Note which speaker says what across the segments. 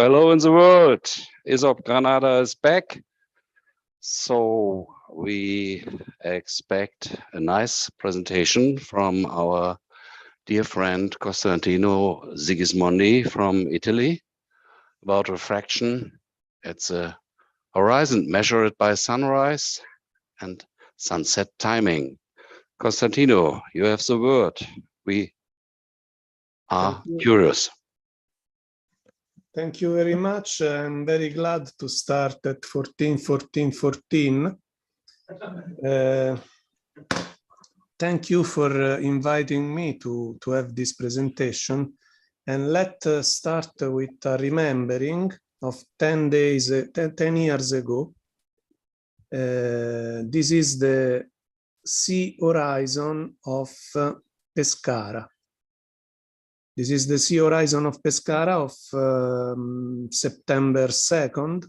Speaker 1: Hello in the world. ESOP Granada is back. So we expect a nice presentation from our dear friend Costantino Sigismondi from Italy about refraction. It's a horizon measured by sunrise and sunset timing. Costantino, you have the word. We are curious.
Speaker 2: Thank you very much. I'm very glad to start at 14. Thank you for inviting me to have this presentation. And let's start with a remembering of 10 years ago. This is the sea horizon of Pescara. This is the sea horizon of Pescara of September 2nd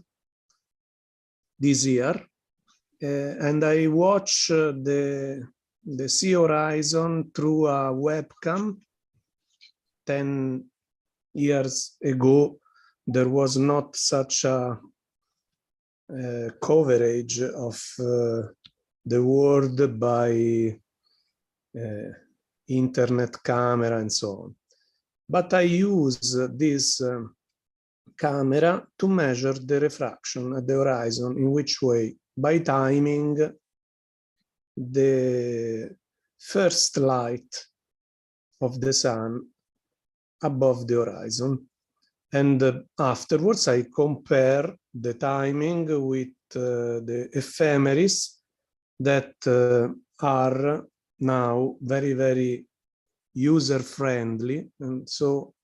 Speaker 2: this year. And I watch the sea horizon through a webcam. 10 years ago, there was not such a coverage of the world by internet camera and so on. But I use this camera to measure the refraction at the horizon. In which way? By timing the first light of the sun above the horizon. And afterwards, I compare the timing with the ephemeris that are now very, very user-friendly, and so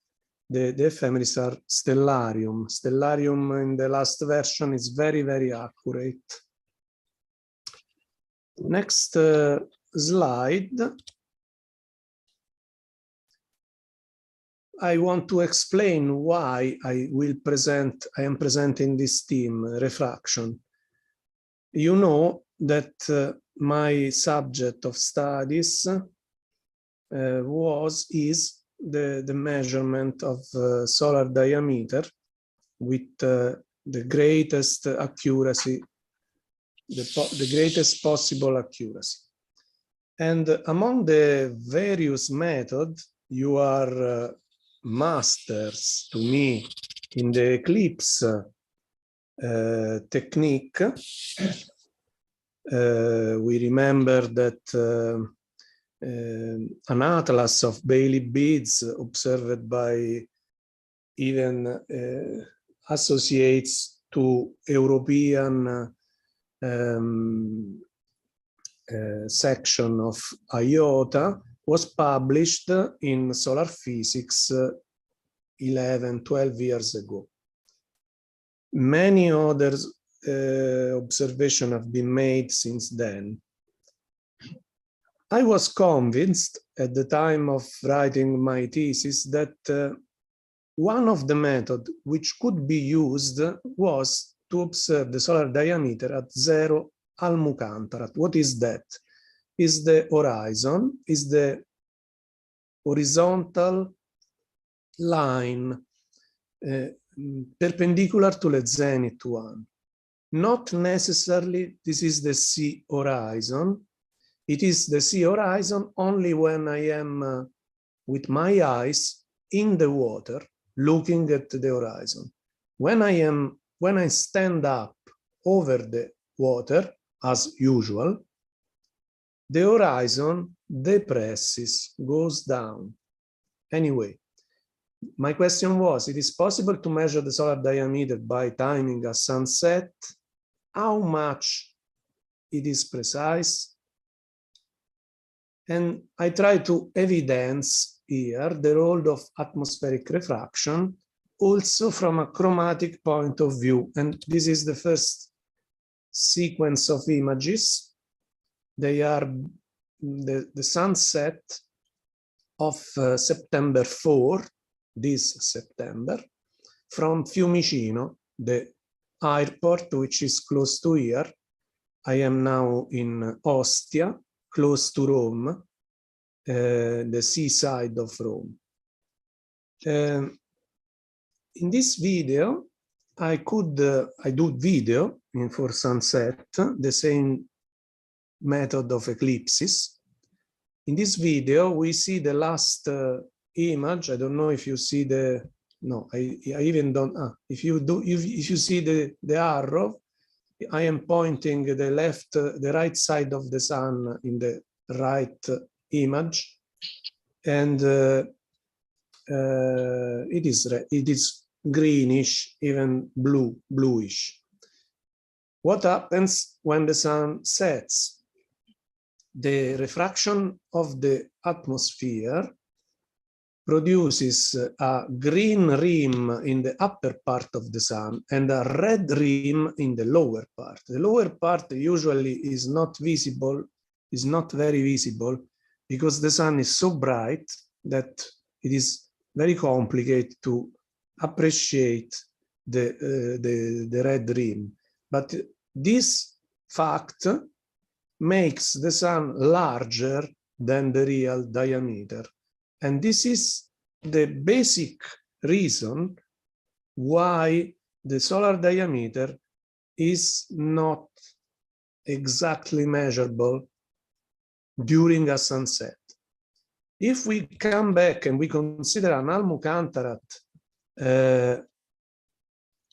Speaker 2: the ephemeris are stellarium. Stellarium in the last version is very, very accurate. Next slide. I want to explain why I am presenting this theme, refraction. You know that my subject of studies is the measurement of solar diameter with the greatest accuracy, the greatest possible accuracy. And among the various methods, you are masters to me in the eclipse technique. We remember that an atlas of Bailey beads observed by even associates to European section of IOTA was published in Solar Physics 12 years ago. Many other observations have been made since then. I was convinced at the time of writing my thesis that one of the methods which could be used was to observe the solar diameter at zero Almucantarat. What is that? Is the horizon, is the horizontal line perpendicular to the zenith one. Not necessarily this is the sea horizon. It is the sea horizon only when I am with my eyes in the water looking at the horizon. When I stand up over the water, as usual, the horizon depresses, goes down. Anyway, my question was, it is possible to measure the solar diameter by timing a sunset? How much it is precise? And I try to evidence here the role of atmospheric refraction also from a chromatic point of view. And this is the first sequence of images. They are the sunset of September 4, this September, from Fiumicino, the airport which is close to here. I am now in Ostia, close to Rome, the seaside of Rome. in this video, I do video for sunset, the same method of eclipses. In this video, we see the last image. I don't know if you see the, no, I even don't, if you see the arrow, I am pointing the right side of the sun in the right image, and it is greenish, even bluish. What happens when the sun sets? The refraction of the atmosphere produces a green rim in the upper part of the sun and a red rim in the lower part. The lower part usually is not visible, is not very visible, because the sun is so bright that it is very complicated to appreciate the red rim. But this fact makes the sun larger than the real diameter. And this is the basic reason why the solar diameter is not exactly measurable during a sunset. If we come back and we consider an Almukhantarat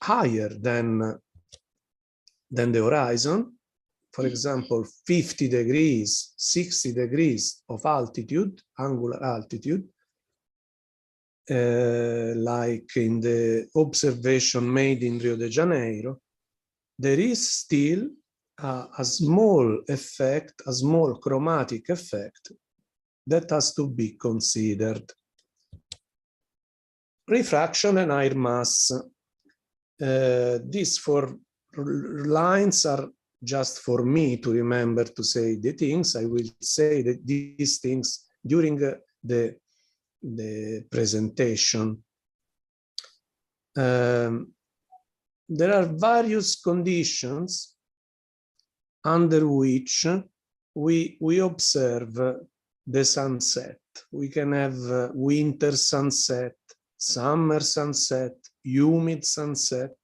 Speaker 2: higher than the horizon, for example, 50 degrees, 60 degrees of altitude, angular altitude, like in the observation made in Rio de Janeiro, there is still a small effect, a small chromatic effect that has to be considered. Refraction and air mass. These four lines are just for me to remember to say the things. I will say that these things during the presentation. There are various conditions under which we observe the sunset. We can have winter sunset, summer sunset, humid sunset,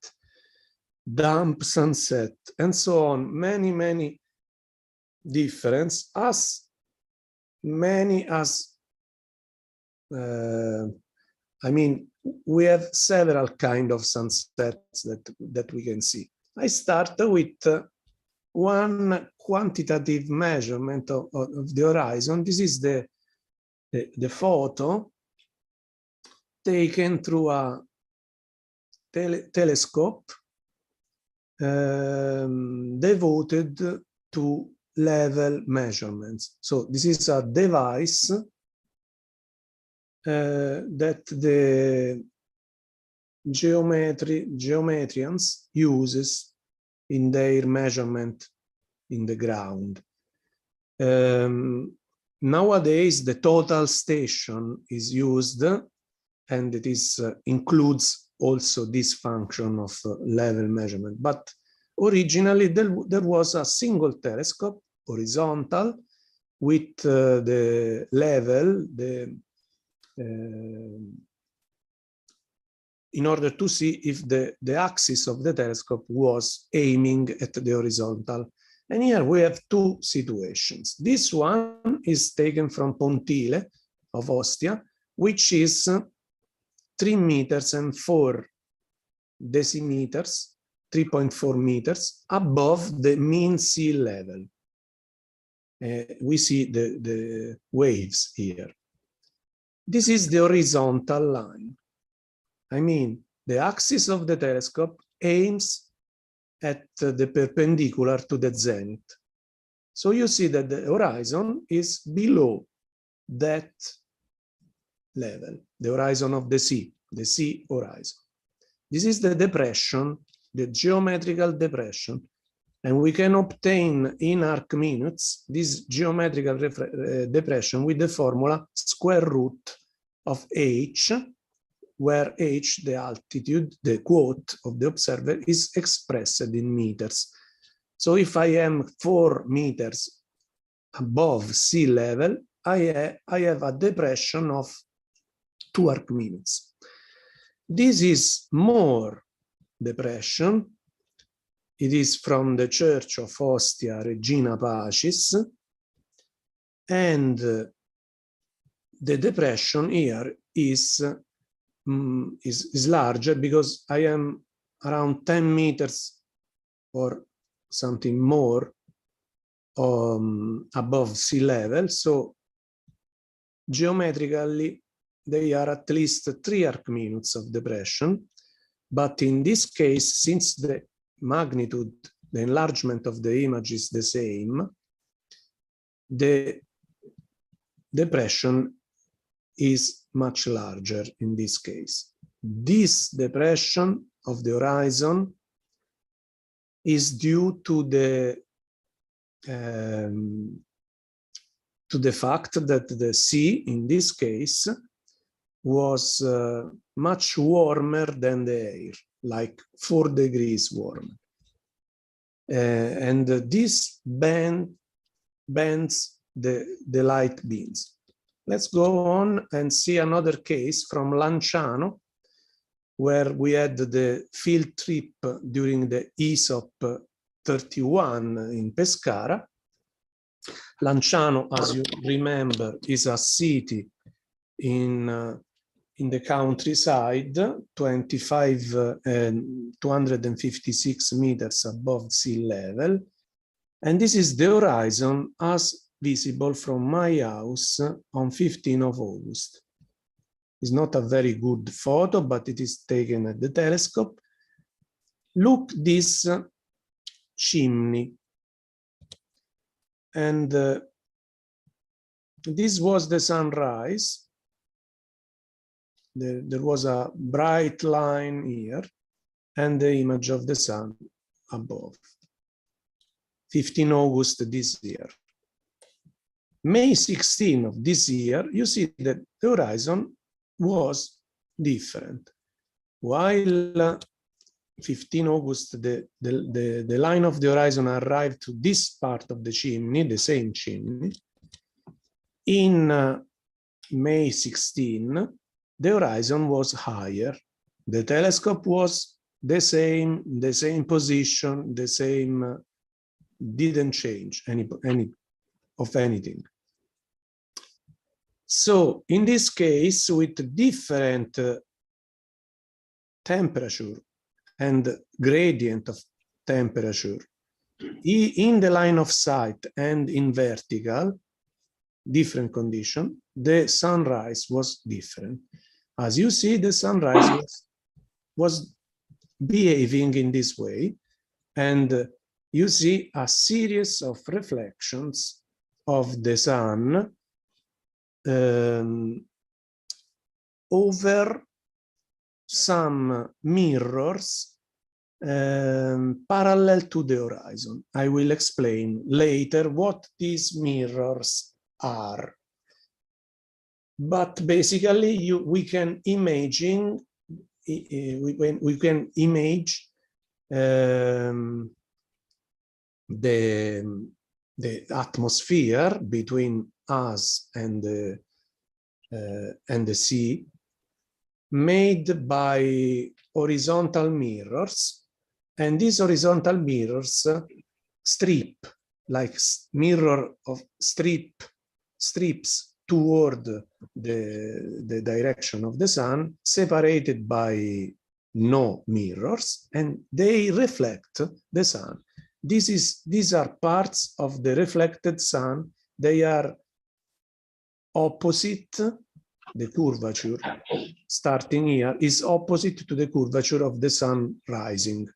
Speaker 2: damp sunset, and so on. Many difference, as many as I mean, we have several kind of sunsets that we can see. I start with one quantitative measurement of the horizon. This is the photo taken through a telescope devoted to level measurements. So this is a device that the geometrians uses in their measurement in the ground. Nowadays, the total station is used, and it is includes also this function of level measurement. But originally, there was a single telescope, horizontal, with the level, in order to see if the axis of the telescope was aiming at the horizontal. And here we have two situations. This one is taken from Pontile of Ostia, which is 3 meters and 4 decimeters, 3.4 meters above the mean sea level. We see the waves here. This is the horizontal line. I mean, the axis of the telescope aims at the perpendicular to the zenith. So you see that the horizon is below that level, the horizon of the sea horizon. This is the depression, the geometrical depression, and we can obtain in arc minutes this geometrical depression with the formula square root of h, where h, the altitude, the quote of the observer, is expressed in meters. So if I am 4 meters above sea level, I have a depression of 2 arc minutes. This is more depression. It is from the Church of Ostia, Regina Pacis, and the depression here is larger because I am around 10 meters or something more above sea level. So geometrically, they are at least 3 arcminutes of depression. But in this case, since the magnitude, the enlargement of the image is the same, the depression is much larger in this case. This depression of the horizon is due to the fact that the sea, in this case, was much warmer than the air, like 4 degrees warmer. And this bends the light beams. Let's go on and see another case from Lanciano, where we had the field trip during the ESOP41 in Pescara. Lanciano, as you remember, is a city in the countryside, 256 meters above sea level. And this is the horizon as visible from my house on 15th of August. It's not a very good photo, but it is taken at the telescope. Look this chimney. And this was the sunrise. There was a bright line here and the image of the sun above. 15 August this year. May 16 of this year, you see that the horizon was different. While 15 August, the line of the horizon arrived to this part of the chimney, the same chimney. In May 16, the horizon was higher. The telescope was the same position, the same, didn't change any of anything. So in this case, with different temperature and gradient of temperature in the line of sight and in vertical, different condition, the sunrise was different. As you see, the sunrise was behaving in this way, and you see a series of reflections of the sun over some mirrors parallel to the horizon. I will explain later what these mirrors are. But basically, we can image the atmosphere between us and the sea, made by horizontal mirrors, and these horizontal mirrors strip, like mirror of strips toward the direction of the sun, separated by no mirrors, and they reflect the sun. These are parts of the reflected sun. They are opposite. The curvature starting here is opposite to the curvature of the sun rising.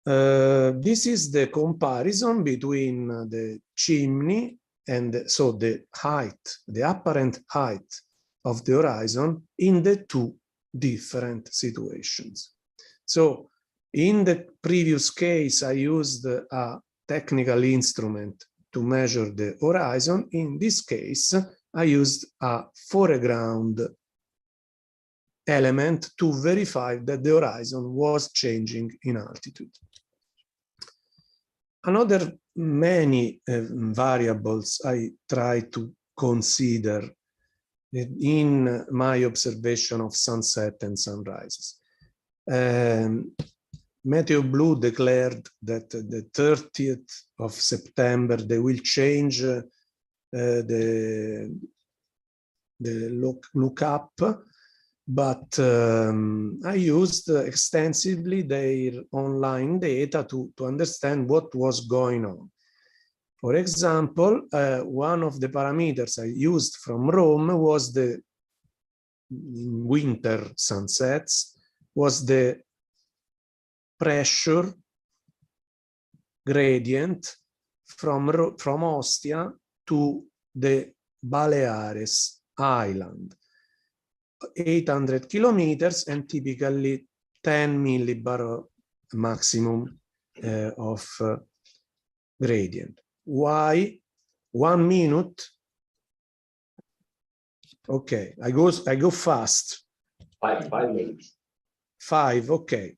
Speaker 2: This is the comparison between the chimney and so the height, the apparent height of the horizon in the two different situations. So in the previous case, I used a technical instrument to measure the horizon. In this case, I used a foreground element to verify that the horizon was changing in altitude. Another many variables I try to consider in my observation of sunset and sunrises. Meteo Blue declared that the 30th of September they will change the lookup, but I used extensively their online data to understand what was going on. For example, one of the parameters I used from Rome was the winter sunsets, was the pressure gradient from Ostia to the Baleares island, 800 kilometers and typically 10 millibar maximum of gradient. Why? 1 minute. Okay, I go fast.
Speaker 1: 5 minutes.
Speaker 2: 5, okay.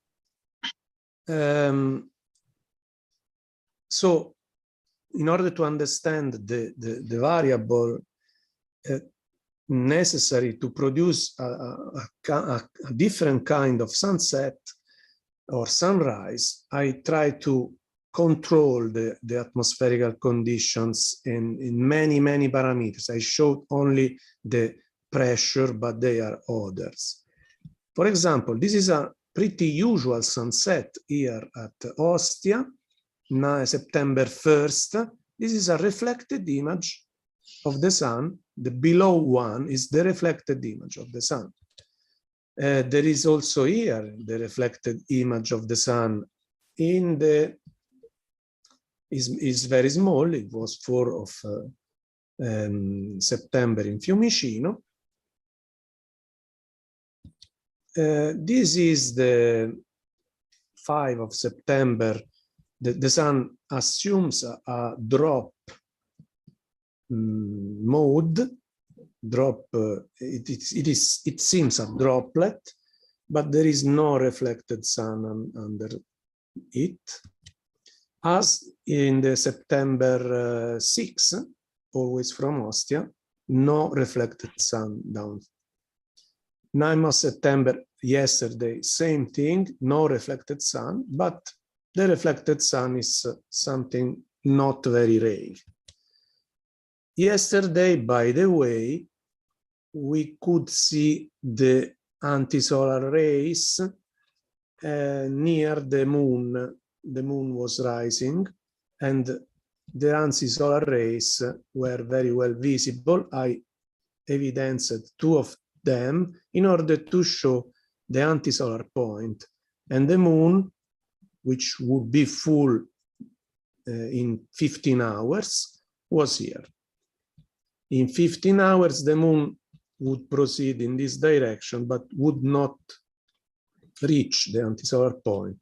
Speaker 2: So in order to understand the variable necessary to produce a different kind of sunset or sunrise, I try to control the atmospherical conditions in many parameters. I showed only the pressure, but they are others. For example, this is a pretty usual sunset here at Ostia, September 1st. This is a reflected image of the sun. The below one is the reflected image of the sun. There is also here the reflected image of the sun in the is very small. It was 4 of September in Fiumicino. This is the 5 of September. The sun assumes a drop mode. It seems a droplet, but there is no reflected sun under it. As in the September 6, always from Ostia, no reflected sun down. 9 of September, yesterday, same thing, no reflected sun, but the reflected sun is something not very rare. Yesterday, by the way, we could see the anti-solar rays near the moon. The moon was rising and the anti-solar rays were very well visible. I evidenced 2 of them in order to show the anti-solar point, and the moon, which would be full in 15 hours, was here. In 15 hours, the moon would proceed in this direction, but would not reach the anti-solar point,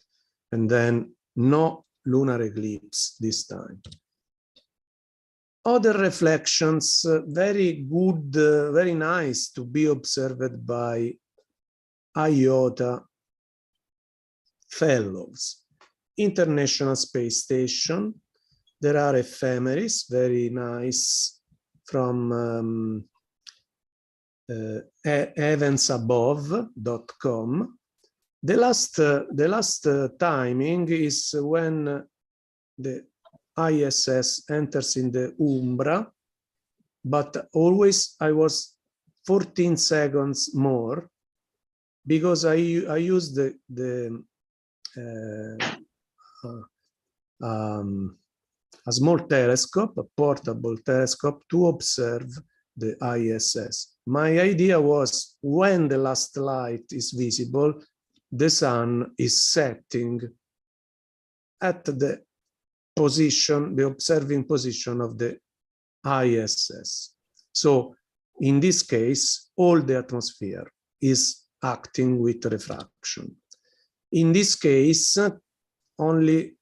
Speaker 2: and then no lunar eclipse this time. Other reflections, very good, very nice to be observed by IOTA fellows. International Space Station, there are ephemeris, very nice, from eventsabove.com. The last timing is when the ISS enters in the umbra, but always I was 14 seconds more because I used a small telescope, a portable telescope, to observe the ISS. My idea was when the last light is visible, the sun is setting at the position, the observing position of the ISS. So in this case, all the atmosphere is acting with refraction. In this case, only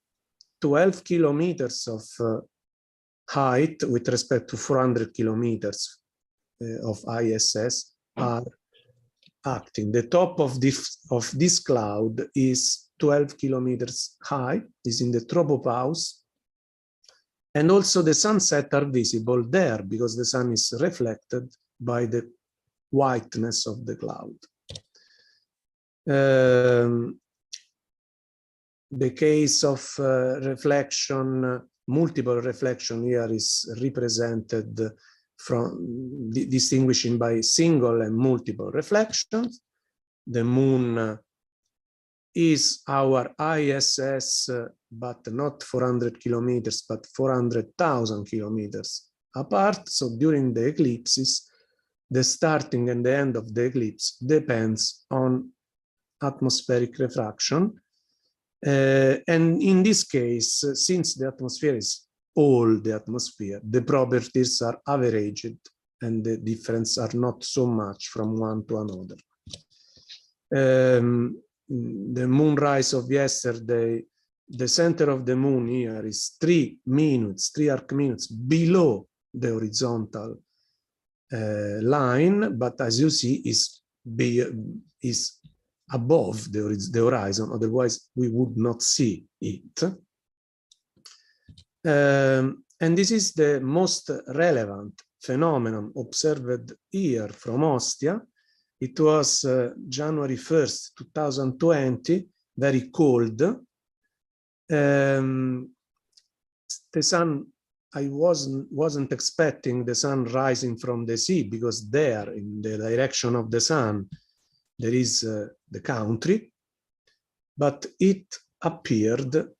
Speaker 2: 12 kilometers of height with respect to 400 kilometers of ISS are acting. The top of this cloud is 12 kilometers high, is in the tropopause, and also the sunset are visible there because the sun is reflected by the whiteness of the cloud. The case of reflection, multiple reflection here is represented from distinguishing by single and multiple reflections. The moon is our ISS, but not 400 kilometers, but 400,000 kilometers apart. So during the eclipses, the starting and the end of the eclipse depends on atmospheric refraction. And in this case, since the atmosphere is all the atmosphere, the properties are averaged and the difference are not so much from one to another. The moonrise of yesterday, the center of the moon here is 3 minutes, 3 arc minutes below the horizontal line, but as you see, is above the horizon, otherwise we would not see it. And this is the most relevant phenomenon observed here from Ostia. It was January 1st, 2020, very cold. The sun, I wasn't expecting the sun rising from the sea, because there, in the direction of the sun, there is the country, but it appeared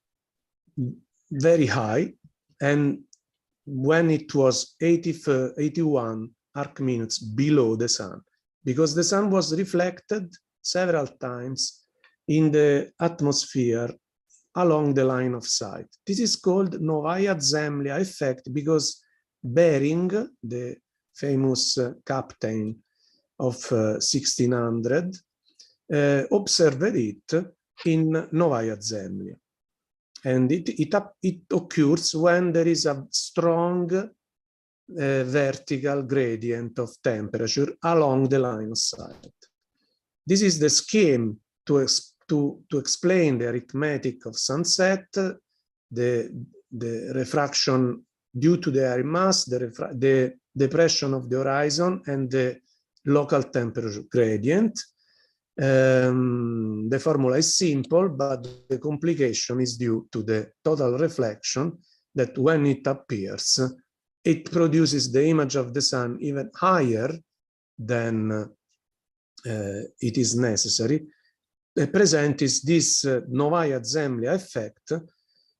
Speaker 2: very high, and when it was 81 arc minutes below the sun, because the sun was reflected several times in the atmosphere along the line of sight. This is called Noviah Zamlia effect, because Bering, the famous captain of 1600, observed it in Noviah Zamlia. And it occurs when there is a strong vertical gradient of temperature along the line of sight. This is the scheme to explain the arithmetic of sunset, the refraction due to the air mass, the depression of the horizon, and the local temperature gradient. The formula is simple, but the complication is due to the total reflection, that when it appears, it produces the image of the sun even higher than it is necessary. The present is this Noviah Zamlia effect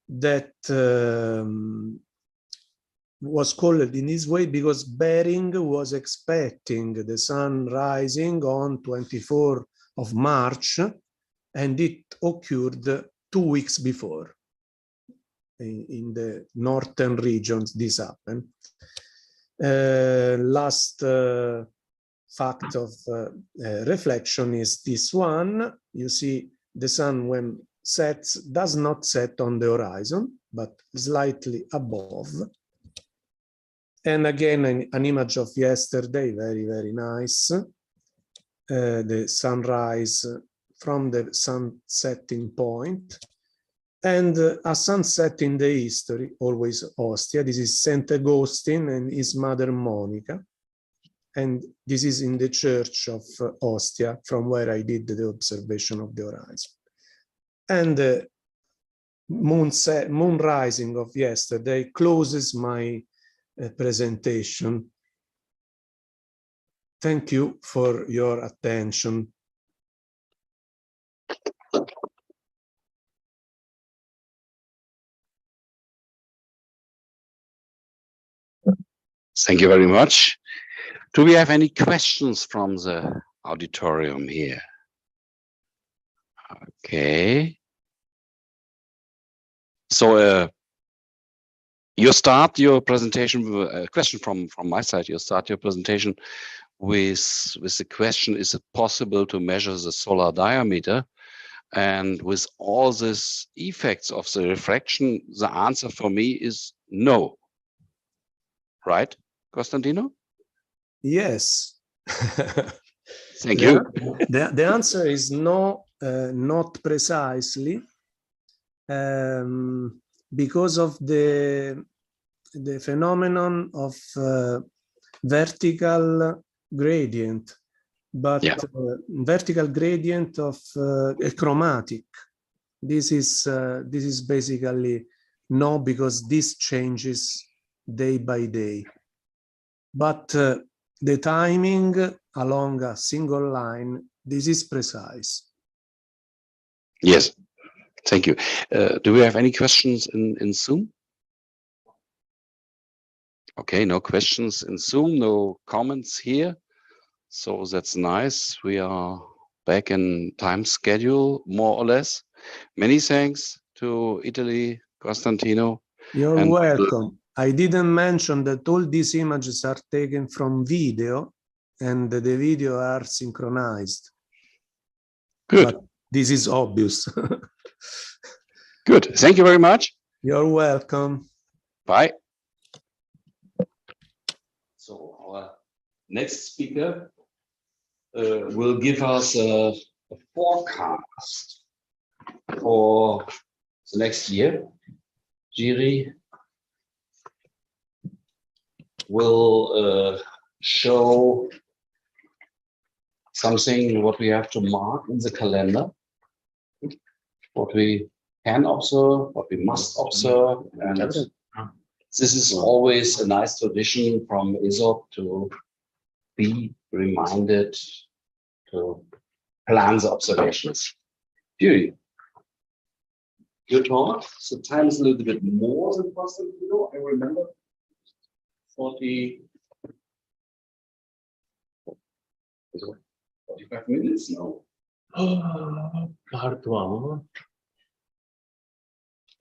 Speaker 2: that was called in this way because Bering was expecting the sun rising on 24th of March, and it occurred 2 weeks before. In the northern regions, this happened. Last fact of reflection is this one. You see the sun when sets does not set on the horizon, but slightly above. And again, an image of yesterday, very, very nice. The sunrise from the sun setting point. And a sunset in the history, always Ostia. This is St. Augustine and his mother Monica. And this is in the church of Ostia, from where I did the observation of the horizon. And the moon rising of yesterday closes my presentation. Thank you for your attention.
Speaker 1: Thank you very much. Do we have any questions from the auditorium here? Okay. So you start your presentation with a question from my side. You start your presentation with the question, is it possible to measure the solar diameter? And with all these effects of the refraction, the answer for me is no. Right, Costantino?
Speaker 2: Yes.
Speaker 1: Thank you.
Speaker 2: The answer is no, not precisely, because of the phenomenon of vertical gradient. but vertical gradient of a chromatic. This is basically no, because this changes day by day. But the timing along a single line, this is precise.
Speaker 1: Yes, thank you. Do we have any questions in Zoom? Okay, no questions in Zoom, no comments here. So that's nice. We are back in time schedule, more or less. Many thanks to Italy, Costantino.
Speaker 2: You're welcome. I didn't mention that all these images are taken from video and the video are synchronized.
Speaker 1: Good.
Speaker 2: But this is obvious.
Speaker 1: Good. Thank you very much.
Speaker 2: You're welcome.
Speaker 1: Bye. So our next speaker will give us a forecast for the next year. Jiri will show something what we have to mark in the calendar, what we can observe, what we must observe, and this is always a nice tradition from ESOP to be reminded to plan the observations. Jiri, your talk, the time is a little bit more than possible, you know, I remember 45 minutes? No.
Speaker 3: Part 1.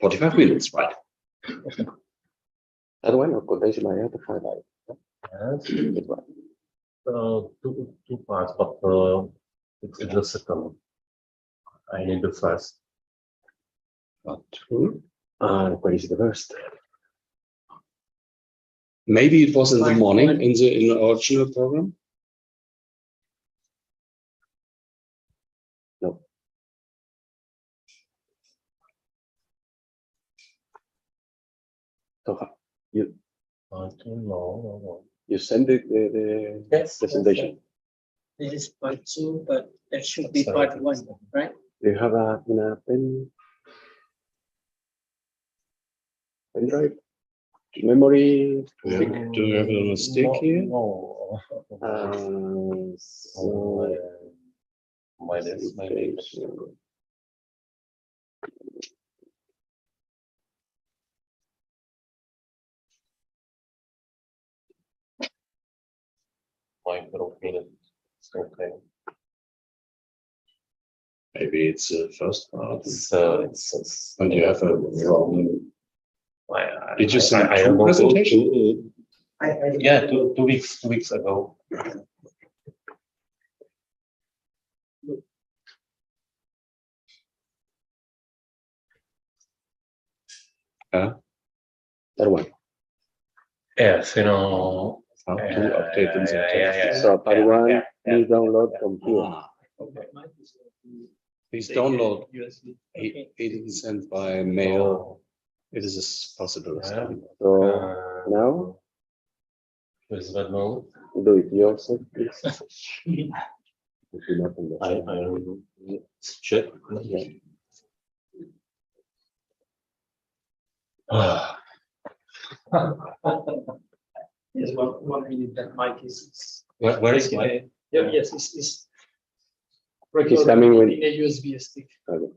Speaker 1: 45 minutes, right?
Speaker 3: That one, of course, I have to highlight. Yes. Two parts, but it's the second. I need the first.
Speaker 1: But
Speaker 3: What is the first?
Speaker 1: maybe it was in the morning in the original program.
Speaker 3: No. So you
Speaker 4: No.
Speaker 3: you send the
Speaker 4: Yes,
Speaker 3: presentation.
Speaker 4: This is part 2, but that should be part 1, right?
Speaker 3: Do you have a pen drive? Memory?
Speaker 1: Do you have a stick here?
Speaker 4: No.
Speaker 3: So,
Speaker 4: Minus. Microphone. Okay.
Speaker 1: Maybe it's the first part.
Speaker 4: It's
Speaker 1: And you have a wrong. Did you
Speaker 4: I
Speaker 1: send
Speaker 4: don't
Speaker 1: two
Speaker 4: know.
Speaker 1: presentation?
Speaker 4: Yeah, two weeks ago.
Speaker 3: that one.
Speaker 4: Yes, you know.
Speaker 1: How to update in the text.
Speaker 3: So part 1, please download from here.
Speaker 4: Okay.
Speaker 1: Please download.
Speaker 4: USB.
Speaker 1: It is sent by mail. It is possible.
Speaker 3: So now
Speaker 4: Is that no?
Speaker 3: do it yourself, please. If you not understand.
Speaker 4: I don't know. Check.
Speaker 3: Yeah.
Speaker 4: Yes, one minute. That mic is. Where is it? Yeah, yes, it's
Speaker 3: It's coming with
Speaker 4: in a USB stick.
Speaker 3: okay.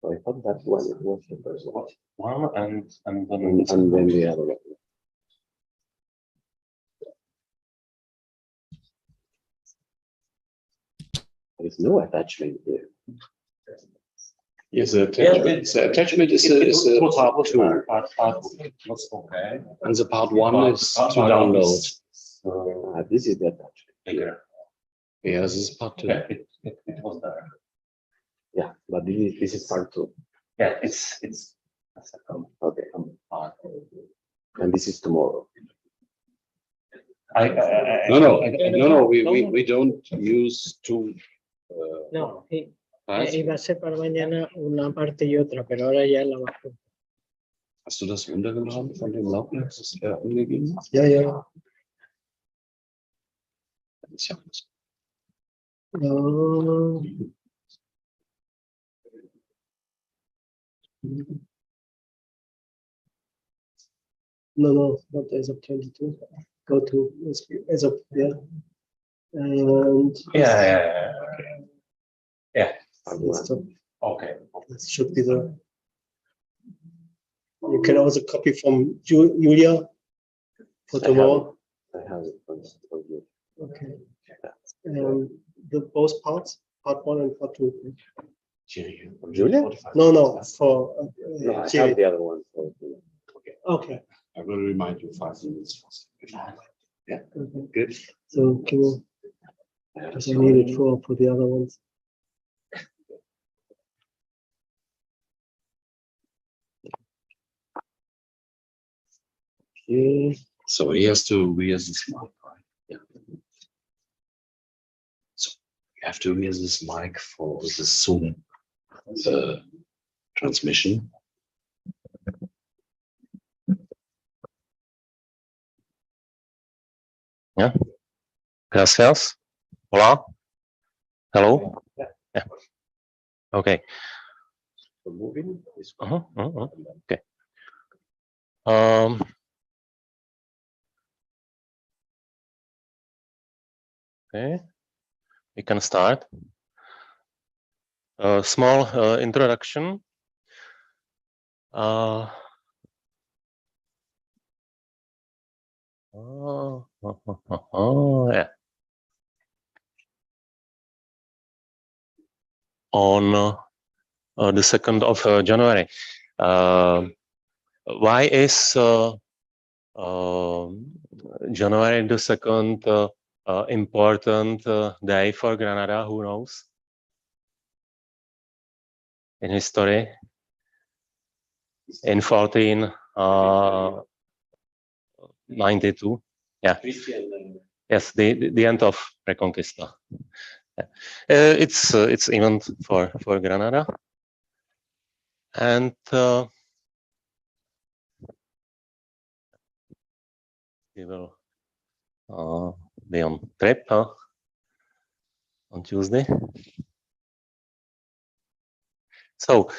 Speaker 3: So I thought that one was the first one.
Speaker 4: One and
Speaker 3: And then the other one. There is no attachment here.
Speaker 1: Yes, the attachment is a part 2.
Speaker 4: That's okay.
Speaker 1: And the part 1 is to download.
Speaker 3: This is the attachment.
Speaker 4: Bigger.
Speaker 1: Yeah, this is part 2.
Speaker 4: Yeah, it was there.
Speaker 3: Yeah, but this is part 2.
Speaker 4: Yeah, it's a second
Speaker 3: Okay.
Speaker 4: part.
Speaker 3: And this is tomorrow.
Speaker 1: No. We don't use two.
Speaker 4: No, Iba a ser para mañana una parte y otra, pero ahora ya la bajo.
Speaker 1: Hast du das runtergeladen von dem Laufwerk, das er angegeben hat?
Speaker 4: Ja, ja.
Speaker 1: Das ist ja alles.
Speaker 4: No, not as of 22. Go to as of, yeah. And
Speaker 3: Yeah.
Speaker 1: Okay.
Speaker 4: it should be there. You can also copy from Julia for tomorrow.
Speaker 3: I have it.
Speaker 4: Okay. The both parts, part 1 and part 2.
Speaker 3: Julia?
Speaker 4: No, for
Speaker 3: No, I
Speaker 4: Jerry.
Speaker 3: have the other one.
Speaker 4: Okay.
Speaker 1: I will remind you 5 minutes.
Speaker 3: Yeah.
Speaker 4: Okay.
Speaker 3: Good.
Speaker 4: So can you, because I need it for the other ones.
Speaker 1: Okay. So he has to use this mic, right? Yeah. So you have to use this mic for the Zoom transmission.
Speaker 3: Yeah. Gracias. Hola. Hello. Yeah. Okay.
Speaker 1: So moving is
Speaker 3: Okay. Okay. We can start. A small introduction. Yeah. On the 2nd of January. Why is January the 2nd important day for Granada? Who knows? In history, in 1492. Yeah. Yes, the end of Reconquista. Yeah. It's event for Granada, and we will be on trip on Tuesday. So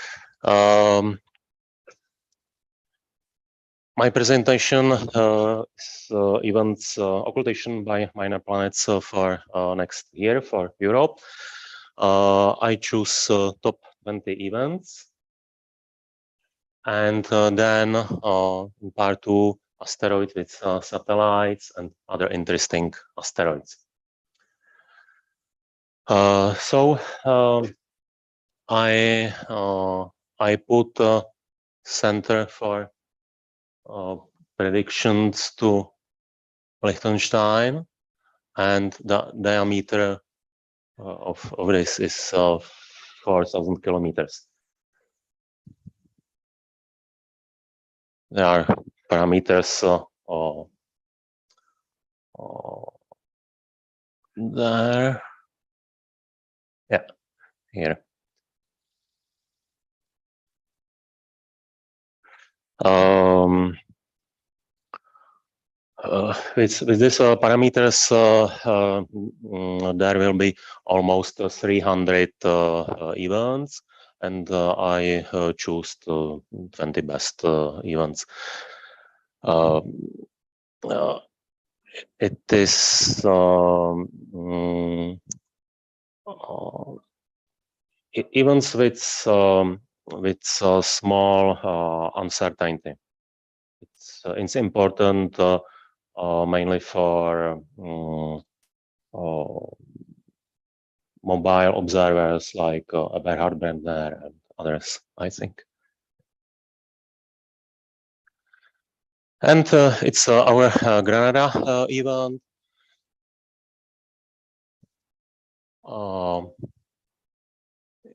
Speaker 3: my presentation is events occultation by minor planets for next year for Europe. I choose top 20 events, and then in part 2, asteroids with satellites and other interesting asteroids. So I put center for predictions to Liechtenstein, and the diameter of this is 4,000 kilometers. There are parameters there. Yeah, here. With these parameters, there will be almost 300 events, and I choose the 20 best events. It is events with small uncertainty. It's important mainly for mobile observers like Eberhard Brandner and others, I think. And it's our Granada event.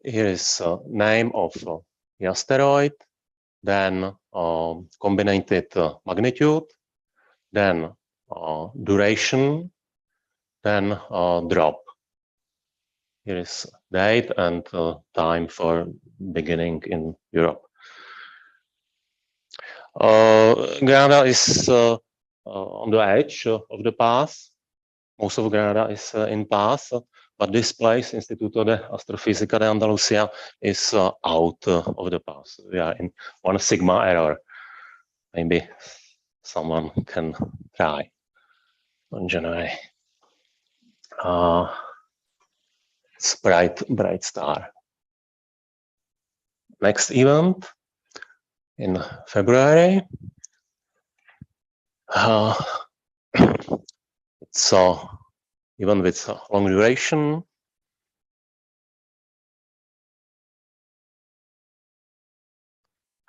Speaker 3: Here is name of the asteroid, then combined magnitude, then duration, then drop. Here is date and time for beginning in Europe. Granada is on the edge of the path. Most of Granada is in path, but this place, Instituto de Astrofísica de Andalucía, is out of the path. We are in 1 sigma error. Maybe someone can try on January. It's bright star. Next event in February. It's even with long duration.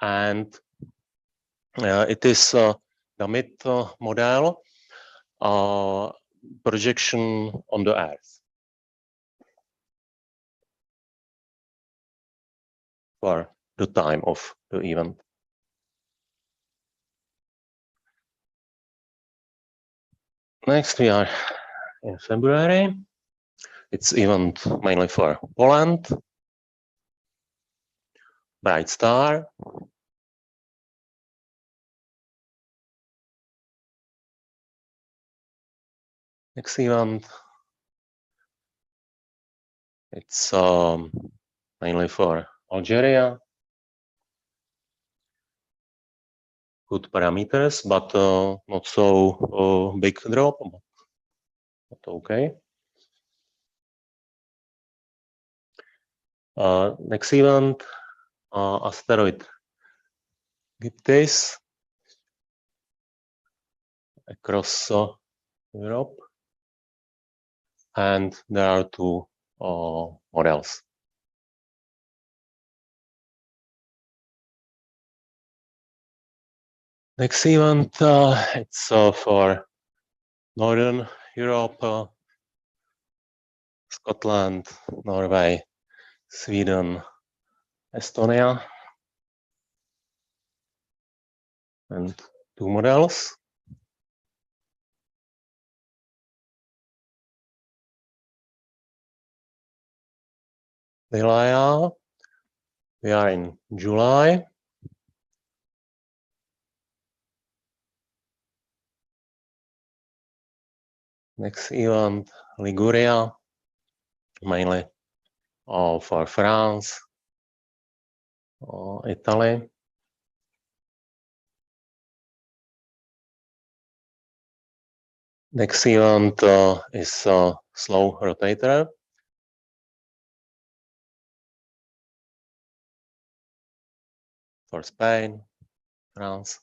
Speaker 3: And it is the mid model projection on the Earth for the time of the event. Next, we are in February. It's event mainly for Poland. Bright star. Next event. It's mainly for Algeria. Good parameters, but not so big drop, but okay. Next event, asteroid Gyptis across Europe, and there are 2 models. Next event, it's for Northern Europe, Scotland, Norway, Sweden, Estonia, and 2 models. Noviah, we are in July. Next event, Liguria, mainly for France, Italy. Next event is slow rotator. For Spain, France.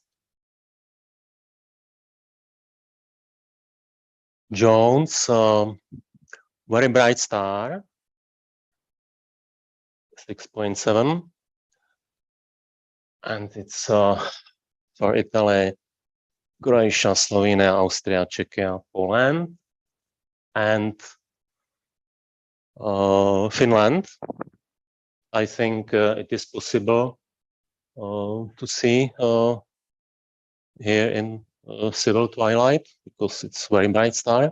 Speaker 3: Jones, very bright star, 6.7. And it's for Italy, Croatia, Slovenia, Austria, Czechia, Poland, and Finland. I think it is possible to see here in civil twilight because it's very bright star.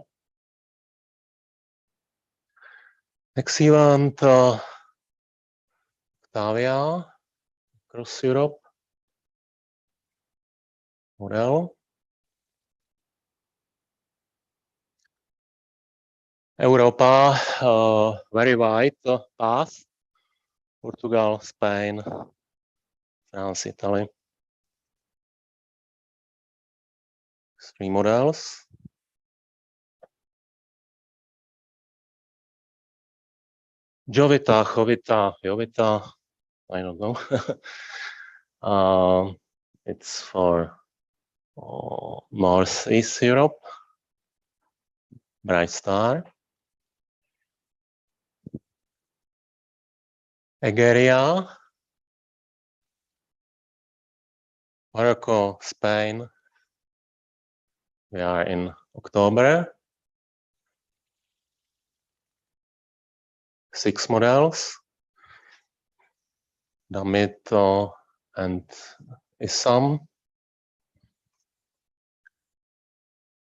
Speaker 3: Next event, Octavia across Europe model. Europa, very wide path. Portugal, Spain, France, Italy. 3 models. Jovita, Jovita, I don't know. It's for Northeast Europe. Bright star. Egeria, Morocco, Spain. We are in October. 6 models. Damit and Isam.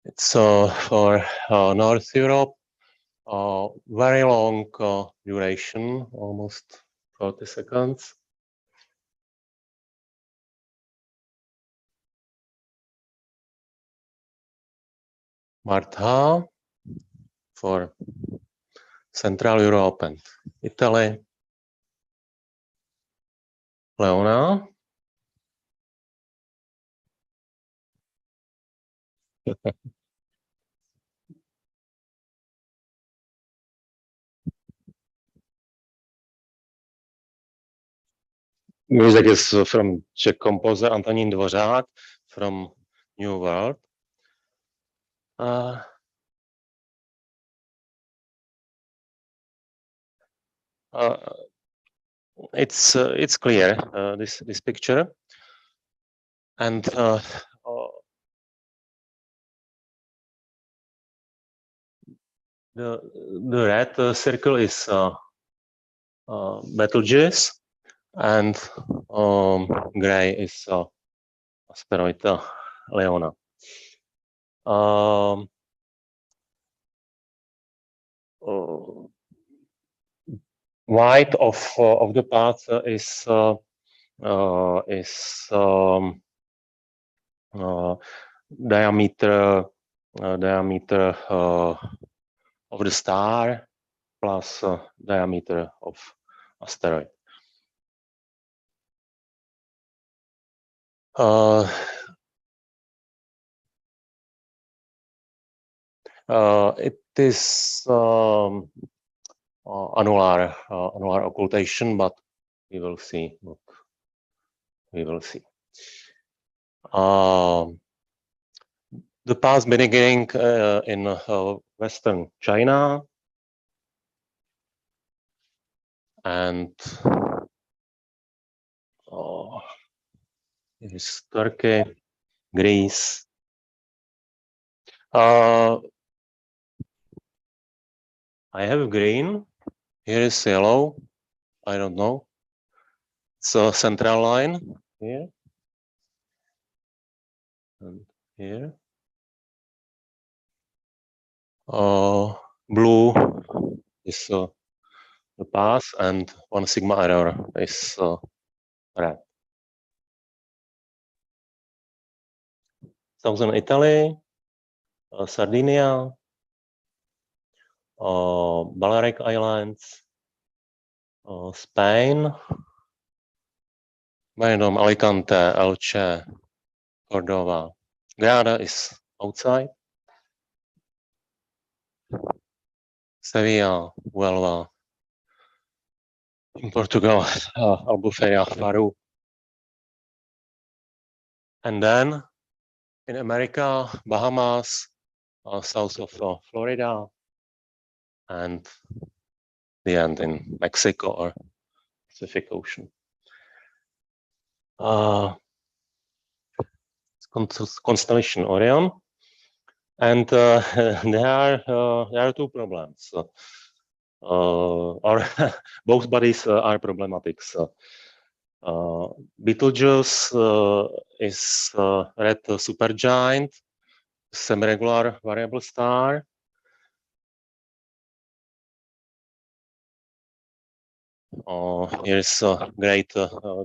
Speaker 3: It's for North Europe, very long duration, almost 30 seconds. Martha for Central Europe and Italy. Leona. Music is from Czech composer Antonín Dvořák from New World. It's clear, this picture, and the red circle is Betelgeuse, and gray is asteroid Leona. White of the path is diameter of the star plus diameter of asteroid. It is annular occultation, but we will see. We will see. The path beginning in Western China, and here is Turkey, Greece. I have green. Here is yellow. I don't know. It's a central line here and here. Blue is the path, and 1 sigma error is red. Southern Italy, Sardinia, Balearic Islands, Spain, Benidorm, Alicante, Elche, Cordova. Granada is outside. Sevilla, Huelva, in Portugal, Albufeira, Faro. And then in America, Bahamas, south of Florida, and the end in Mexico or Pacific Ocean. Constellation Orion, and there are two problems. Or both bodies are problematic. Betelgeuse is red supergiant, semi-regular variable star. Here's great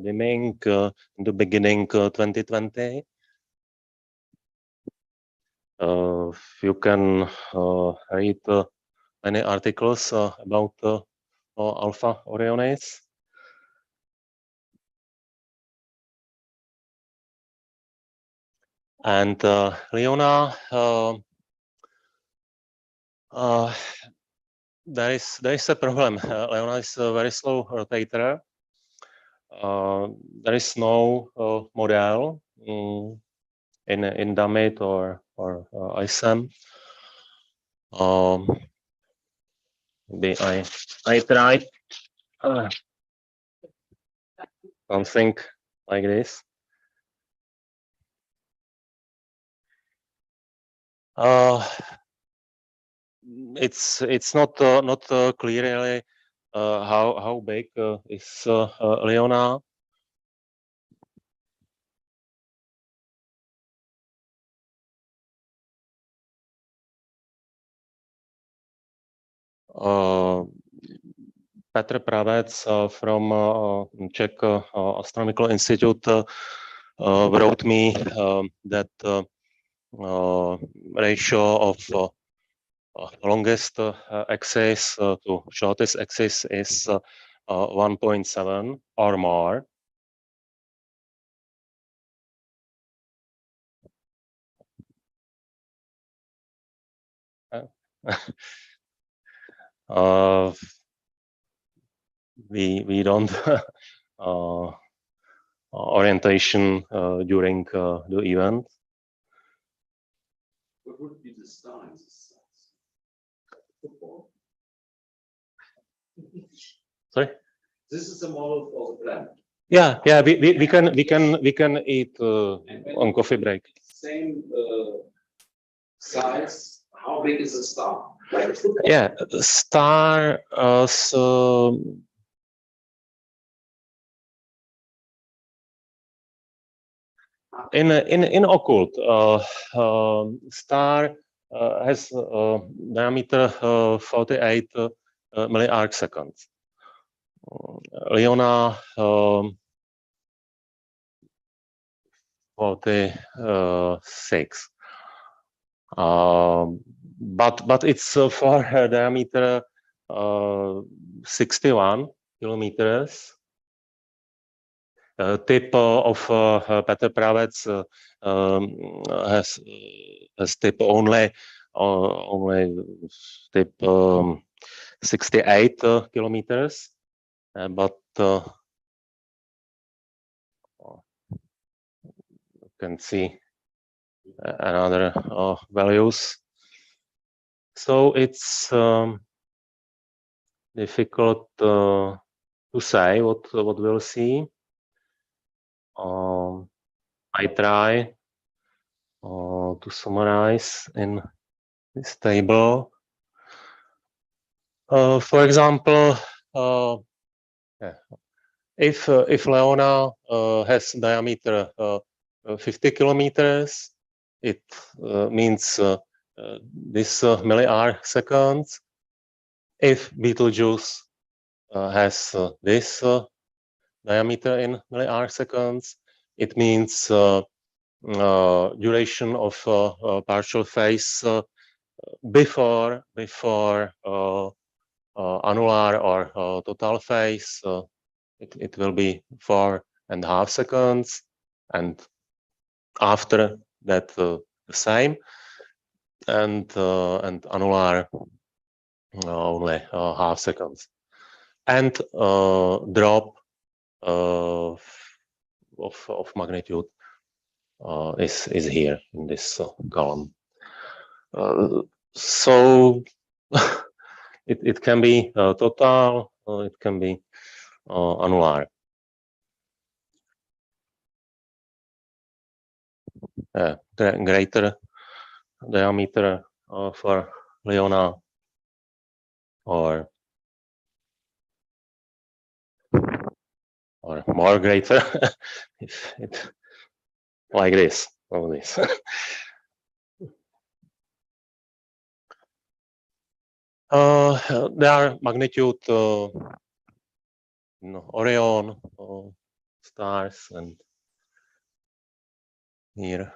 Speaker 3: dimming in the beginning 2020. You can read many articles about Alpha Orionis. And Leona, there is a problem. Leona is a very slow rotator. There is no model in DAMIT or ISM. Maybe I tried something like this. It's not clear really how big is Leona. Petr Pravec from Czech Astronomical Institute wrote me that ratio of longest axis to shortest axis is 1.7 or more. We don't orientation during the event.
Speaker 1: What would be the star in this size?
Speaker 3: Sorry.
Speaker 1: This is the model for the planet.
Speaker 3: Yeah, we can eat on coffee break.
Speaker 1: Same size. How big is the star?
Speaker 3: Yeah, star. So in occult, star has diameter 48 milliarc seconds. Leona 46. But it's for diameter 61 kilometers. Tip of Petr Pravec has tip only tip 68 kilometers, but you can see another values. So it's difficult to say what we'll see. I try to summarize in this table. For example, if Leona has diameter 50 kilometers, it means this milliarc seconds. If Betelgeuse has this diameter in milliarc seconds, it means duration of partial phase before annular or total phase. It will be 4.5 seconds, and after that the same, and annular only half seconds, and drop of magnitude is here in this column. So it can be total, it can be annular. Greater diameter for Leona, or more greater if it like this, all this. There are magnitude Orion stars, and here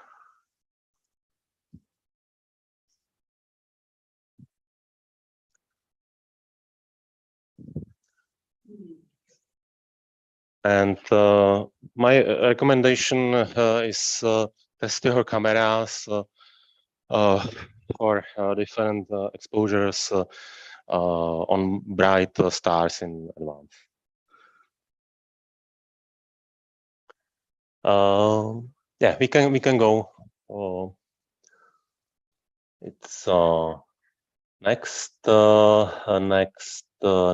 Speaker 3: and my recommendation is test your cameras for different exposures on bright stars in advance. Yeah, we can go. It's next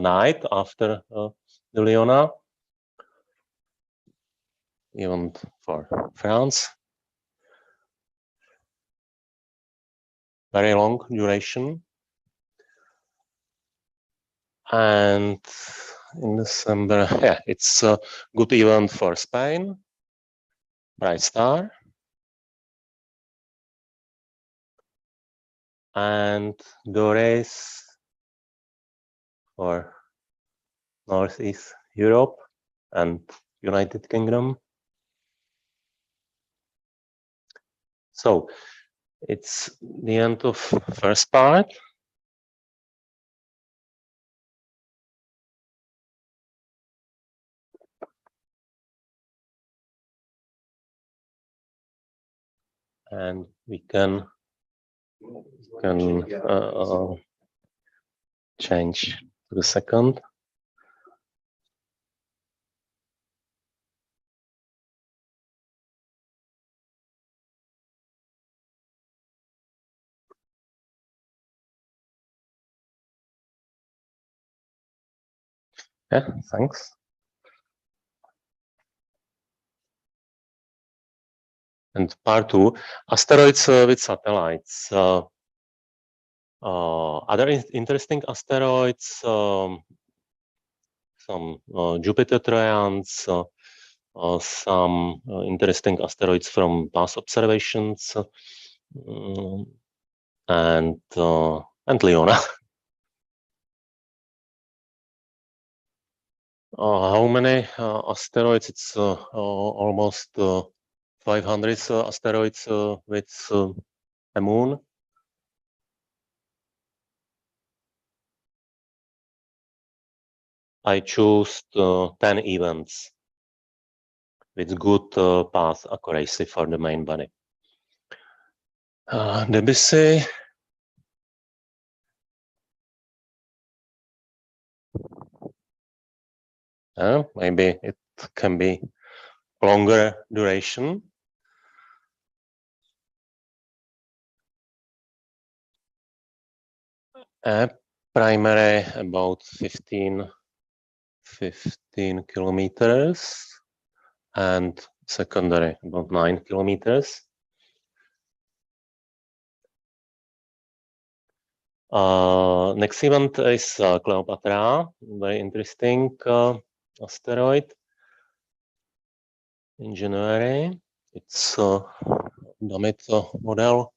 Speaker 3: night after the Leona event for France. Very long duration. And in December, yeah, it's a good event for Spain. Bright star. And Doris for Northeast Europe and United Kingdom. So it's the end of first part. And we can change to the second. Yeah, thanks. And part 2, asteroids with satellites. Other interesting asteroids, some Jupiter Trojans, some interesting asteroids from past observations, and Leona. How many asteroids? It's almost 500 asteroids with a moon. I chose 10 events with good path accuracy for the main body. Debussy. Maybe it can be longer duration. Primary about 15 kilometers and secondary about 9 kilometers. Next event is Cleopatra, very interesting asteroid in January. It's Damit model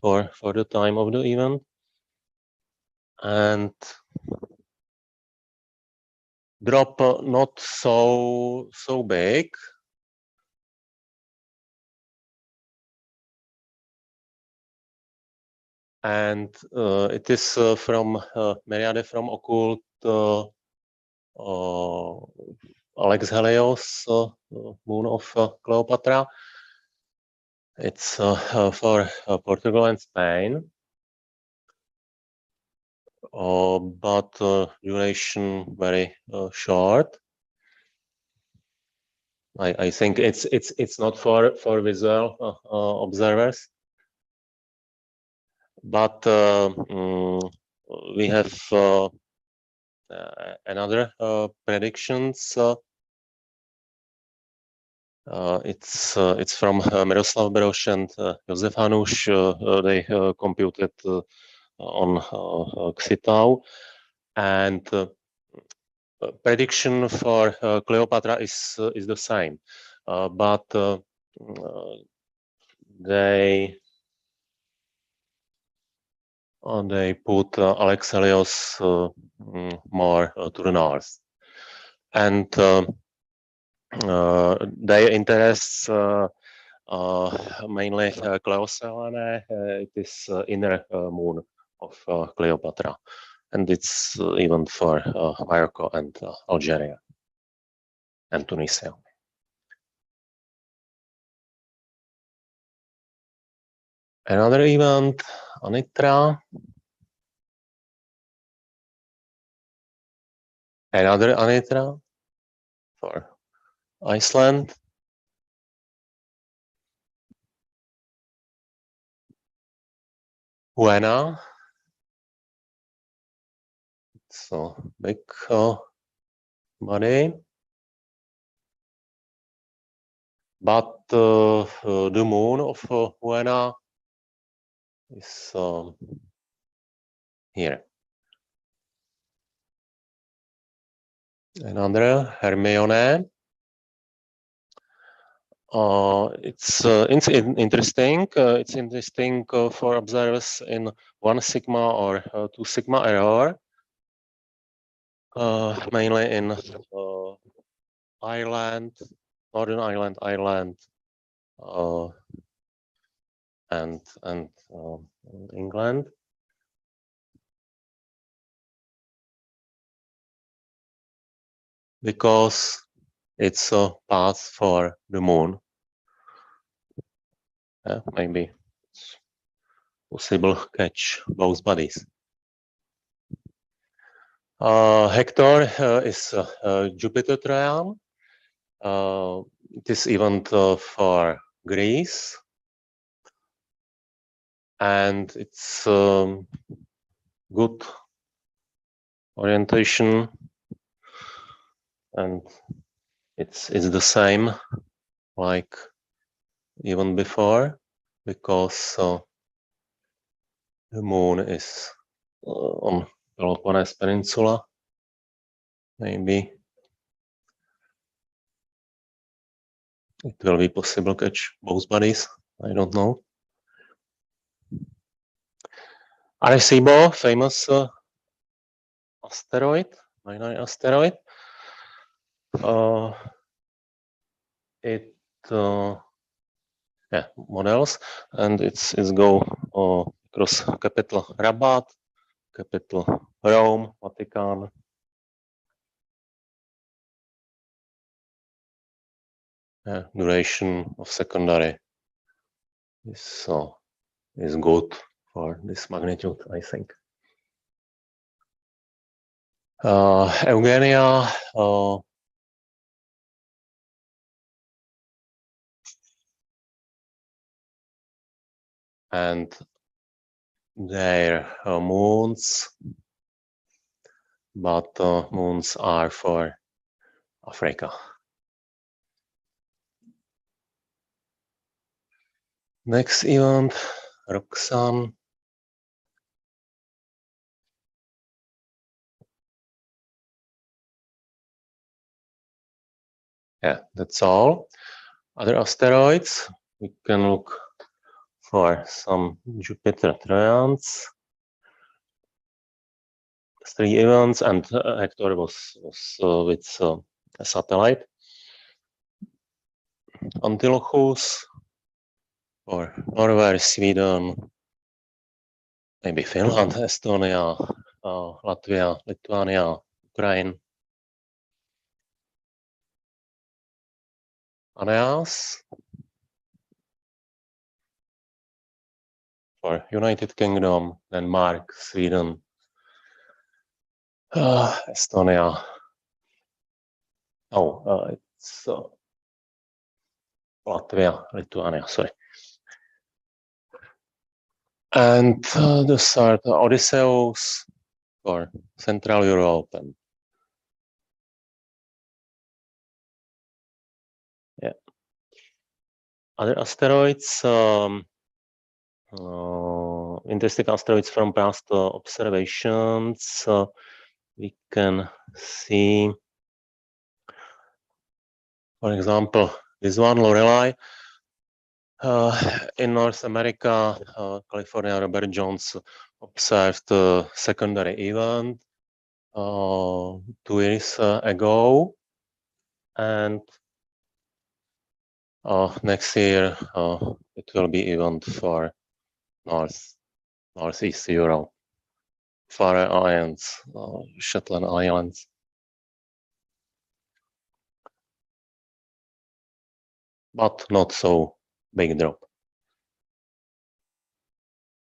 Speaker 3: for the time of the event. And drop not so big. And it is from Meriade from occult Alex Helios, moon of Cleopatra. It's for Portugal and Spain. But duration very short. I think it's not for visual observers, but we have another predictions. It's from Miroslav Beroš and Josef Hanuš. They computed on Xitau, and prediction for Cleopatra is the same, but they put Alex Helios more to the north, and their interests mainly Cleoselene. It is inner moon of Cleopatra, and it's even for Morocco and Algeria and Tunisia. Another event, Anitra. Another Anitra for Iceland. Huena. It's a big body. But the moon of Huena is here. Another Hermione. It's interesting. It's interesting for observers in 1 sigma or 2 sigma error. mainly in Ireland, Northern Ireland, and England. Because it's a path for the moon. Maybe it's possible to catch both bodies. Hector is Jupiter Trojan. This event for Greece, and it's good orientation, and it's the same like even before, because the moon is on Peloponnese Peninsula. Maybe it will be possible to catch both bodies. I don't know. Arecibo, famous asteroid, minor asteroid. It models, and it's go across capital Rabat, capital Rome, Vatican. Duration of secondary is good for this magnitude, I think. Eugenia, and their moons, but moons are for Africa. Next event, Roxanne. Yeah, that's all. Other asteroids, we can look for some Jupiter Trojans. 3 events, and Hector was with a satellite. Antilochus, or Norway, Sweden, maybe Finland, Estonia, Latvia, Lithuania, Ukraine. Aeneas for United Kingdom, Denmark, Sweden, Estonia. It's Latvia, Lithuania, sorry. And the third, Odysseus for Central Europe. And other asteroids, interesting asteroids from past observations. We can see, for example, this one, Lorelei. In North America, California, Robert Jones observed a secondary event 2 years ago, and next year it will be event for Northeast Europe, Faroe Islands, Shetland Islands. But not so big drop.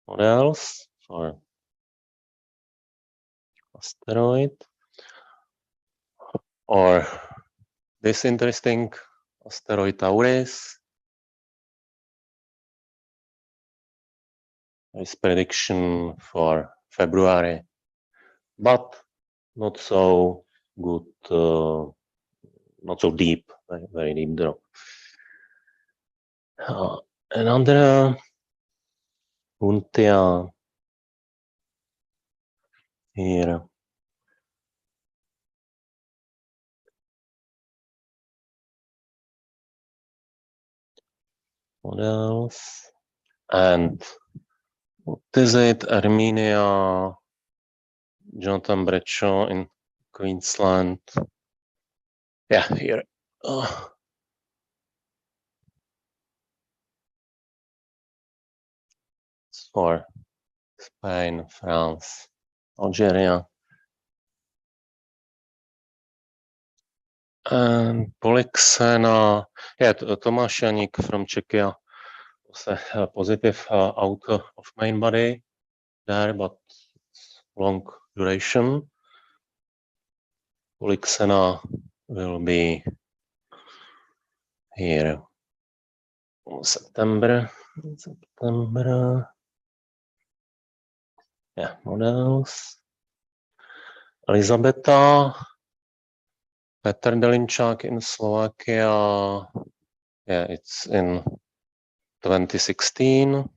Speaker 3: What else for asteroid? Or this interesting asteroid Taurus. Is prediction for February, but not so good, not so deep, very deep drop. Another Untia here. What else? And what is it? Armenia, Jonathan Bradshaw in Queensland. Yeah, here. It's for Spain, France, Algeria. And Polixena, yeah, Tomáš Janík from Czechia was a positive out of main body there, but it's long duration. Polixena will be here in September. Yeah, models. Elizabeta, Petr Delinčák in Slovakia. Yeah, it's in 2016.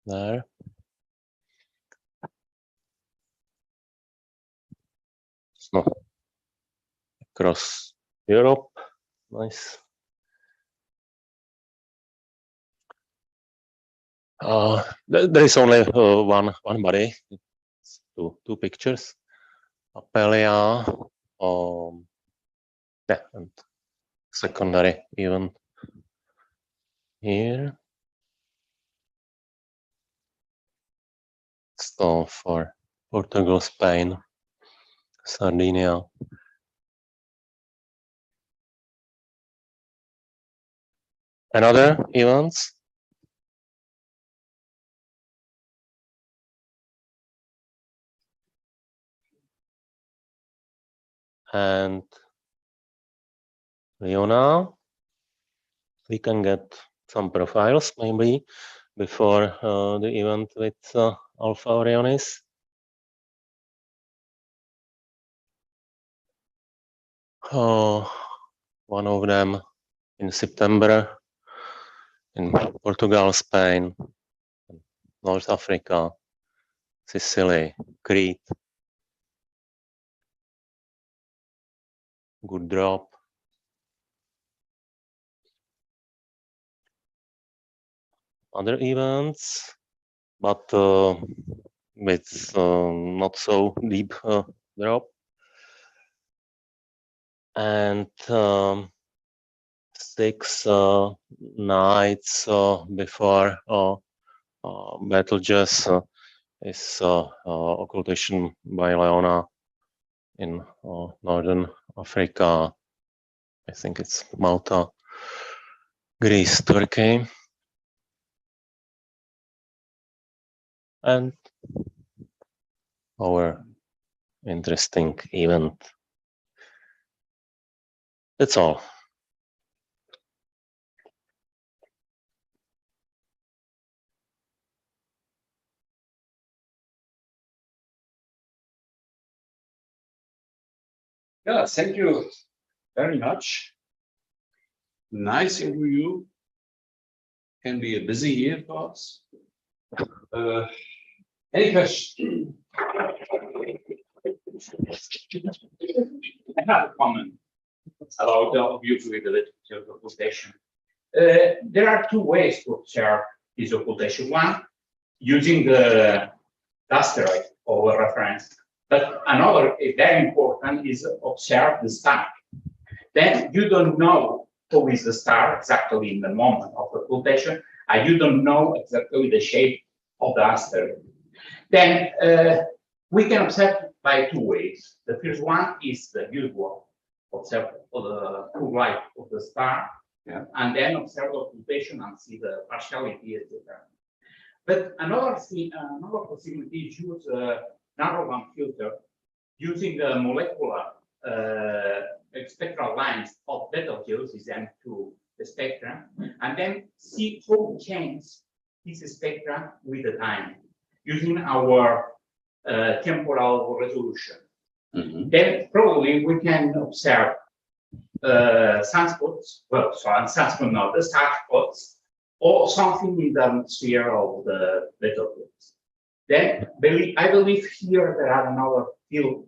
Speaker 3: There. So, across Europe. Nice. There is only one body. It's two pictures. Apelia, yeah, and secondary event here. So for Portugal, Spain, Sardinia. Another events. And Leona, we can get some profiles maybe before the event with Alpha Orionis. One of them in September in Portugal, Spain, North Africa, Sicily, Crete. Good drop. Other events, but with not so deep drop. And 6 nights before Betelgeuse is occultation by Leona in Northern Africa. I think it's Malta, Greece, Turkey. And our interesting event. That's all.
Speaker 1: Yeah, thank you very much. Nice overview. Can be a busy year for us. Any questions?
Speaker 5: I have a comment about the overview with the literature of occultation. There are two ways to observe this occultation. One, using the asteroid or reference, but another, very important, is observe the star. Then you don't know who is the star exactly in the moment of the occultation, and you don't know exactly the shape of the asteroid. Then we can observe by two ways. The first one is the usual observe the full light of the star,
Speaker 1: yeah,
Speaker 5: and then observe the occultation and see the partiality, etc. But another possibility is use a narrowband filter using the molecular spectral lines of Betelgeuse M2 spectrum, and then see how it changes this spectrum with the time using our temporal resolution.
Speaker 1: Mm-hmm.
Speaker 5: Then probably we can observe sunspots, well, sorry, sunspot, not the star spots, or something in the atmosphere of the Betelgeuse. Then I believe here there are another field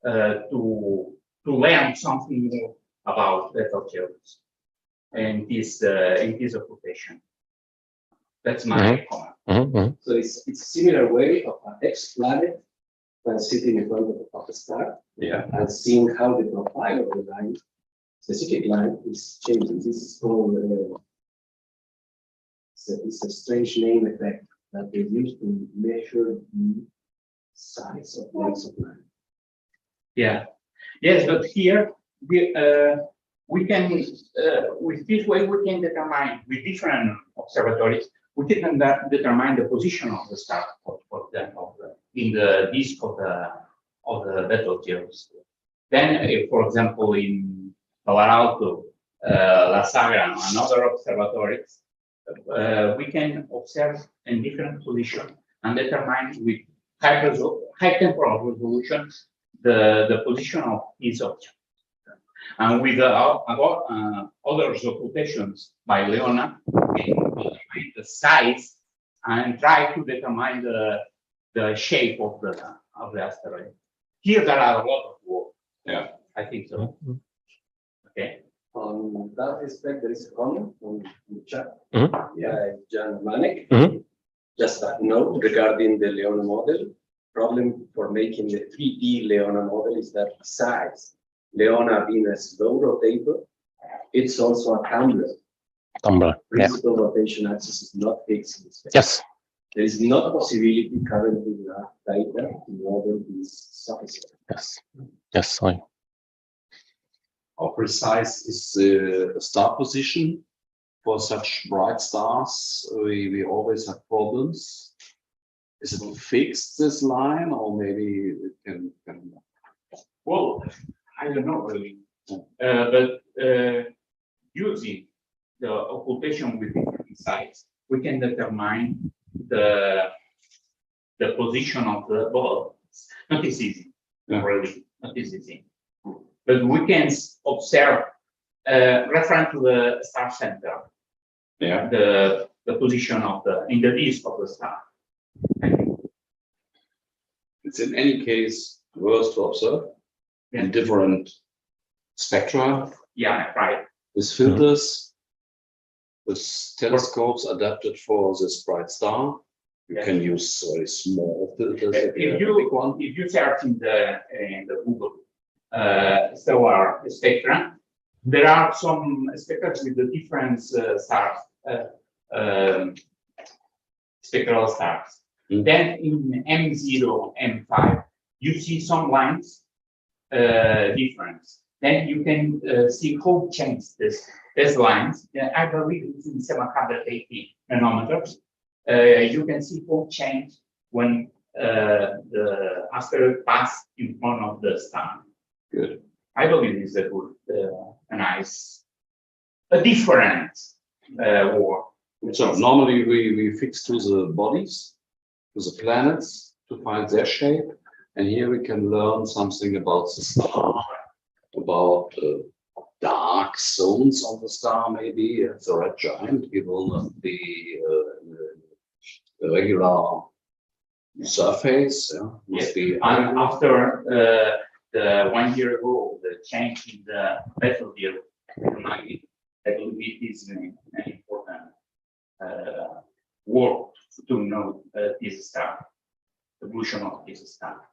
Speaker 5: to learn something more about Betelgeuse and this occultation. That's my comment.
Speaker 3: Mm-hmm.
Speaker 4: So it's a similar way of an X planet
Speaker 6: when sitting in front of a star
Speaker 1: Yeah.
Speaker 6: and seeing how the profile of the line, specific line, is changing. This is called it's a strange name effect that they use to measure the size of lengths of line.
Speaker 5: Yeah. Yes, but here we can with this way we can determine with different observatories we can determine the position of the star for example in the disk of the Betelgeuse. Then, for example, in Palo Alto, La Sagra, and other observatories, we can observe in different positions and determine with high temporal resolution the position of each object. And with other occultations by Leona, we can determine the size and try to determine the shape of the asteroid. Here there are a lot of work.
Speaker 1: Yeah,
Speaker 5: I think so. Okay.
Speaker 6: On that respect, there is a comment on the chat.
Speaker 3: Mm-hmm.
Speaker 6: Yeah, Jan Manek.
Speaker 3: Mm-hmm.
Speaker 6: Just a note regarding the Leona model. Problem for making the 3D Leona model is that besides Leona being a slow rotator, it's also a tumbler.
Speaker 3: Tumbler. Yeah.
Speaker 6: Principal rotation axis is not fixed in space.
Speaker 3: Yes.
Speaker 6: There is not a possibility currently in our data to model these surfaces.
Speaker 3: Yes. Yes. Sorry.
Speaker 1: how precise is the star position for such bright stars? We always have problems. Is it fixed, this line, or maybe it can
Speaker 5: Well, I don't know really, but using the occultation with different sites, we can determine the position of the ball. Not as easy, really, not as easy. But we can observe, referring to the star center,
Speaker 1: Yeah.
Speaker 5: the position of in the disk of the star.
Speaker 1: It's in any case worth to observe in different spectra
Speaker 5: Yeah, right.
Speaker 1: with filters, with telescopes adapted for this bright star. You can use very small filters.
Speaker 5: If you search in the Google stellar spectra, there are some spectra with the different stars, spectral stars. Then in M0, M5, you see some lines difference. Then you can see how change these lines. I believe it's in 780 nanometers. You can see how change when the asteroid passes in front of the star.
Speaker 1: Good.
Speaker 5: I believe it's a good, a different work.
Speaker 1: So normally we fix to the bodies, to the planets, to find their shape. And here we can learn something about the star, about dark zones of the star, maybe. It's a red giant. It will not be a regular surface. Yeah. Must be.
Speaker 5: And after the 1 year ago, the change in the Betelgeuse, I believe it is an important work to know this star, the evolution of this star.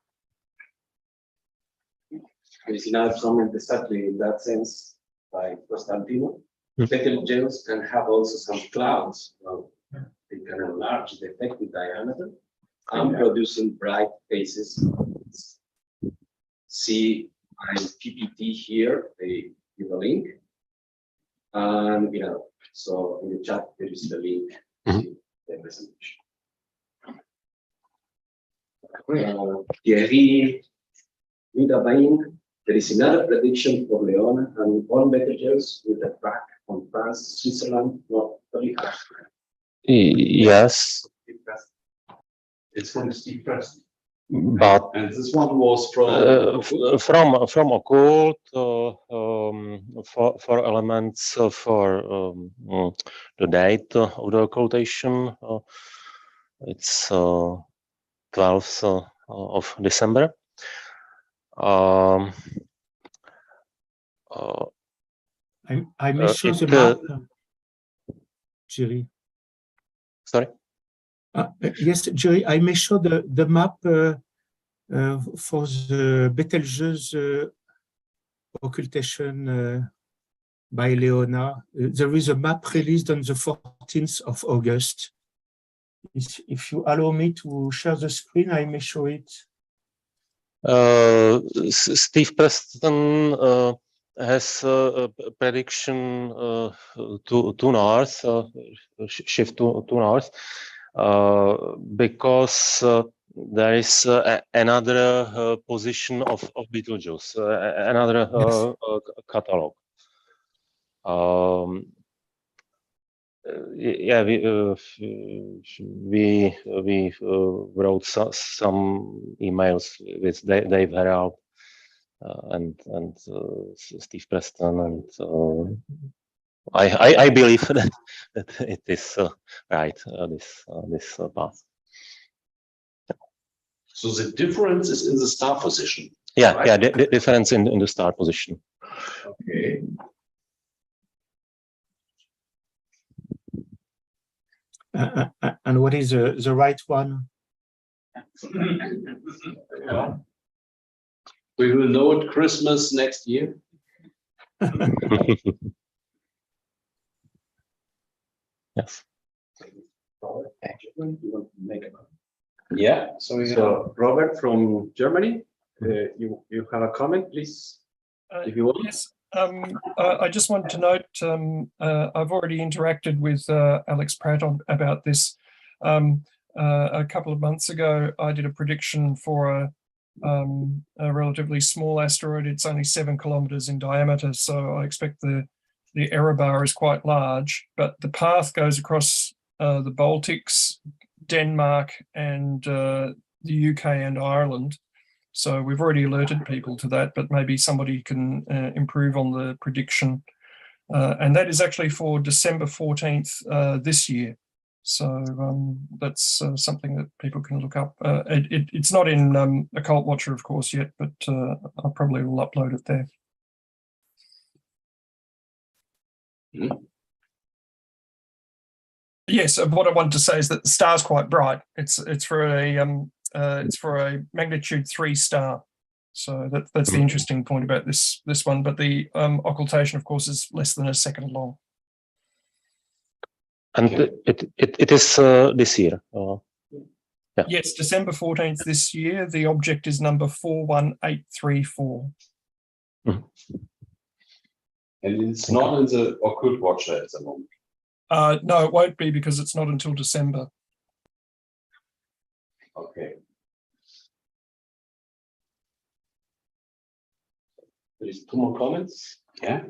Speaker 6: There is another comment exactly in that sense by Constantino. Betelgeuse can have also some clouds. They can enlarge the effective diameter and producing bright faces. See my PPT here, they give a link. And so in the chat there is the link to the presentation. Thierry Midabain, there is another prediction for Leona and all Betelgeuse with a track from France, Switzerland, not very hard.
Speaker 3: Yes,
Speaker 1: It's from Steve Preston.
Speaker 3: but
Speaker 1: And this one was from
Speaker 3: occult for elements for the date of the occultation. It's 12th of December.
Speaker 7: I may show the map, Jerry.
Speaker 3: Sorry?
Speaker 7: Yes, Jerry, I may show the map For the Betelgeuse occultation by Leona, there is a map released on the 14th of August. If you allow me to share the screen, I may show it.
Speaker 3: Steve Preston has a prediction to north, shift to north, because there is another position of Betelgeuse, another
Speaker 7: Yes.
Speaker 3: catalog. Yeah, we wrote some emails with Dave Herald and Steve Preston, and I believe that it is right, this path.
Speaker 1: So the difference is in the star position.
Speaker 3: Yeah,
Speaker 1: right?
Speaker 3: yeah, the difference in the star position.
Speaker 1: Okay.
Speaker 7: And what is the right one?
Speaker 1: Yeah. We will know at Christmas next year.
Speaker 3: Yes.
Speaker 6: Yeah. So Robert from Germany, you have a comment, please, if you want.
Speaker 8: Yes. I just wanted to note, I've already interacted with Alex Pratt about this. A couple of months ago, I did a prediction for a relatively small asteroid. It's only 7 kilometers in diameter, so I expect the error bar is quite large, but the path goes across the Baltics, Denmark, and the UK and Ireland. So we've already alerted people to that, but maybe somebody can improve on the prediction. And that is actually for December 14th this year. So that's something that people can look up. It's not in Occult Watcher, of course, yet, but I probably will upload it there. Yes, what I wanted to say is that the star's quite bright. It's for a magnitude 3 star. So that's the interesting point about this one. But the occultation, of course, is less than a second long.
Speaker 3: And it is this year. Yeah.
Speaker 8: Yes, December 14th this year. The object is number 41834.
Speaker 1: And it's not in the Occult Watcher at the moment.
Speaker 8: No, it won't be because it's not until December.
Speaker 1: Okay.
Speaker 6: There's 2 more comments.
Speaker 1: Yeah.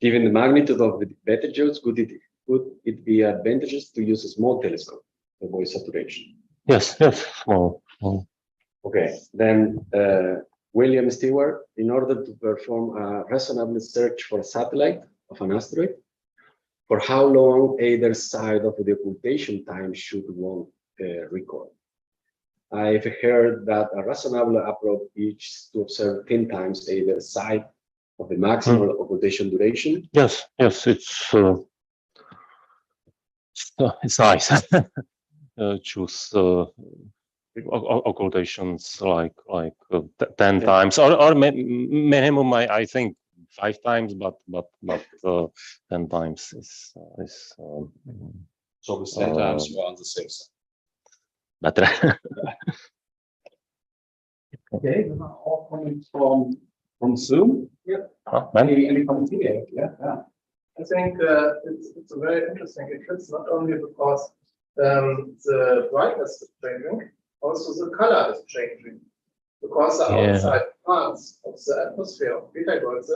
Speaker 6: Given the magnitude of the Betelgeuse, would it be advantageous to use a small telescope to avoid saturation?
Speaker 3: Yes, small.
Speaker 6: Okay, then William Stewart, in order to perform a reasonable search for a satellite of an asteroid, for how long either side of the occultation time should one record? I've heard that a reasonable approach is to observe 10 times either side of the maximum occultation duration.
Speaker 3: Yes, it's nice. Choose occultations like 10 times or minimum. I think 5 times, but 10 times is
Speaker 1: So with 10 times you are on the safe side.
Speaker 3: better.
Speaker 6: Okay, all comments from Zoom.
Speaker 4: Yep.
Speaker 6: Any comments here? Yeah.
Speaker 4: I think it's a very interesting eclipse, not only because the brightness is changing, also the color is changing. Because the outside parts of the atmosphere of Betelgeuse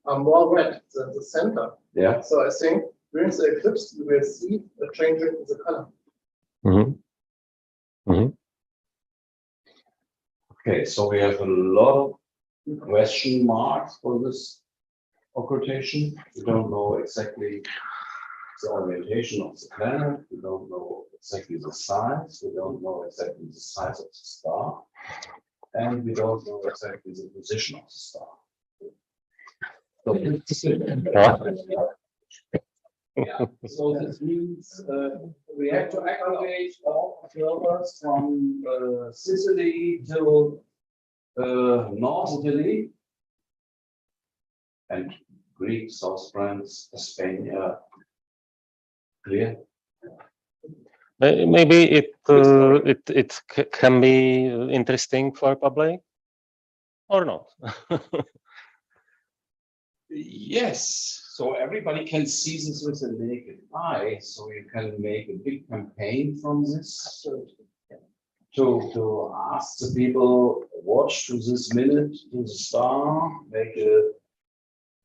Speaker 4: are more red than the center.
Speaker 6: Yeah.
Speaker 4: So I think during the eclipse you will see a change in the color.
Speaker 1: Okay, so we have a lot of question marks for this occultation. We don't know exactly the orientation of the planet. We don't know exactly the size. We don't know exactly the size of the star. And we don't know exactly the position of the star.
Speaker 6: So this means we have to aggregate all observers from Sicily to
Speaker 1: North Italy and Greek, South France, Spain. Clear?
Speaker 3: Maybe it can be interesting for public or not.
Speaker 1: Yes. So everybody can see this with the naked eye. So you can make a big campaign from this to ask the people watch to this minute to the star, make a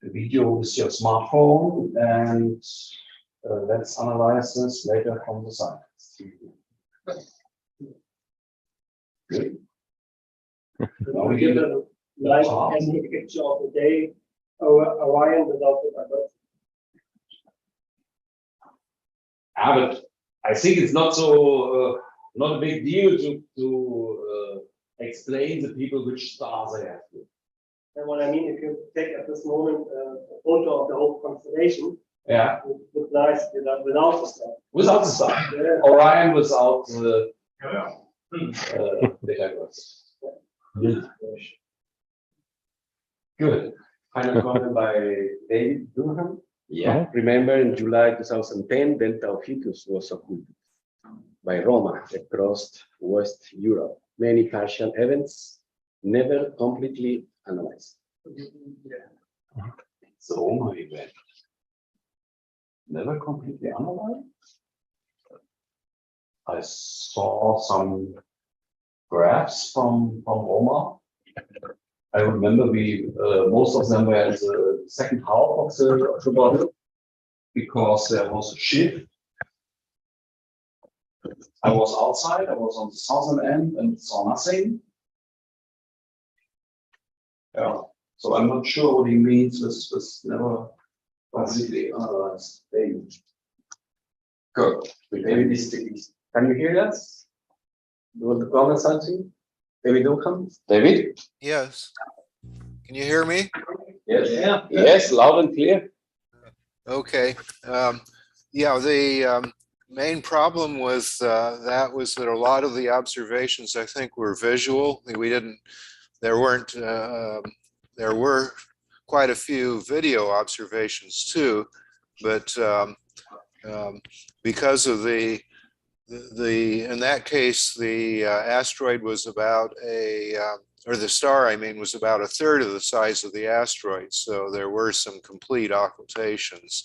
Speaker 1: video with your smartphone, and let's analyze this later from the science. Good. Now we give a
Speaker 9: live any picture of the day Orion without the diversity.
Speaker 1: But I think it's not so not a big deal to explain the people which stars they have.
Speaker 9: And what I mean, if you take at this moment a photo of the whole constellation,
Speaker 1: Yeah.
Speaker 9: it would look nice without the star.
Speaker 1: Without the star.
Speaker 9: Yeah.
Speaker 1: Orion without the Pythagoras. Good.
Speaker 6: Final comment by David Durham.
Speaker 1: Yeah.
Speaker 6: Remember, in July 2010, Delta Ophiuchus was occulted by Roma across West Europe. Many partial events, never completely analyzed.
Speaker 1: It's the Roma event. Never completely analyzed. I saw some graphs from Roma. I remember most of them were in the second half of the body because there was a shift. I was outside, I was on the southern end and saw nothing. Yeah, so I'm not sure what he means with never completely analyzed thing. Good.
Speaker 6: Maybe this is, can you hear us? You want to comment something? David Durham?
Speaker 1: David?
Speaker 10: Yes. Can you hear me?
Speaker 1: Yes. Yeah. Yes, loud and clear.
Speaker 10: Okay. Yeah, the main problem with that was that a lot of the observations, I think, were visual. There were quite a few video observations too, but because of in that case, the asteroid was about or the star, I mean, was about a third of the size of the asteroid. So there were some complete occultations.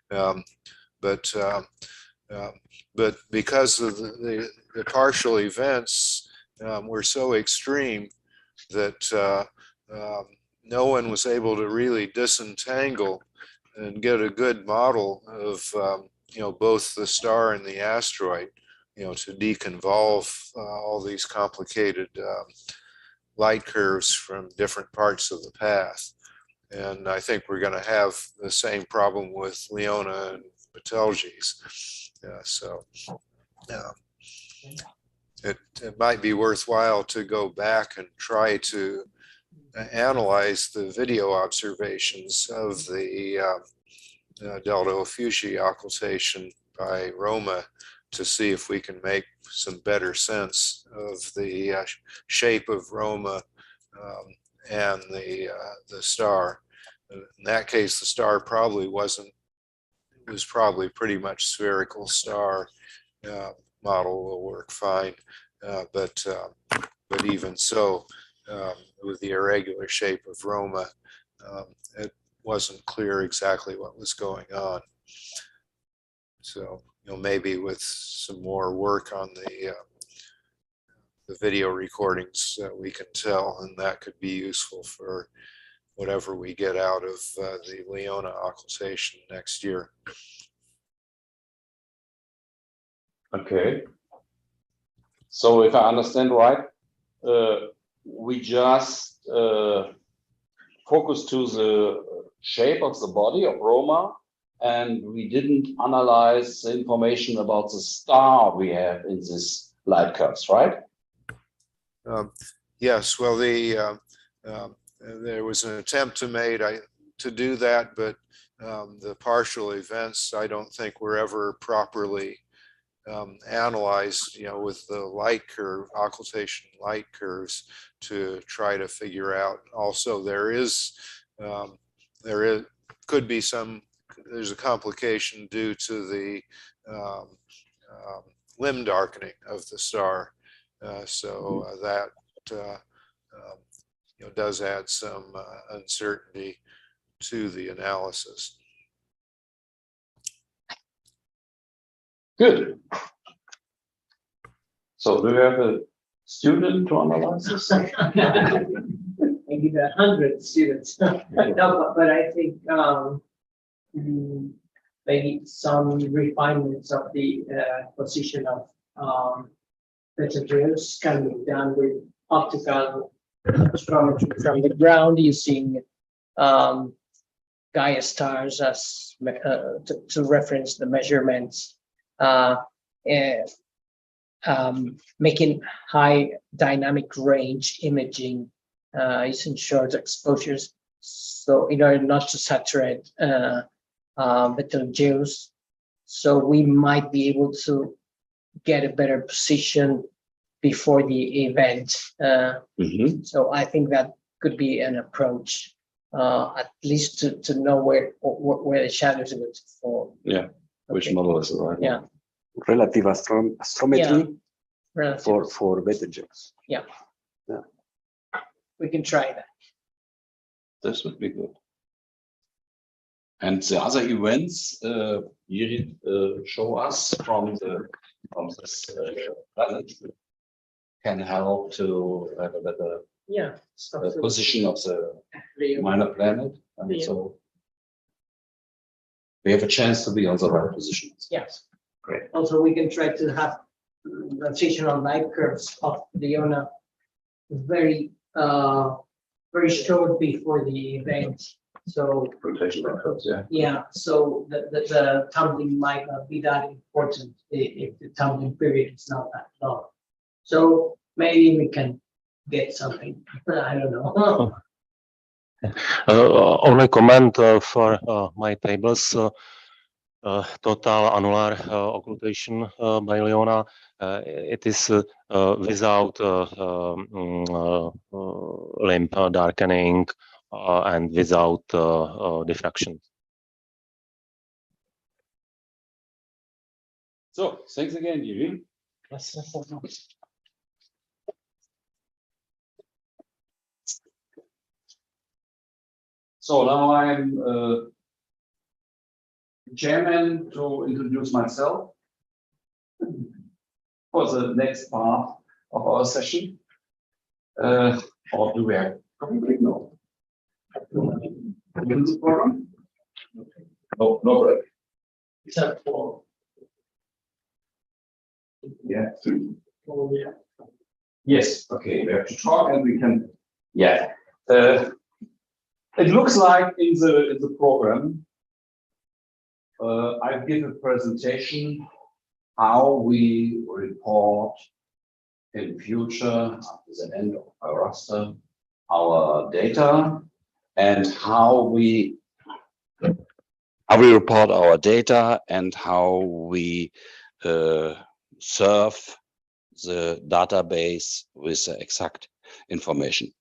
Speaker 10: But because of the partial events were so extreme that no one was able to really disentangle and get a good model of both the star and the asteroid, to deconvolve all these complicated light curves from different parts of the path. And I think we're going to have the same problem with Leona and Betelgeuse. It might be worthwhile to go back and try to analyze the video observations of the Delta Ophiuchi occultation by Roma to see if we can make some better sense of the shape of Roma and the star. In that case, the star probably wasn't. It was probably pretty much spherical star. Model will work fine, but even so, with the irregular shape of Roma, it wasn't clear exactly what was going on. So, maybe with some more work on the video recordings, we can tell, and that could be useful for whatever we get out of the Leona occultation next year.
Speaker 1: Okay. So if I understand right, we just focus to the shape of the body of Roma, and we didn't analyze the information about the star we have in this light curves, right?
Speaker 10: Yes, well, there was an attempt made to do that, but the partial events, I don't think were ever properly analyze, with the light curve, occultation light curves, to try to figure out. Also, could be there's a complication due to the limb darkening of the star. That does add some uncertainty to the analysis.
Speaker 1: Good. So do we have a student to analyze this?
Speaker 11: Maybe 100 students. No, but I think maybe some refinements of the position of messengers can be done with optical astrometry from the ground, using Gaia stars as to reference the measurements, making high dynamic range imaging using short exposures, so in order not to saturate Betelgeuse, so we might be able to get a better position before the event. So I think that could be an approach, at least to know where the shadows are going to fall.
Speaker 1: Yeah, which model is the right?
Speaker 11: Yeah,
Speaker 12: relative astrometry
Speaker 11: relative.
Speaker 12: for Betelgeuse.
Speaker 11: Yeah, we can try that.
Speaker 1: This would be good. And the other events you show us from this planet can help to have a better position of the minor planet, and so we have a chance to be on the right position.
Speaker 11: Yes.
Speaker 1: Great.
Speaker 11: Also, we can try to have rotational light curves of Leona very short before the event. So
Speaker 1: rotational curves, yeah.
Speaker 11: Yeah, so the tumbling might not be that important if the tumbling period is not that long. So maybe we can get something. I don't know.
Speaker 3: Only comment for my tables. Total annular occultation by Leona, it is without limb darkening and without diffraction.
Speaker 1: So thanks again, Yuri. So now I'm chairman to introduce myself for the next part of our session. Or do we have coffee break? No. Program? No, no break.
Speaker 11: Except for
Speaker 1: Yes. Okay. We have to talk, and we can. Yeah. It looks like in the program. I give a presentation how we report in future after the end of our raster our data, and how we report our data, and how we serve the database with the exact information.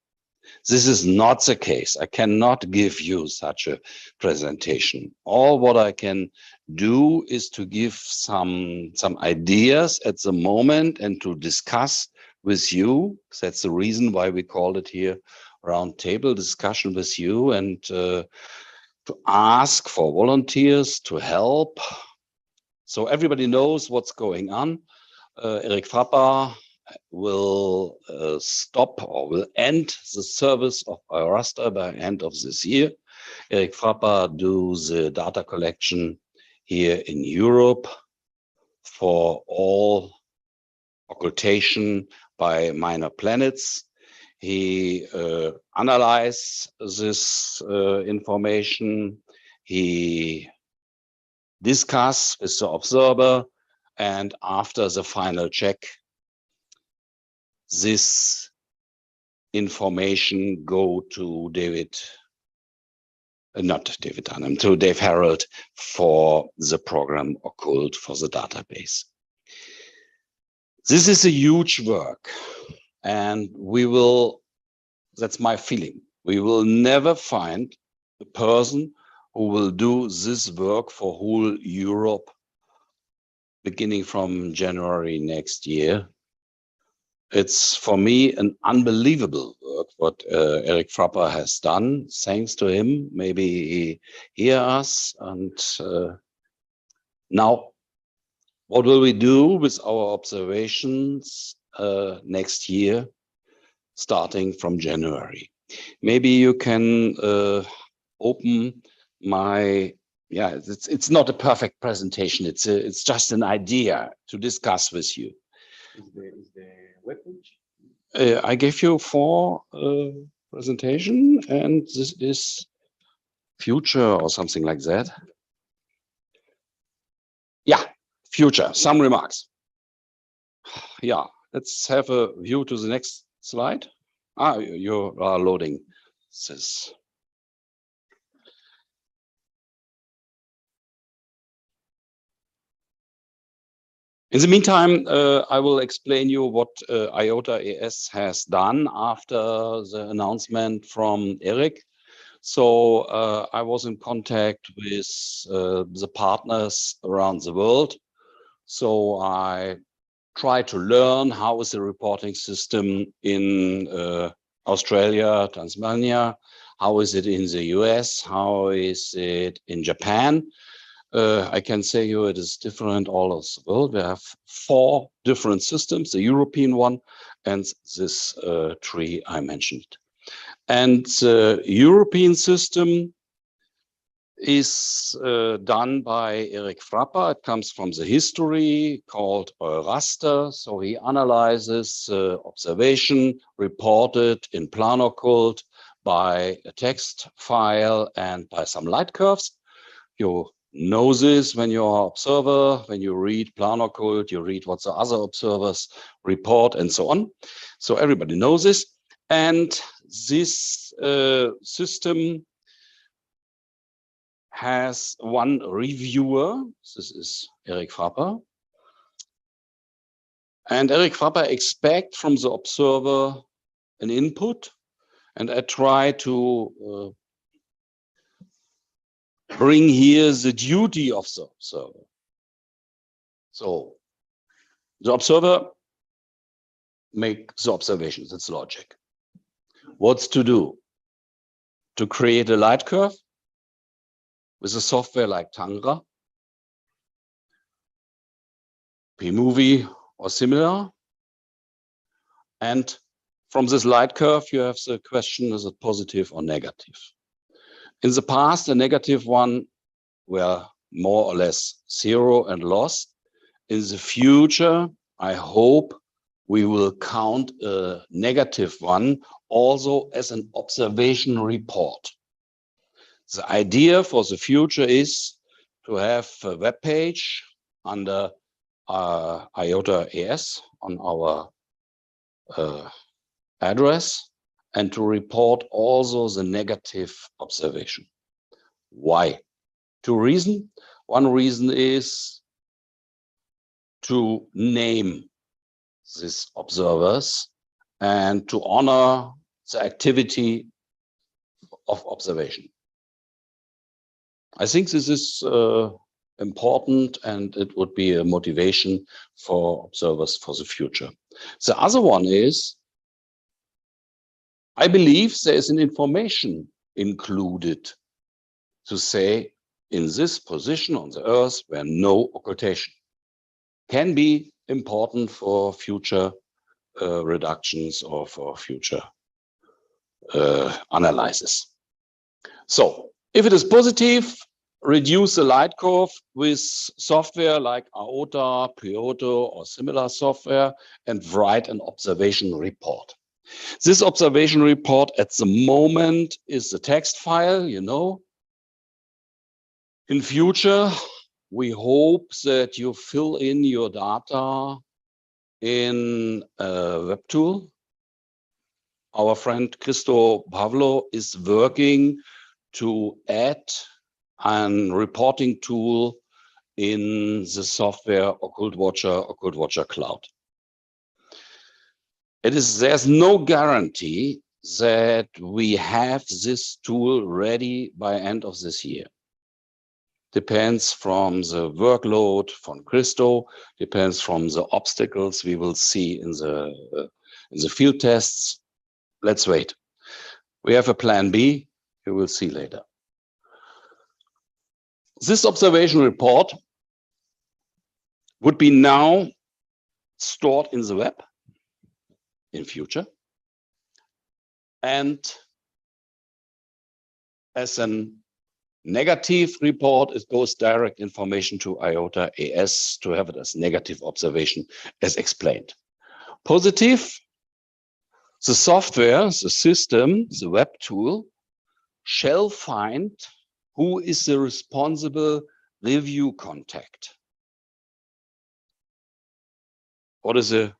Speaker 1: This is not the case. I cannot give you such a presentation. All what I can do is to give some ideas at the moment and to discuss with you. That's the reason why we called it here round table discussion with you, and to ask for volunteers to help. So everybody knows what's going on. Eric Frappa will stop or will end the service of our raster by end of this year. Eric Frappa do the data collection here in Europe for all occultation by minor planets. He analyzes this information. He discuss with the observer, and after the final check, this information go to to Dave Harold for the program Occult for the database. This is a huge work, and that's my feeling, we will never find a person who will do this work for whole Europe beginning from January next year. It's for me an unbelievable work what Eric Frapper has done. Thanks to him, maybe he hear us. And now, what will we do with our observations next year, starting from January? Maybe you can open my, yeah, it's not a perfect presentation. It's just an idea to discuss with you.
Speaker 6: Is the webpage?
Speaker 1: I gave you 4 presentation, and this is future or something like that. Yeah, future, some remarks. Yeah, let's have a view to the next slide. You are loading this. In the meantime, I will explain you what IOTA ES has done after the announcement from Eric. So I was in contact with the partners around the world. So I tried to learn how is the reporting system in Australia, Tasmania, how is it in the US, how is it in Japan. I can say you it is different all over the world. We have 4 different systems, the European one and this 3 I mentioned. And the European system is done by Eric Frapper. It comes from the history called Euraster. So he analyzes observation reported in planar code by a text file and by some light curves. You know this when you're an observer, when you read planar code, you read what the other observers report and so on. So everybody knows this. And this system has one reviewer. This is Eric Frapper. And Eric Frapper expects from the observer an input. And I try to bring here the duty of the observer. So the observer makes the observations, it's logic. What's to do? To create a light curve with a software like Tangra, pmovie or similar. And from this light curve, you have the question, is it positive or negative? In the past, the negative one were more or less 0 and lost. In the future, I hope we will count a negative one also as an observation report. The idea for the future is to have a web page under IOTA ES on our address and to report also the negative observation. Why? 2 reasons. One reason is to name these observers and to honor the activity of observation. I think this is important, and it would be a motivation for observers for the future. The other one is, I believe there is an information included to say in this position on the Earth where no occultation can be important for future reductions or for future analysis. So if it is positive, reduce the light curve with software like IOTA, Pyoto, or similar software and write an observation report. This observation report at the moment is the text file, you know. In future, we hope that you fill in your data in a web tool. Our friend Christo Pavlo is working to add a reporting tool in the software Occult Watcher Cloud. There's no guarantee that we have this tool ready by end of this year. Depends from the workload from Christo, depends from the obstacles we will see in the field tests. Let's wait. We have a plan B, you will see later. This observation report would be now stored in the web in future. And as a negative report, it goes direct information to IOTA AS to have it as negative observation as explained. Positive, the software, the system, the web tool shall find who is the responsible review contact. What is the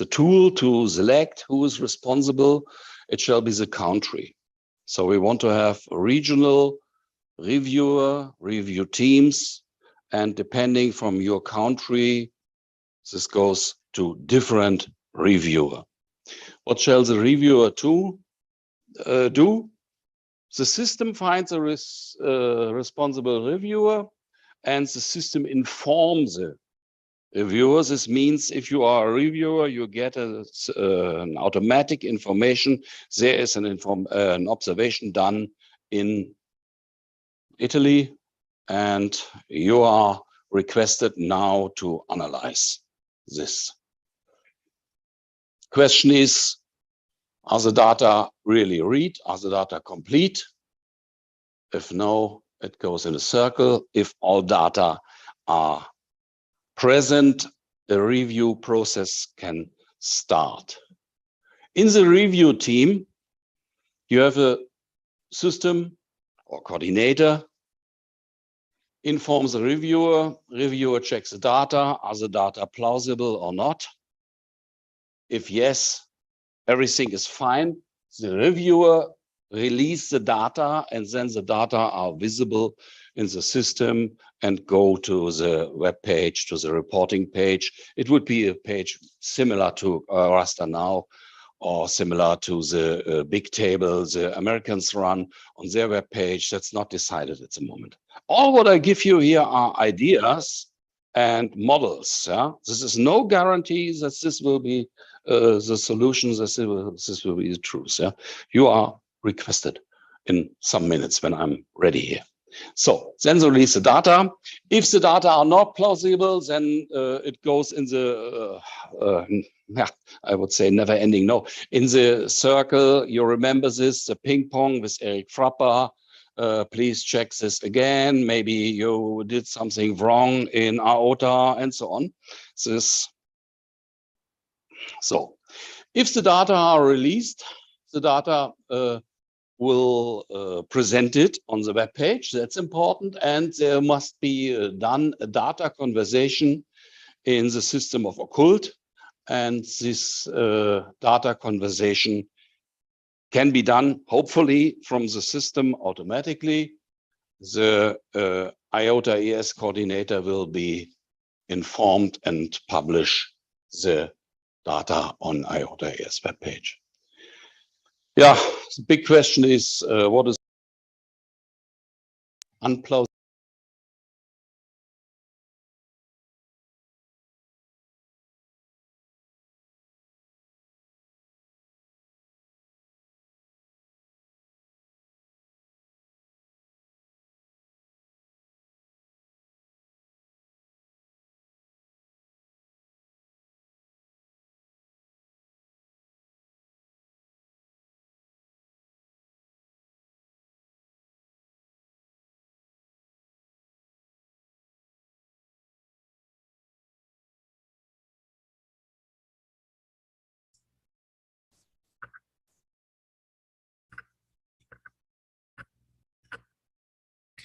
Speaker 1: tool to select who is responsible? It shall be the country. So we want to have a regional reviewer, review teams, and depending from your country, this goes to different reviewer. What shall the reviewer do? The system finds a responsible reviewer, and the system informs the reviewer. This means if you are a reviewer, you get an automatic information. There is an observation done in Italy, and you are requested now to analyze this. Question is, are the data really read? Are the data complete? If no, it goes in a circle. If all data are present, the review process can start. In the review team, you have a system or coordinator, informs the reviewer checks the data, are the data plausible or not? If yes, everything is fine, the reviewer release the data, and then the data are visible in the system and go to the web page, to the reporting page. It would be a page similar to Raster Now, or similar to the big table the Americans run on their web page. That's not decided at the moment. All what I give you here are ideas and models. Yeah? This is no guarantee that this will be the solutions, that this will be the truth. Yeah? You are requested in some minutes when I'm ready here. So then they release the data. If the data are not plausible, then it goes in the, I would say never ending, no, in the circle. You remember this, the ping pong with Eric Frapper. Please check this again. Maybe you did something wrong in IOTA and so on. So if the data are released, the data will present it on the web page. That's important. And there must be done a data conversation in the system of occult. And this data conversation can be done, hopefully, from the system automatically. The IOTA ES coordinator will be informed and publish the data on IOTA ES web page. Yeah, the big question is, what is unplausible?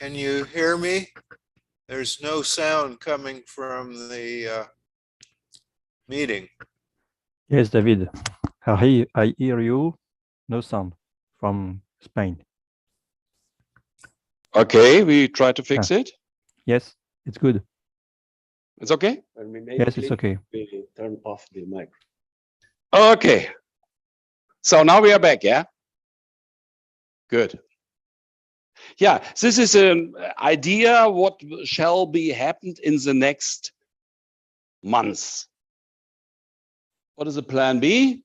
Speaker 10: Can you hear me? There's no sound coming from the meeting.
Speaker 13: Yes, David. I hear you. No sound from Spain.
Speaker 1: Okay, we try to fix it.
Speaker 13: Yes, it's good.
Speaker 1: It's okay?
Speaker 12: When we make
Speaker 13: Yes, it's okay.
Speaker 12: we turn off the mic.
Speaker 1: Okay. So now we are back, yeah? Good. Yeah, this is an idea what shall be happened in the next months. What is the plan B?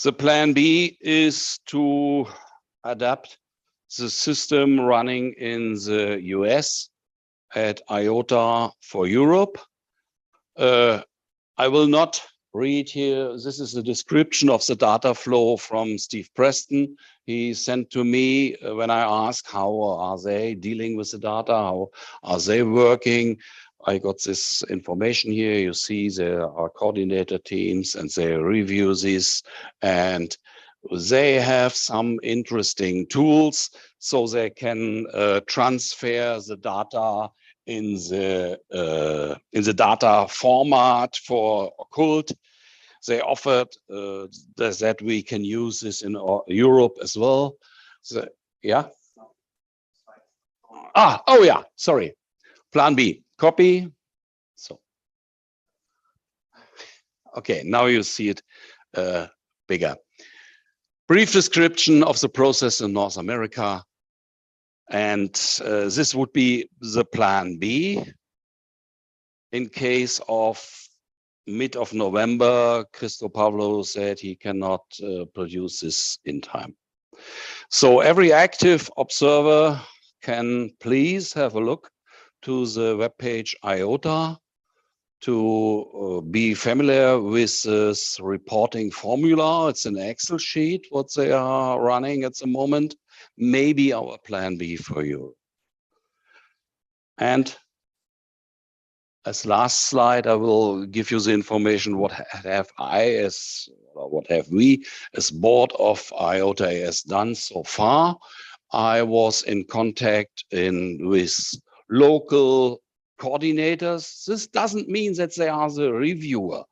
Speaker 1: The plan B is to adapt the system running in the US at IOTA for Europe. I will not read here. This is the description of the data flow from Steve Preston. He sent to me when I asked how are they dealing with the data, how are they working. I got this information here. You see there are coordinator teams and they review this, and they have some interesting tools so they can transfer the data in the data format for occult. They offered that we can use this in Europe as well. So, yeah. Oh yeah, sorry. Plan B, copy. So, okay, now you see it bigger. Brief description of the process in North America. And this would be the plan B. In case of mid of November, Christo Pavlo said he cannot produce this in time. So every active observer can please have a look to the webpage IOTA to be familiar with this reporting formula. It's an Excel sheet, what they are running at the moment. Maybe our plan B for you. And as last slide, I will give you the information what have we as board of IOTA has done so far. I was in contact with local coordinators. This doesn't mean that they are the reviewer.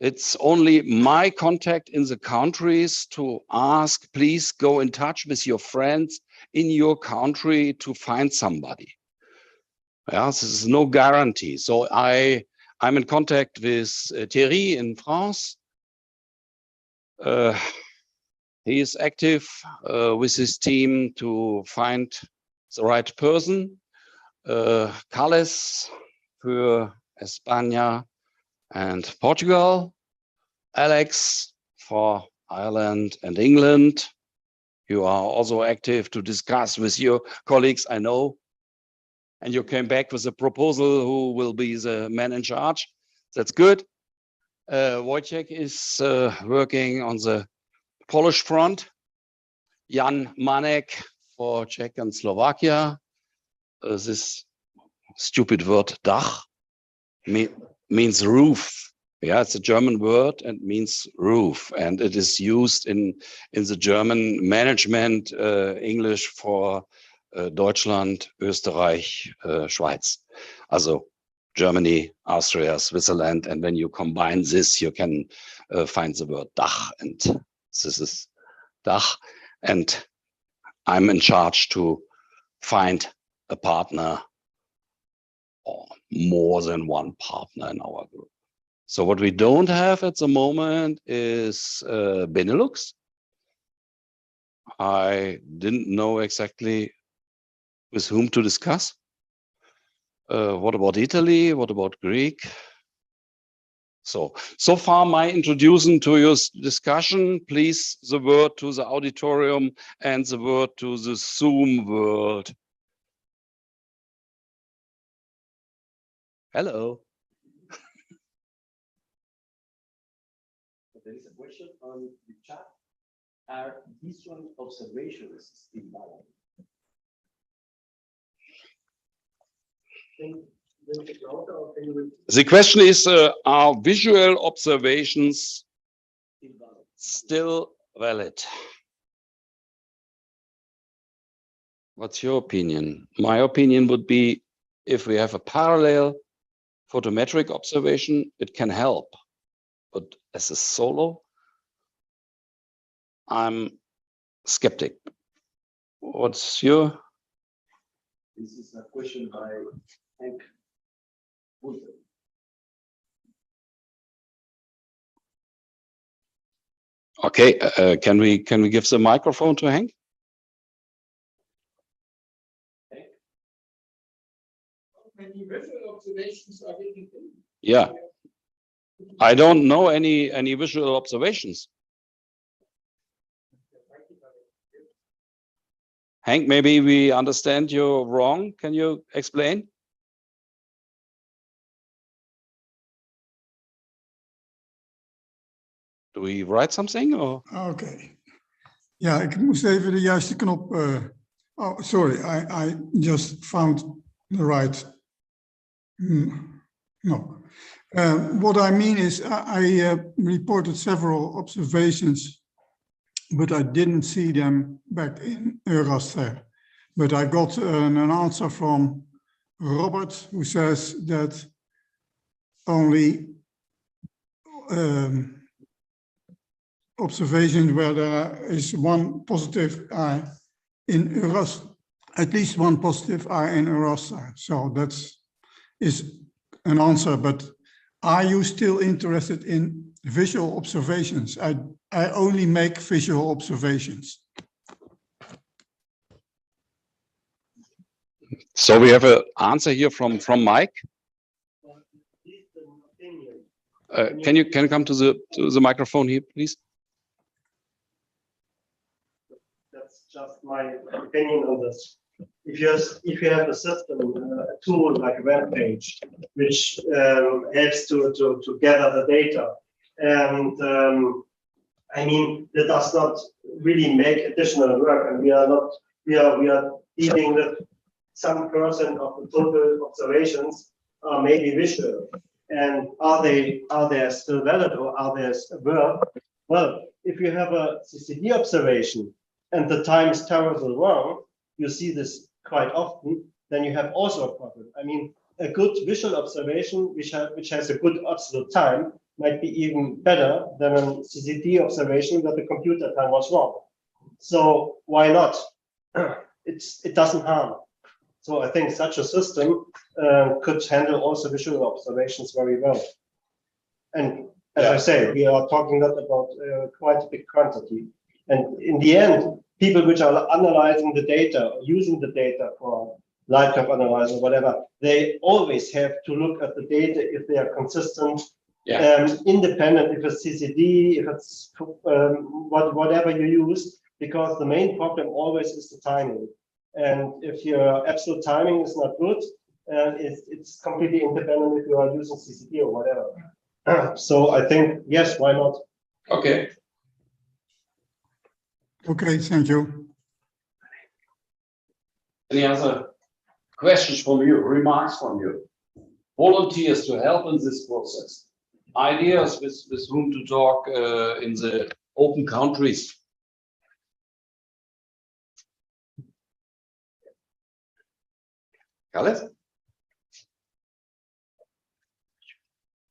Speaker 1: It's only my contact in the countries to ask, please go in touch with your friends in your country to find somebody. Yeah, this is no guarantee. So I'm in contact with Thierry in France. He is active with his team to find the right person. Carles für España and Portugal. Alex for Ireland and England. You are also active to discuss with your colleagues, I know. And you came back with a proposal who will be the man in charge. That's good. Wojciech is working on the Polish front. Jan Manek for Czech and Slovakia. This stupid word Dach means roof. Yeah, it's a German word and means roof. And it is used in the German management English for Deutschland, Österreich, Schweiz. Also Germany, Austria, Switzerland. And when you combine this, you can find the word Dach. And this is Dach. And I'm in charge to find a partner or more than one partner in our group. So what we don't have at the moment is Benelux. I didn't know exactly with whom to discuss. What about Italy? What about Greek? So far my introduction to your discussion. Please the word to the auditorium and the word to the Zoom world. Hello.
Speaker 6: There is a question on the chat. Are visual observations still valid?
Speaker 1: The question is, are visual observations still valid? What's your opinion? My opinion would be, if we have a parallel photometric observation, it can help. But as a solo, I'm skeptic. What's your?
Speaker 6: This is a question by Hank Woodard.
Speaker 1: Okay, can we give the microphone to Hank?
Speaker 5: Many visual observations are getting in.
Speaker 1: Yeah, I don't know any visual observations. Hank, maybe we understand you wrong. Can you explain? Do we write something or?
Speaker 14: Oké. Ja, ik moest even de juiste knop. Oh, sorry, I just found the right. No. What I mean is I reported several observations, but I didn't see them back in Eurostar. But I got an answer from Robert, who says that only observations where there is one positive eye in Eurostar, at least one positive eye in Eurostar. So that is an answer, but are you still interested in visual observations? I only make visual observations.
Speaker 1: So we have an answer here from Mike. Can you come to the microphone here, please?
Speaker 9: That's just my opinion on this. If you have a system, a tool like a web page, which helps to gather the data, and I mean, that does not really make additional work, and we are dealing with some percent of the total observations are maybe visual, and are they still valid or are they work? Well, if you have a CCD observation and the time is terribly wrong, you see this quite often, then you have also a problem. I mean, a good visual observation which has a good absolute time might be even better than a CCD observation that the computer time was wrong. So why not? It doesn't harm. So I think such a system could handle also visual observations very well. And as I say, we are talking not about quite a big quantity. And in the end, people which are analyzing the data, or using the data for light curve analysis or whatever, they always have to look at the data if they are consistent, independent, if it's CCD, if it's whatever you use, because the main problem always is the timing. And if your absolute timing is not good, it's completely independent if you are using CCD or whatever. So I think, yes, why not?
Speaker 1: Okay.
Speaker 14: Okay, thank you.
Speaker 1: Any other questions from you, remarks from you? Volunteers to help in this process? Ideas with whom to talk in the open countries? Khaled?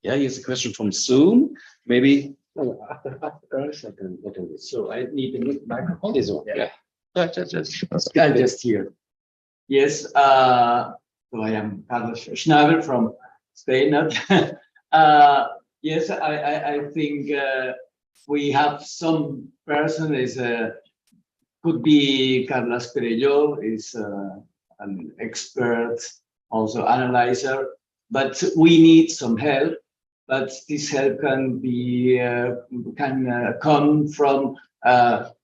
Speaker 1: Yeah, here's a question from Zoom. Maybe.
Speaker 6: After first, I can look at this. So I need the microphone.
Speaker 1: This one. Yeah.
Speaker 15: I'll just hear. Yes, so I am Carlos Schnabel from Spain. Yes, I think we have some person could be Carlos Perello, is an expert, also analyzer, but we need some help. But this help can be come from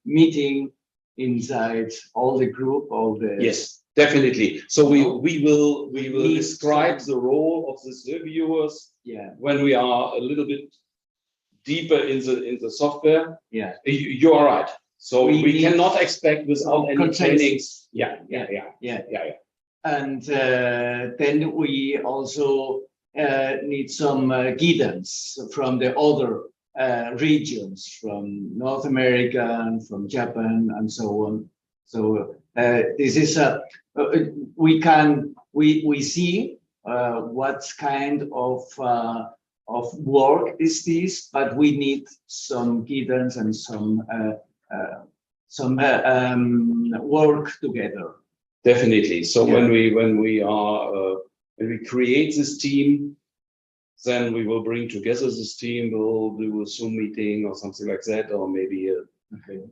Speaker 15: meeting inside all the group, all the.
Speaker 1: Yes, definitely. So we will describe the role of the reviewers.
Speaker 15: Yeah.
Speaker 1: When we are a little bit deeper in the software.
Speaker 15: Yeah.
Speaker 1: You are right. So we cannot expect without any trainings. Yeah.
Speaker 15: And then we also need some guidance from the other regions, from North America and from Japan and so on. So this is we see what kind of work is this, but we need some guidance and some work together.
Speaker 1: Definitely. So when we create this team, Then we will bring together this team, we'll do a Zoom meeting or something like that, or maybe a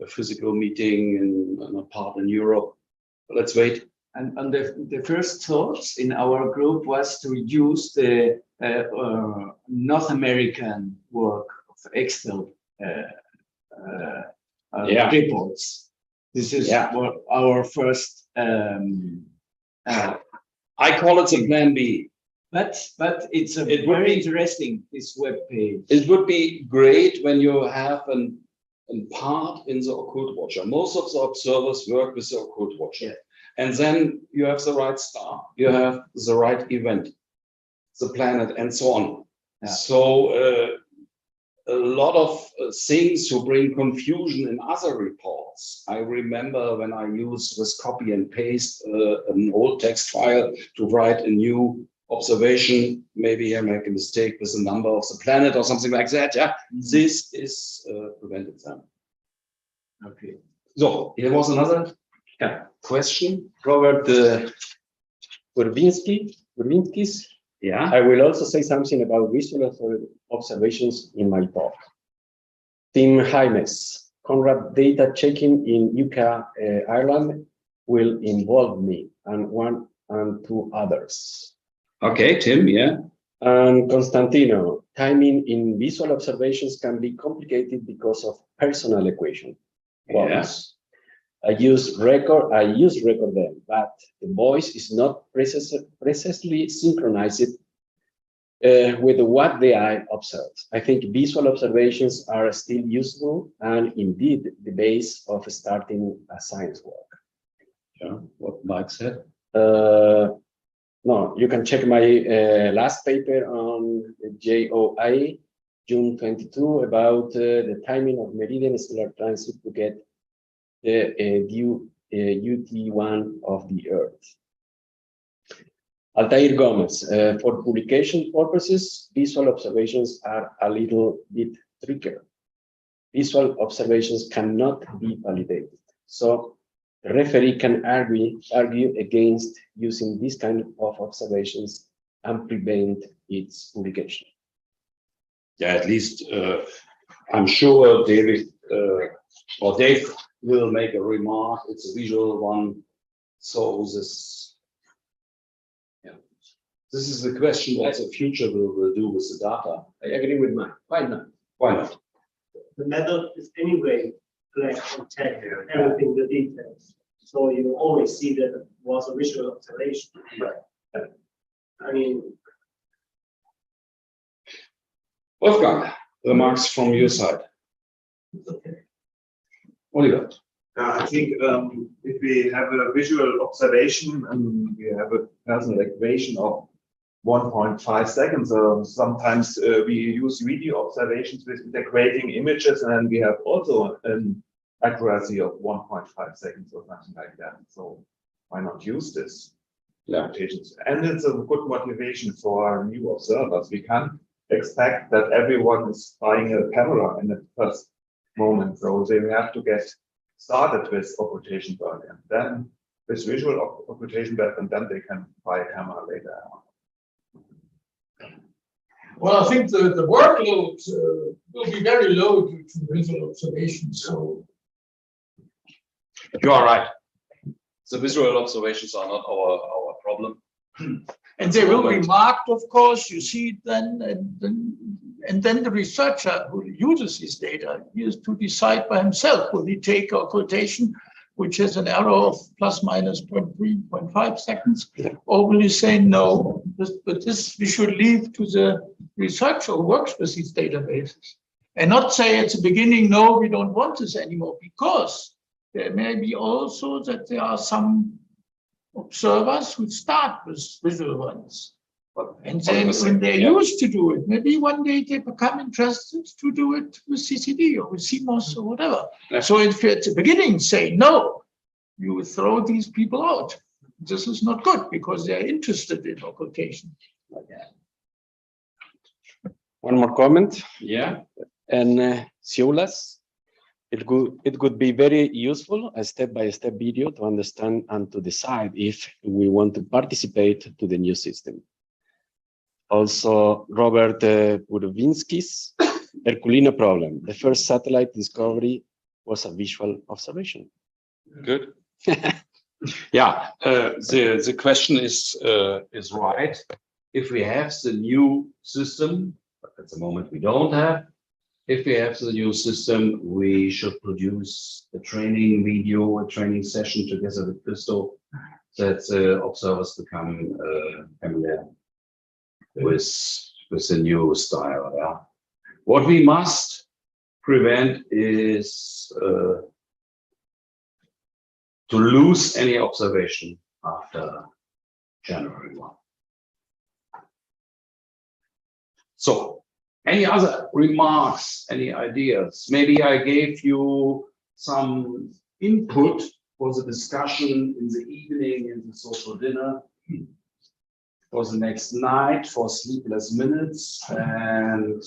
Speaker 1: physical meeting in a part in Europe. Let's wait.
Speaker 15: And the first thoughts in our group was to use the North American work of Excel reports. This is our first.
Speaker 1: I call it the plan B.
Speaker 15: But it's very interesting, this web page.
Speaker 1: It would be great when you have a part in the occult watcher. Most of the observers work with the occult watcher. Yeah. And then you have the right star, you have the right event, the planet, and so on. Yeah. So a lot of things to bring confusion in other reports. I remember when I used with copy and paste an old text file to write a new observation, maybe I make a mistake with the number of the planet or something like that. Yeah, this is prevented then.
Speaker 15: Okay.
Speaker 1: So here was another question.
Speaker 12: Robert Urwinskis.
Speaker 1: Yeah.
Speaker 12: I will also say something about visual observations in my talk. Tim Hymes, Conrad data checking in UK, Ireland will involve me and one and two others.
Speaker 1: Okay, Tim, yeah.
Speaker 12: And Constantino, timing in visual observations can be complicated because of personal equation.
Speaker 1: Yes.
Speaker 12: I use record them, but the voice is not precisely synchronized with what the eye observes. I think visual observations are still useful and indeed the base of starting a science work.
Speaker 1: Yeah, what Mike said.
Speaker 12: No, you can check my last paper on JOI, June 22, about the timing of meridian stellar transit to get the UT1 of the Earth. Altair Gomez, for publication purposes, visual observations are a little bit trickier. Visual observations cannot be validated. So the referee can argue against using this kind of observations and prevent its publication.
Speaker 1: Yeah, at least I'm sure David or Dave will make a remark. It's a visual one. So this is the question what the future will do with the data.
Speaker 12: I agree with Mike. Why not?
Speaker 1: Why not?
Speaker 9: The method is anyway black and tan, everything the details. So you always see that it was a visual observation.
Speaker 1: Right.
Speaker 9: I mean,
Speaker 1: Wolfgang, remarks from your side.
Speaker 9: Okay.
Speaker 1: What do you got?
Speaker 16: I think if we have a visual observation and we have a personal equation of 1.5 seconds, sometimes we use video observations with equating images, and then we have also an accuracy of 1.5 seconds or something like that. So why not use this? Limitations? And it's a good motivation for new observers. We can't expect that everyone is buying a camera in the first moment, so they have to get started with occultation work, and then with visual occultation work, and then they can buy a camera later on.
Speaker 17: Well, I think the workload will be very low due to visual observations. So
Speaker 1: you are right. The visual observations are not our problem.
Speaker 17: And they will be marked, of course. You see it then, and then the researcher who uses his data is to decide by himself, will he take occultation, which has an error of plus minus 0.3, 0.5 seconds, or will he say no? But this we should leave to the researcher who works with these databases, and not say at the beginning, no, we don't want this anymore, because there may be also that there are some observers who start with visual ones. And then when they're used to do it, maybe one day they become interested to do it with CCD or with CMOS or whatever. So if you at the beginning say no, you throw these people out. This is not good because they're interested in occultation.
Speaker 12: One more comment.
Speaker 1: Yeah.
Speaker 12: And Sioulas, it could be very useful, a step-by-step video to understand and to decide if we want to participate to the new system. Also, Robert Budowinski's Herculino problem. The first satellite discovery was a visual observation.
Speaker 1: Good. Yeah, the question is right. If we have the new system, but at the moment we don't have, if we have the new system, we should produce a training video, a training session together with Christo, that the observers become familiar with the new style. Yeah. What we must prevent is to lose any observation after January 1. So, any other remarks, any ideas? Maybe I gave you some input for the discussion in the evening, in the social dinner, for the next night, for sleepless minutes, and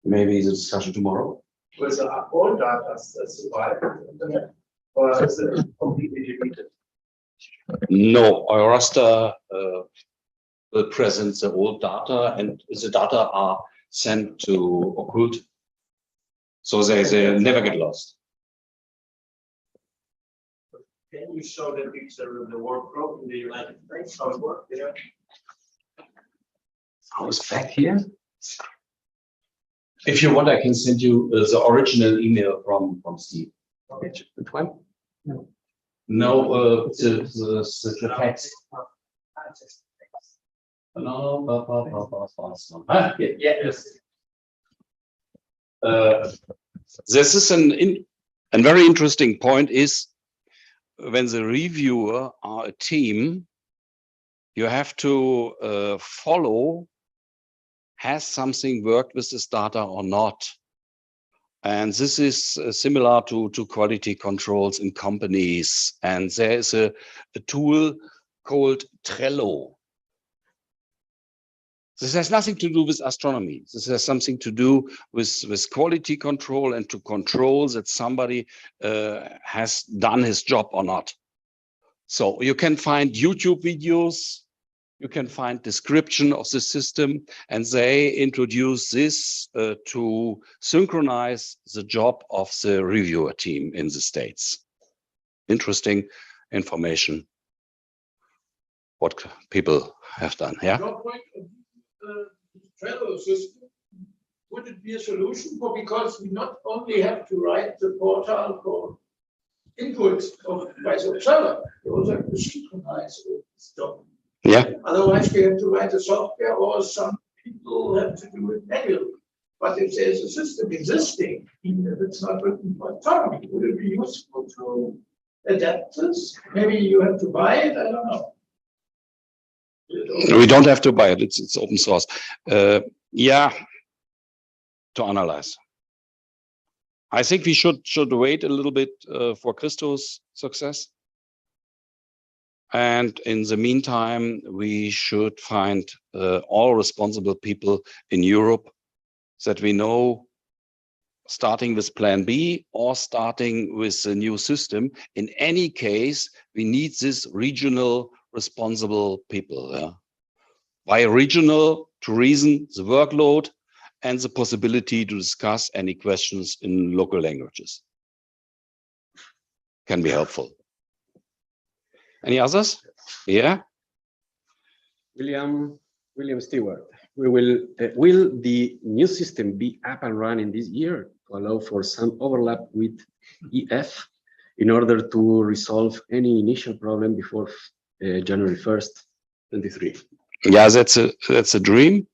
Speaker 1: maybe the discussion tomorrow.
Speaker 4: Was all data survived on the internet, or is it completely deleted?
Speaker 1: No, our raster will present the old data, and the data are sent to Occult, so they never get lost.
Speaker 17: Can you show the picture of the work group in the United States? How it worked there?
Speaker 1: I was back here. If you want, I can send you the original email from Steve.
Speaker 12: Which one?
Speaker 1: No, the text. No, yes. This is a very interesting point is when the reviewer are a team, you have to follow, has something worked with this data or not? And this is similar to quality controls in companies. And there is a tool called Trello. This has nothing to do with astronomy. This has something to do with quality control and to control that somebody has done his job or not. So you can find YouTube videos, you can find description of the system, and they introduce this to synchronize the job of the reviewer team in the States. Interesting information, what people have done. Yeah.
Speaker 17: Trello system, would it be a solution for, because we not only have to write the portal for input by the observer, we also have to synchronize stuff.
Speaker 1: Yeah.
Speaker 17: Otherwise, we have to write the software, or some people have to do it manually. But if there's a system existing, even if it's not written for astronomy, would it be useful to adapt this? Maybe you have to buy it, I don't know.
Speaker 1: We don't have to buy it. It's open source. Yeah, to analyze. I think we should wait a little bit for Christo's success. And in the meantime, we should find all responsible people in Europe that we know, starting with Plan B or starting with the new system. In any case, we need this regional responsible people. Yeah? Why regional? To reason the workload and the possibility to discuss any questions in local languages. Can be helpful. Any others? Yeah.
Speaker 12: William Stewart. Will the new system be up and running this year to allow for some overlap with EF in order to resolve any initial problem before January 1st, 2023?
Speaker 1: Yeah, that's a dream.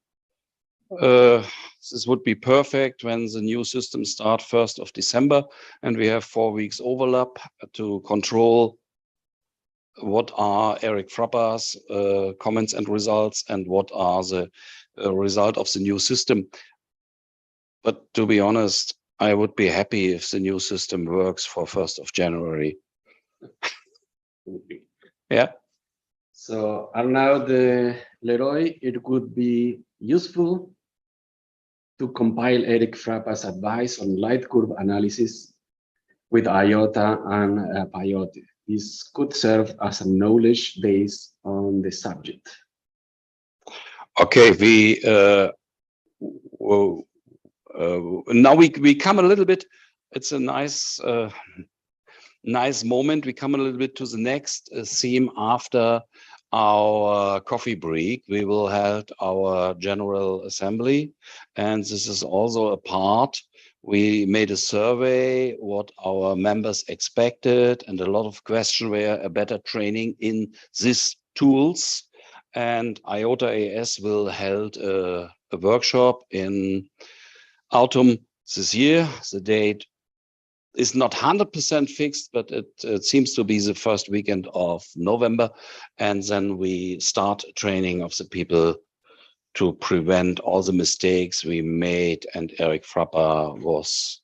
Speaker 1: This would be perfect when the new system starts 1st of December and we have 4 weeks overlap to control what are Eric Frappa's comments and results and what are the result of the new system. But to be honest, I would be happy if the new system works for 1st of January. Yeah.
Speaker 12: So Arnaud Leroy, it would be useful to compile Eric Frappa's advice on light curve analysis with IOTA and Peyote. This could serve as a knowledge base on the subject.
Speaker 1: Okay, now we come a little bit. It's a nice nice moment. We come a little bit to the next theme after our coffee break. We will have our general assembly, and this is also a part. We made a survey what our members expected, and a lot of questions were a better training in these tools. And IOTA AS will hold a workshop in autumn this year. The date is not 100% fixed, but it seems to be the first weekend of November. And then we start training of the people to prevent all the mistakes we made. And Eric Frapper was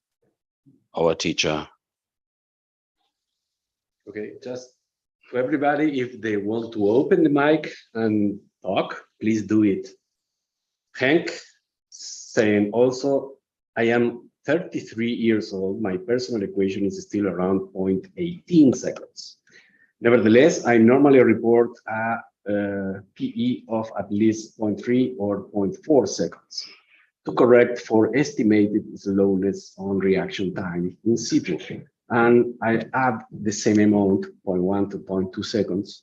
Speaker 1: our teacher.
Speaker 12: Okay, just for everybody, if they want to open the mic and talk, please do it. Hank saying also, I am 33 years old. My personal equation is still around 0.18 seconds. Nevertheless, I normally report a PE of at least 0.3 or 0.4 seconds to correct for estimated slowness on reaction time in situ. And I add the same amount, 0.1 to 0.2 seconds,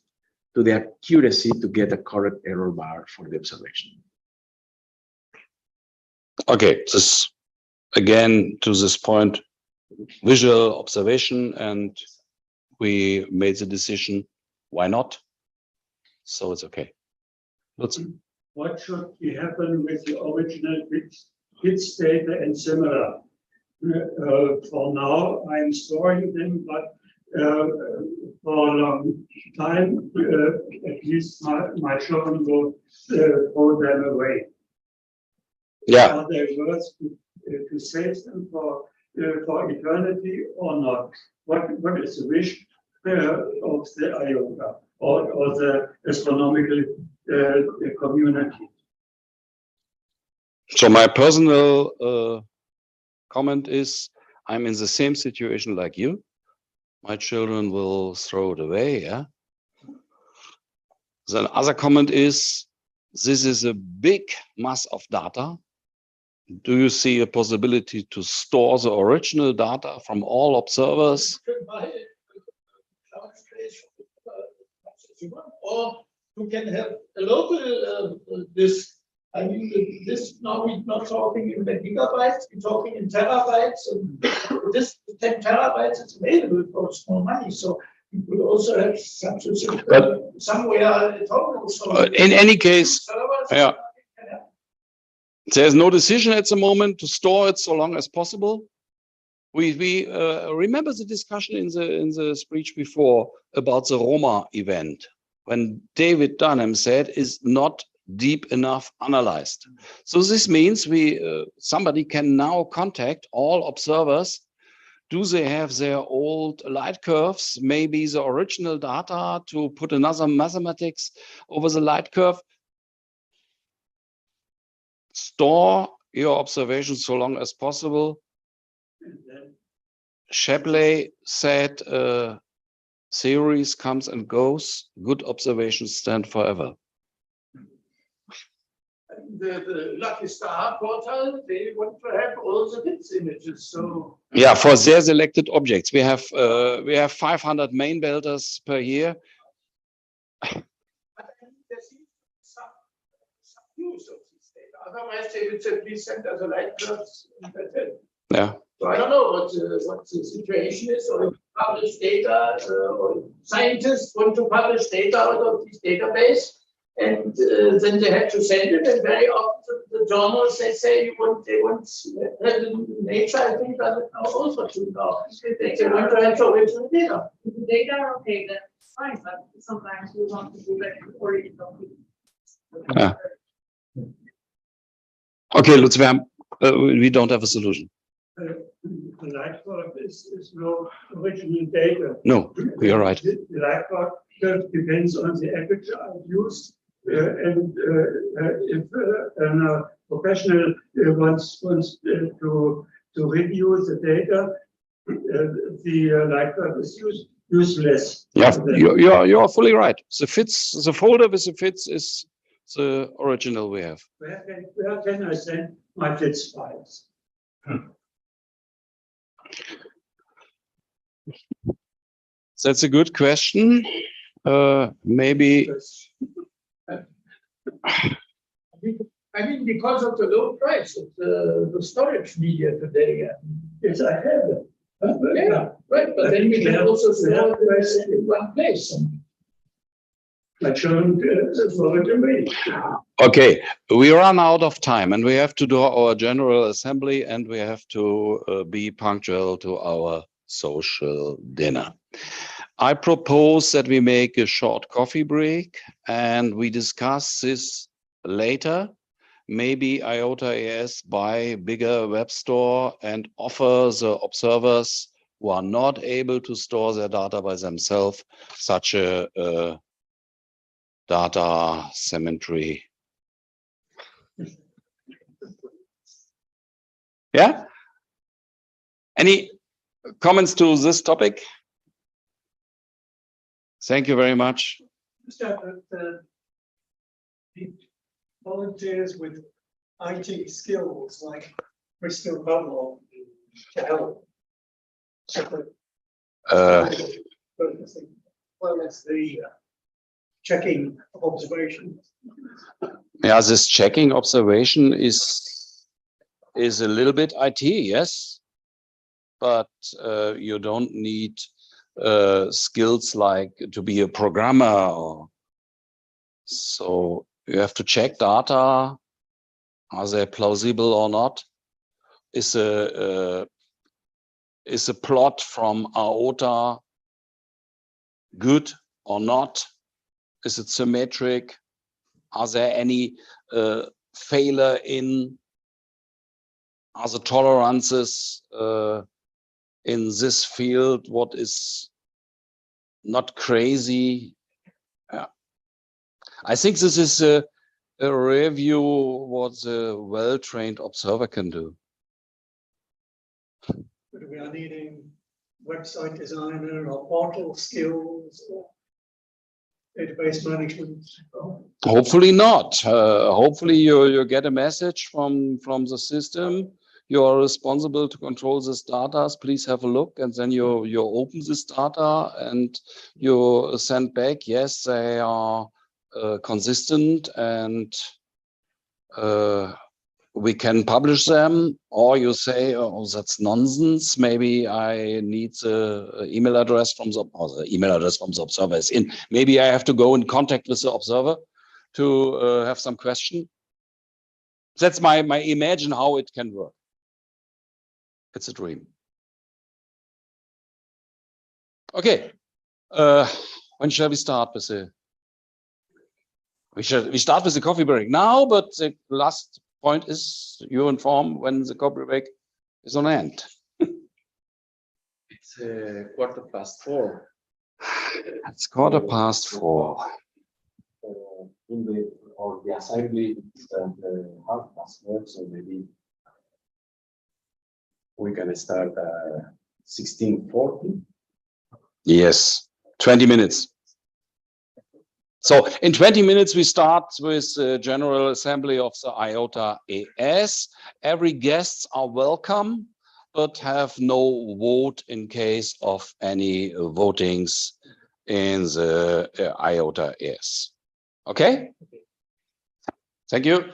Speaker 12: to the accuracy to get a correct error bar for the observation.
Speaker 1: Okay, this again to this point, visual observation, and we made the decision, why not? So it's okay. Let's.
Speaker 18: What should happen with the original bits data and similar? For now, I'm storing them, but for a long time, at least my children will throw them away.
Speaker 1: Yeah.
Speaker 18: Are they worth to save them for eternity or not? What is the wish of the IOTA or the astronomical community?
Speaker 1: So my personal comment is, I'm in the same situation like you. My children will throw it away, yeah? The other comment is, this is a big mass of data. Do you see a possibility to store the original data from all observers?
Speaker 17: Or you can have a local disk. I mean, this now we're not talking in the gigabytes, we're talking in terabytes, and this 10 terabytes is available for small money. So you could also have such a somewhere at home. So
Speaker 1: in any case, yeah. There's no decision at the moment to store it so long as possible. We remember the discussion in the speech before about the Roma event, when David Dunham said is not deep enough analyzed. So this means somebody can now contact all observers. Do they have their old light curves, maybe the original data, to put another mathematics over the light curve? Store your observations so long as possible. Shapley said, theories comes and goes, good observations stand forever.
Speaker 17: The Lucky Star portal, they want to have all the bits images. So
Speaker 1: yeah, for their selected objects, we have 500 main builders per year.
Speaker 17: Use of this data. Otherwise, they would say, please send us a light curves.
Speaker 1: Yeah.
Speaker 17: So I don't know what the situation is, or publish data, or scientists want to publish data out of this database, and then they have to send it. And very often the journals they say they want Nature. I think that also true now. They want to have original data.
Speaker 19: If the data are okay, that's fine. But sometimes we want to do that original.
Speaker 1: Yeah. Okay, Lutz, we don't have a solution.
Speaker 18: The light curve is no original data.
Speaker 1: No, you're right.
Speaker 18: The light curve depends on the aperture I use, and if a professional wants to review the data, the light curve is useless.
Speaker 1: Yeah, you're fully right. The folder with the fits is the original we have.
Speaker 18: Where can I send my FITS files?
Speaker 1: That's a good question. Maybe.
Speaker 17: I mean, because of the low price of the storage media today. Yes, I have it. Yeah, right. But then we can also store it in one place. I shouldn't throw it away.
Speaker 1: Okay, we run out of time and we have to do our general assembly and we have to be punctual to our social dinner. I propose that we make a short coffee break and we discuss this later. Maybe IOTA AS buy a bigger web store and offer the observers who are not able to store their data by themselves such a data cemetery. Yeah? Any comments to this topic? Thank you very much.
Speaker 20: The volunteers with IT skills like Bristol Bubble to help. Well, that's the checking of observations.
Speaker 1: Yeah, this checking observation is a little bit IT, yes, but you don't need skills like to be a programmer. So you have to check data. Are they plausible or not? Is a plot from IOTA good or not? Is it symmetric? Are there any failure in? Are the tolerances in this field? What is not crazy? Yeah. I think this is a review what a well-trained observer can do.
Speaker 20: But we are needing website designer or portal skills or database management.
Speaker 1: Hopefully not. Hopefully you get a message from the system. You are responsible to control this data. Please have a look, and then you open this data and you send back. Yes, they are consistent, and we can publish them. Or you say, oh, that's nonsense. Maybe I need the email address from the observer is in. Maybe I have to go in contact with the observer to have some question. That's my imagine how it can work. It's a dream. Okay. When shall we start with the? We start with the coffee break now, but the last point is you inform when the coffee break is on end.
Speaker 12: It's 4:15.
Speaker 1: It's 4:15.
Speaker 12: In the assembly it's 4:30, so maybe we can start 16:40.
Speaker 1: Yes, 20 minutes. So in 20 minutes, we start with the General Assembly of the IOTA AS. Every guests are welcome, but have no vote in case of any votings in the IOTA AS. Okay? Thank you.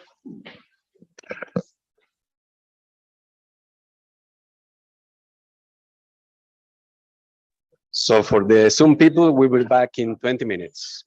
Speaker 21: So for the Zoom people, we will be back in 20 minutes.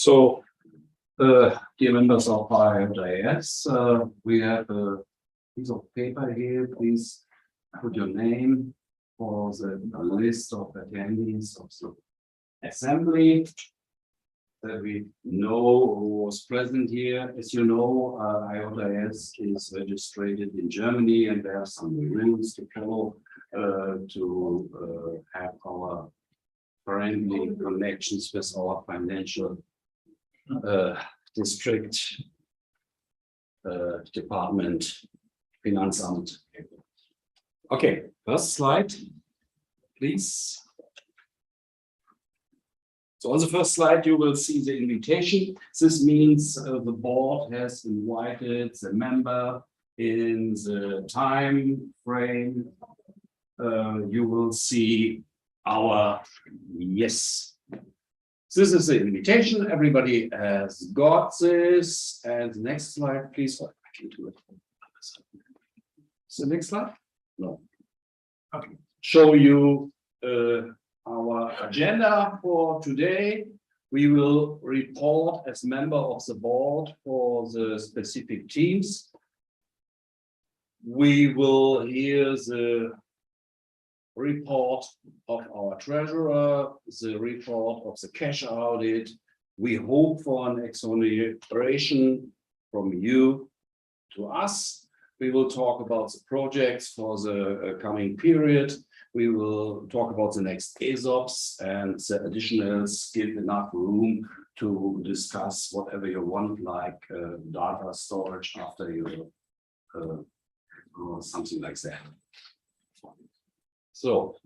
Speaker 1: So, dear members of IOTAS, we have a piece of paper here. Please put your name for the list of attendees of the assembly, that we know who was present here. As you know, IOTAS is registered in Germany, and there are some rules to follow to have our friendly connections with our financial district department, Finanzamt. Okay, first slide, please. So on the first slide, you will see the invitation. This means the board has invited the member in the time frame. You will see our yes. This is the invitation. Everybody has got this. And the next slide, please. Oh, I can do it. So next slide. No. Okay. Show you our agenda for today. We will report as member of the board for the specific teams. We will hear the report of our treasurer, the report of the cash audit. We hope for an exoneration from you to us. We will talk about the projects for the coming period. We will talk about the next ESOPs, and the additionals give enough room to discuss whatever you want, like data storage after you or something like that. So,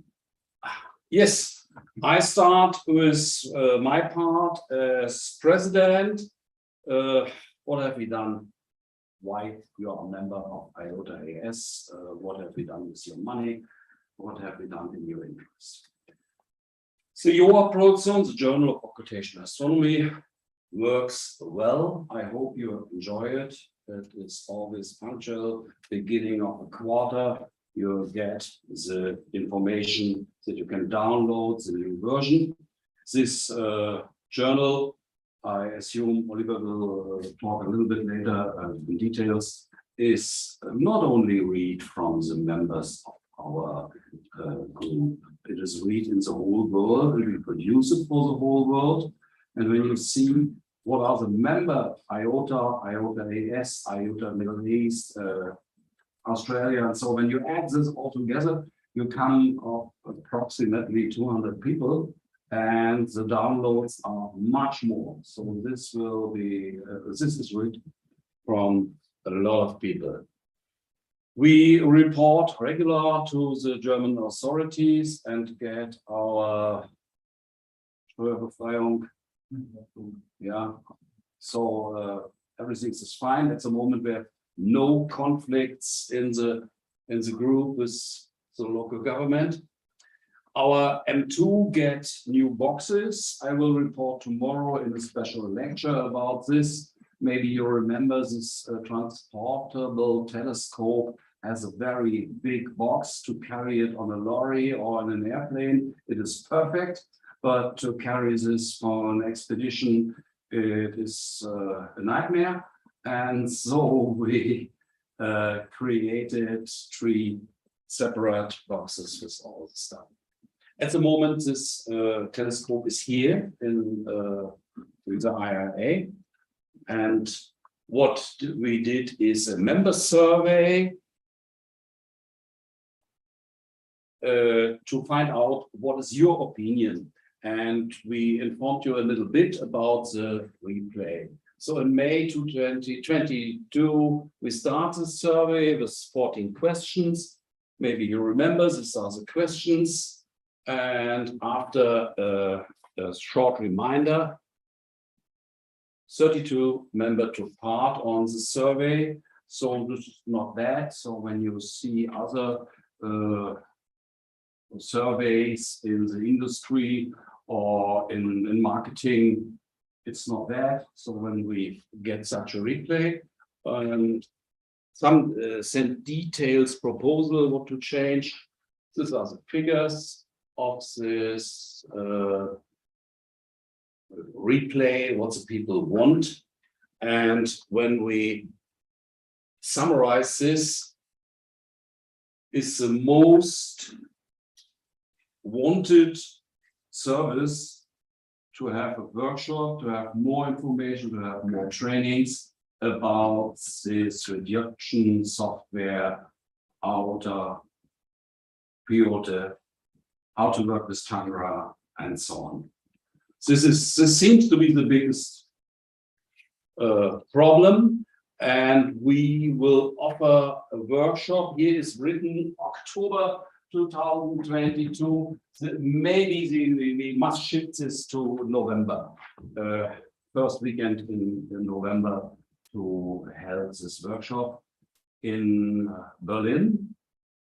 Speaker 1: yes, I start with my part as president. What have we done? Why you are a member of IOTAS? What have we done with your money? What have we done in your interest? So your production, the Journal of Occultation Astronomy, works well. I hope you enjoy it. It is always punctual. Beginning of a quarter, you get the information that you can download the new version. This journal, I assume Oliver will talk a little bit later in details, is not only read from the members of our group. It is read in the whole world, and we produce it for the whole world. And when you see what are the member IOTA, IOTAS, IOTA Middle East, Australia, and so when you add this all together, you come up approximately 200 people, and the downloads are much more. So this will be this is read from a lot of people. We report regular to the German authorities and get our Steuerbefreiung. Yeah, so everything is fine at the moment. We have no conflicts in the group with the local government. Our M2 get new boxes. I will report tomorrow in a special lecture about this. Maybe you remember this transportable telescope has a very big box. To carry it on a lorry or on an airplane, it is perfect. But to carry this on an expedition, it is a nightmare. And so we created 3 separate boxes with all the stuff. At the moment, this telescope is here in the IRA. And what we did is a member survey to find out what is your opinion. And we informed you a little bit about the replay. So in May 2022, we started the survey with 14 questions. Maybe you remember, these are the questions. And after a short reminder, 32 members took part on the survey. So this is not bad. So when you see other surveys in the industry or in marketing, it's not bad. So when we get such a replay, some sent details, proposal, what to change. These are the figures of this replay what the people want. And when we summarize this, is the most wanted service to have a workshop, to have more information, to have more trainings about this reduction software, outer period, how to work with Tangra, and so on. This seems to be the biggest problem, and we will offer a workshop. Here is written October 2022. Maybe we must shift this to November, first weekend in November, to hold this workshop in Berlin,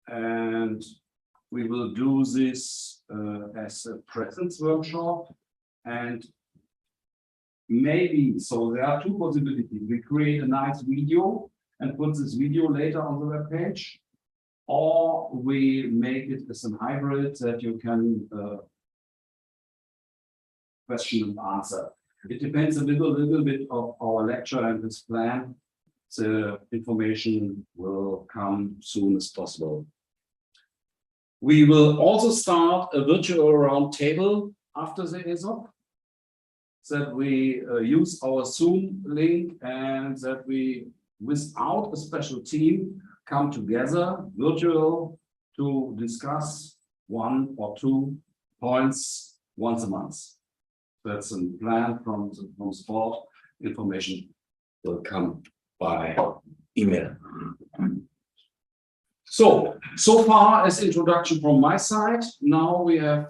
Speaker 1: and we will do this as a presence workshop. And maybe, so there are two possibilities. We create a nice video and put this video later on the web page, or we make it as a hybrid that you can question and answer. It depends a little bit of our lecture and this plan. The information will come soon as possible. We will also start a virtual roundtable after the ESOP, that we use our Zoom link, and that we, without a special team, come together virtual to discuss 1 or 2 points once a month. That's a plan from sport. Information will come by email. So far as introduction from my side. Now we have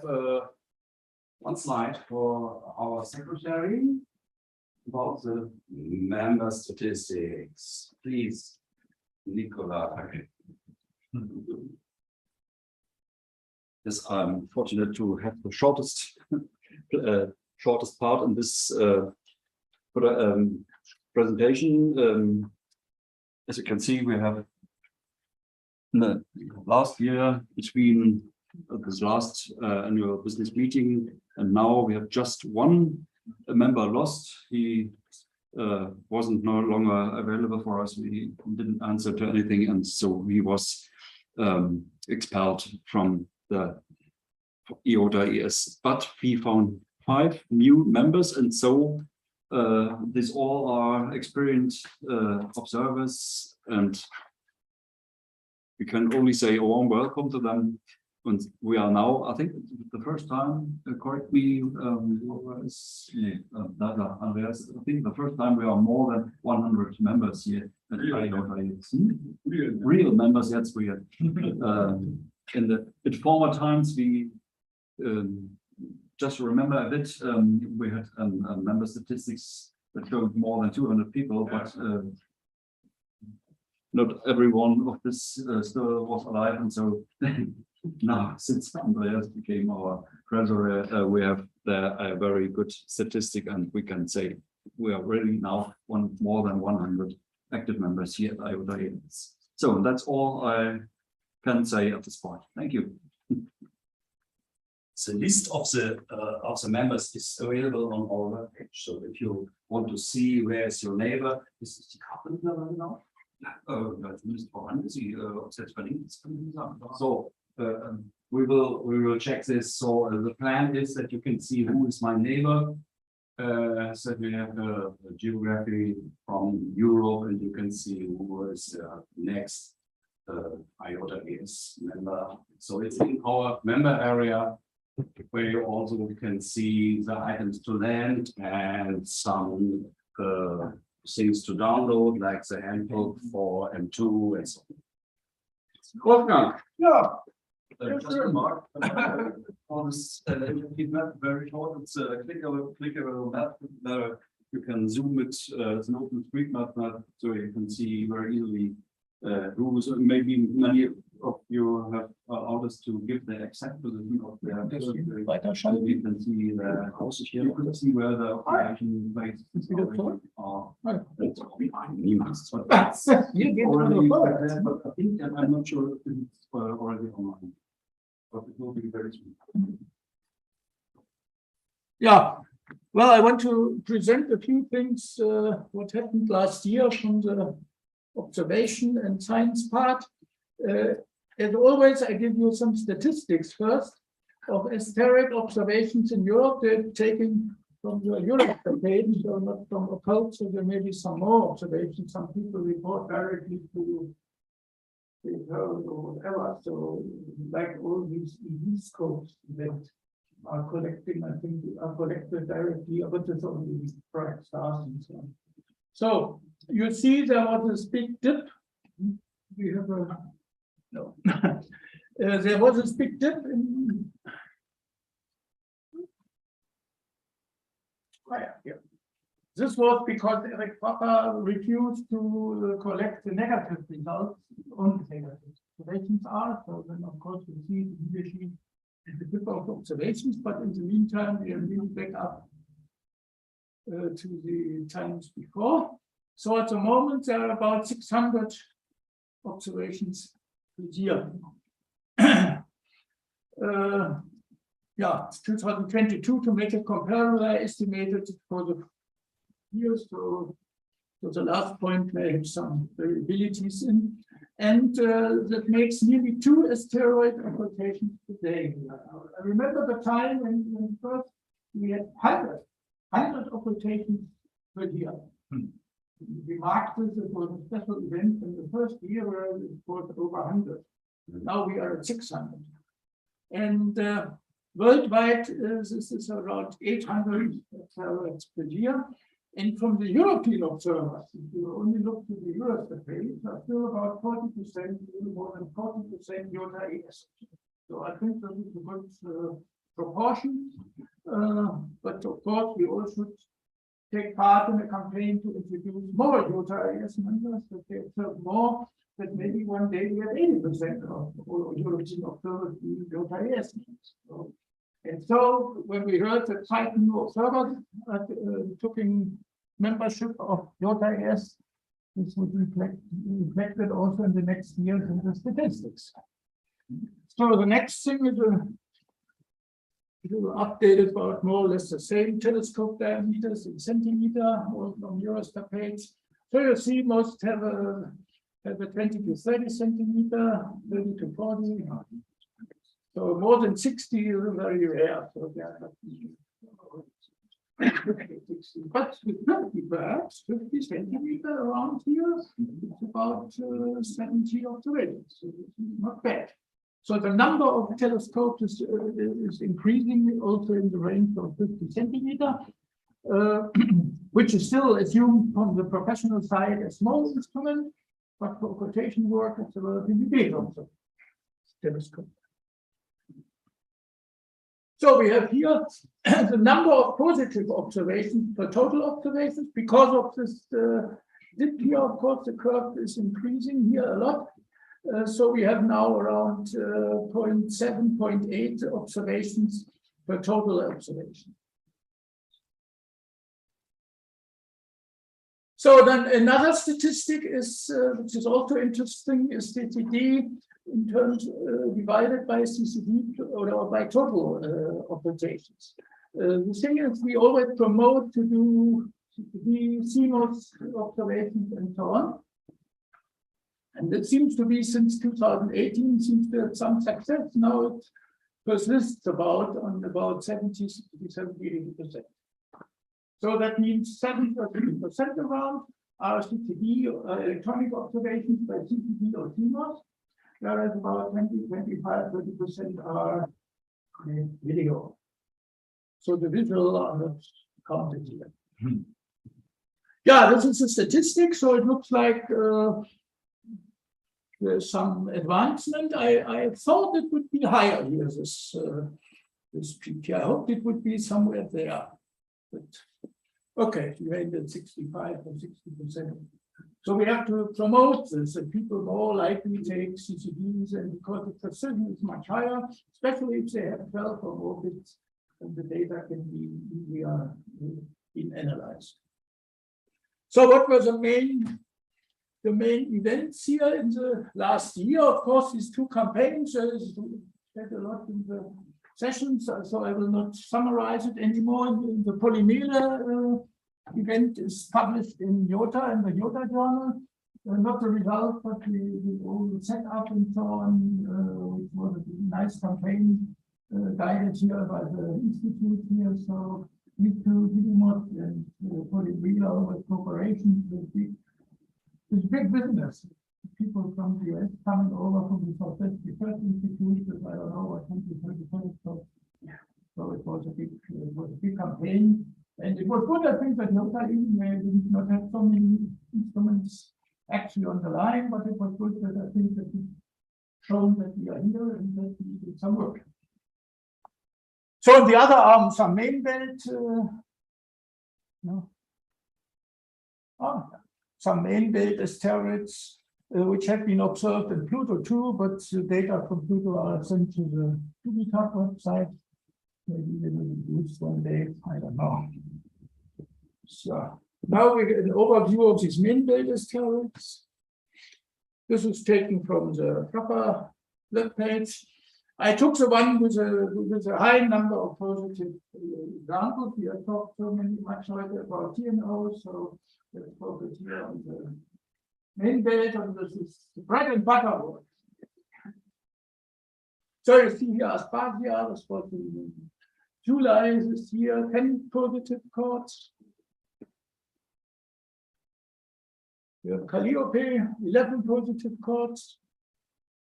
Speaker 1: one slide for our secretary about the member statistics. Please, Nicola. Yes, I'm fortunate to have the shortest part in this presentation. As you can see, we have last year, between this last annual business meeting and now, we have just one member lost. He wasn't no longer available for us. We didn't answer to anything, and so he was expelled from the EOTA ES. But we found 5 new members, and so these all are experienced observers, and we can only say a warm welcome to them. And we are now, I think, the first time, correct me, Andreas, I think the first time we are more than 100 members here. Real members, that's weird. In former times, we just remember a bit, we had member statistics that showed more than 200 people, but not every one of this still was alive, and so now, since Andreas became our treasurer, we have a very good statistic, and we can say we are really now more than 100 active members here at IOTA. So that's all I can say at this point. Thank you. The list of the members is available on our webpage. So if you want to see where is your neighbor, this is the Kartentner now. Zumindest voran, Sie selbst verlinkt. So we will check this. So the plan is that you can see who is my neighbor. So we have a geography from Europe, and you can see who is next IOTA ES member. So it's in our member area, where you also can see the items to land and some things to download, like the handbook for M2 and so on. Wolfgang. Yeah. Just a remark on this map, very short. It's a clickable map. You can zoom it. It's an open street map, so you can see very easily who's. Maybe many of you have orders to give the exact position of their. You can see the houses here. You can see where the operation places are. But I think I'm not sure if it's already online. But it will be very soon.
Speaker 17: Yeah, Well, I want to present a few things, what happened last year from the observation and science part. As always, I give you some statistics first of asterisk observations in Europe. They're taken from the Europe page, so not from occult, so there may be some more observations. Some people report directly to her or whatever. So, like all these EV scopes that are collecting, I think, are collected directly, but it's only bright stars and so on. So, you see there was this big dip. We have a no. There was this big dip in. Yeah. This was because Eric Popper refused to collect the negative results on the negative observations are. So then, of course, we see immediately the dip of observations, but in the meantime, we are moving back up to the times before. So at the moment, there are about 600 observations per year. Yeah, 2022, to make it comparable, I estimated for the years, so the last point may have some variabilities in, and that makes nearly 2 asteroid occultations per day. I remember the time when first we had 100 occultations per year. We marked this, it was a special event in the first year where it was over 100. Now we are at 600. And worldwide, this is around 800 asteroids per year. And from the European observers, if you only look to the Eurostat page, are still about 40%, more than 40% iota AS. So I think that is a good proportion. But of course, we also should take part in a campaign to introduce more iota AS members, that they observe more, that maybe one day we have 80% of all European observers being iota AS. And so when we heard that 5 new observers took in membership of iota AS, this would reflected also in the next years in the statistics. So the next thing is a updated about more or less the same telescope diameters in centimeter, or from Eurostat page. So you see most have a 20 to 30 centimeter, 30 to 40. So more than 60 is very rare. So but with 50 perhaps, 50 centimeter around here, it's about 70 observations. So it's not bad. So the number of telescopes is increasing also in the range of 50 centimeter, which is still assumed from the professional side a small instrument, but for occultation work, it's a relatively big also telescope. So we have here the number of positive observations per total observations. Because of this dip here, of course, the curve is increasing here a lot. So we have now around 0.7, 0.8 observations per total observation. So then another statistic is, which is also interesting, is CCD in terms divided by CCD or by total occultations. The thing is, we always promote to do CCD, CMOS observations and so on. And it seems to be since 2018, seems to have some success. Now it persists about 70, 80%. So that means 70% around are CCD electronic observations by CCD or CMOS, whereas about 20, 25, 30% are video. So the visual are counted here. Yeah, this is a statistic. So it looks like there's some advancement. I thought it would be higher here, this peak. I hoped it would be somewhere there. But okay, you made it 65 or 60%. So we have to promote this, and people more likely take CCDs, and because the precision is much higher, especially if they have 12 or more bits, and the data can be easier being analyzed. So what were the main events here in the last year? Of course, these 2 campaigns, there's a lot in the sessions, so I will not summarize it anymore. The Polymele event is published in IOTA, in the IOTA journal. Not the result, but all the setup and so on, which was a nice campaign guided here by the institute here. So these two, Digimod and Polymele, with corporations, it's big business. People from the US coming over from the Southwest Research Institute, but I don't know what 2025. So it was a big campaign, and it was good. I think that IOTA even did not have so many instruments actually on the line, but it was good that I think that it's shown that we are here and that we did some work. So on the other arm, some main belt, some main belt asteroids, which have been observed in Pluto too, but the data from Pluto are sent to the Jupiter website. Maybe they will be used one day, I don't know. So now we get an overview of these main belt asteroids. This is taken from the proper web page. I took the one with a high number of positive examples. We have talked so much about TNO, so let's focus here on the main belt, and this is the bread and butter work. So you see here Aspasia, this was in July this year, 10 positive chords. We have Calliope, 11 positive chords.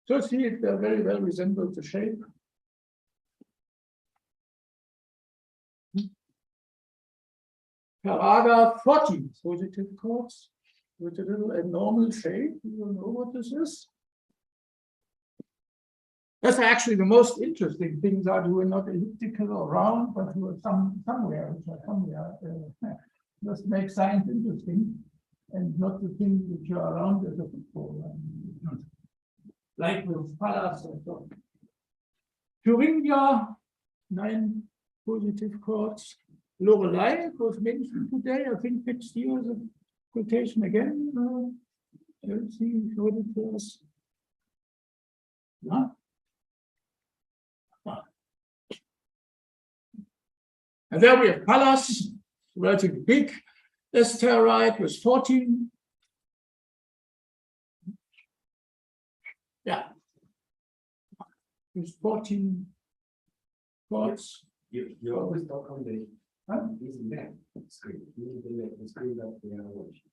Speaker 17: So see it very well resembles the shape. Paraga, 14 positive chords with a little abnormal shape. You don't know what this is. That's actually the most interesting things are who are not elliptical or round, but who are somewhere. Just make science interesting, and not the things which are around as a football. Like with Pallas and so on. Thuringia, 9 positive chords. Lorelei was mentioned today. I think next year the quotation again. Let's see, what it was. Yeah. And there we have Pallas, relatively big asteroid with 14. Yeah. With 14 chords.
Speaker 12: You always talk on the screen. The screen that we are watching.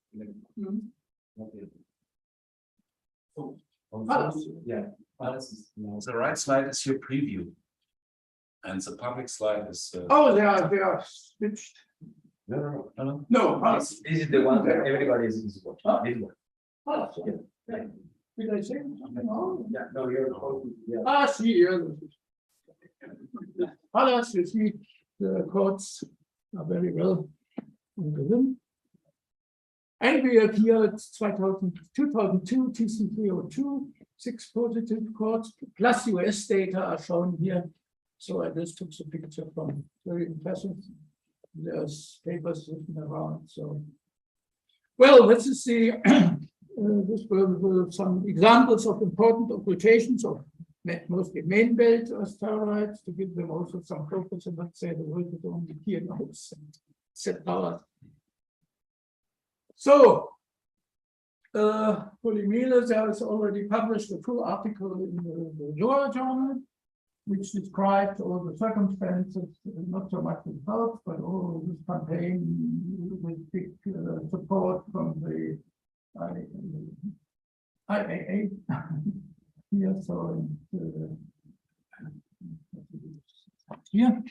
Speaker 2: So,
Speaker 17: Pallas.
Speaker 2: Yeah, Pallas is the right slide is your preview, and the public slide is.
Speaker 17: Oh, they are switched.
Speaker 2: No.
Speaker 17: Pallas.
Speaker 12: This is the one that everybody is watching. This one.
Speaker 17: Pallas, yeah. Did I say something wrong?
Speaker 12: Yeah, no, you're yeah.
Speaker 17: See here. Pallas, you see the chords are very well in the rhythm. And we have here 2002 TC302, 6 positive chords, plus US data are shown here. So I just took the picture from, very impressive. There's papers written around. So, well, this is the this were some examples of important occultations of mostly main belt asteroids, to give them also some focus and not say the word is only TNOs and set powers. So, Polymele, there is already published a full article in the Noviah journal, which described all the circumstances, not so much the results, but all this campaign with big support from the IAA. Here, so here.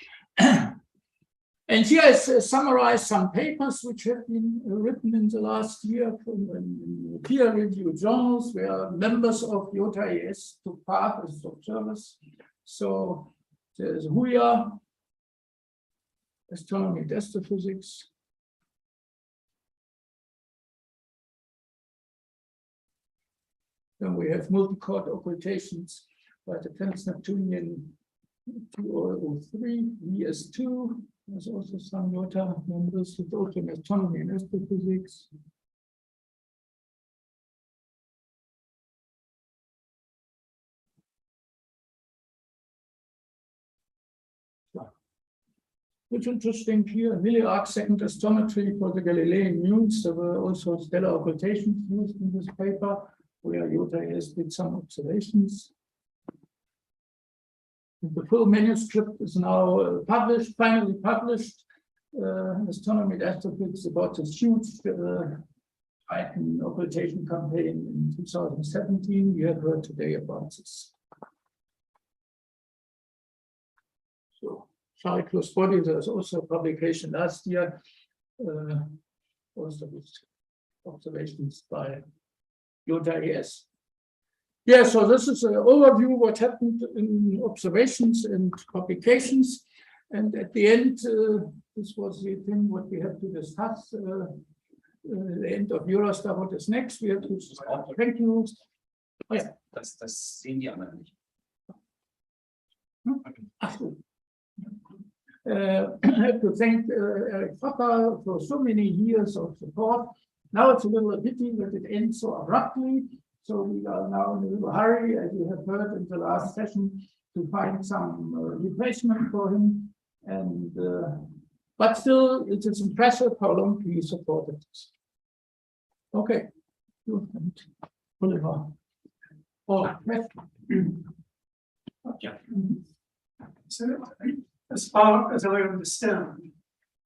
Speaker 17: And here is summarized some papers which have been written in the last year in peer-reviewed journals where members of IOTA ES took part as observers. So there's Huya, Astronomy and Astrophysics. Then we have multi-chord occultations by the Trans-Neptunian 2003, ES2. There's also some IOTA members with also in Astronomy and Astrophysics. Which interesting here, milliarc second astrometry for the Galilean moons. There were also stellar occultations used in this paper, where UTIS did some observations. The full manuscript is now published, finally published. Astronomy and Astrophysics about this huge Titan occultation campaign in 2017. We have heard today about this. So, Charles body, there's also a publication last year, also with observations by UTIS. Yeah, so this is an overview what happened in observations and publications. And at the end, this was the thing what we have to discuss. The end of Eurostar, what is next? We have to start. Thank you. Oh, yeah.
Speaker 2: Das sehen die anderen nicht.
Speaker 17: Ach so. I have to thank Eric Fokker for so many years of support. Now it's a little pity that it ends so abruptly. So we are now in a little hurry, as you have heard in the last session, to find some replacement for him. And but still, it is impressive how long he supported us. Okay. Oliver. Oh,
Speaker 20: yeah. So, as far as I understand,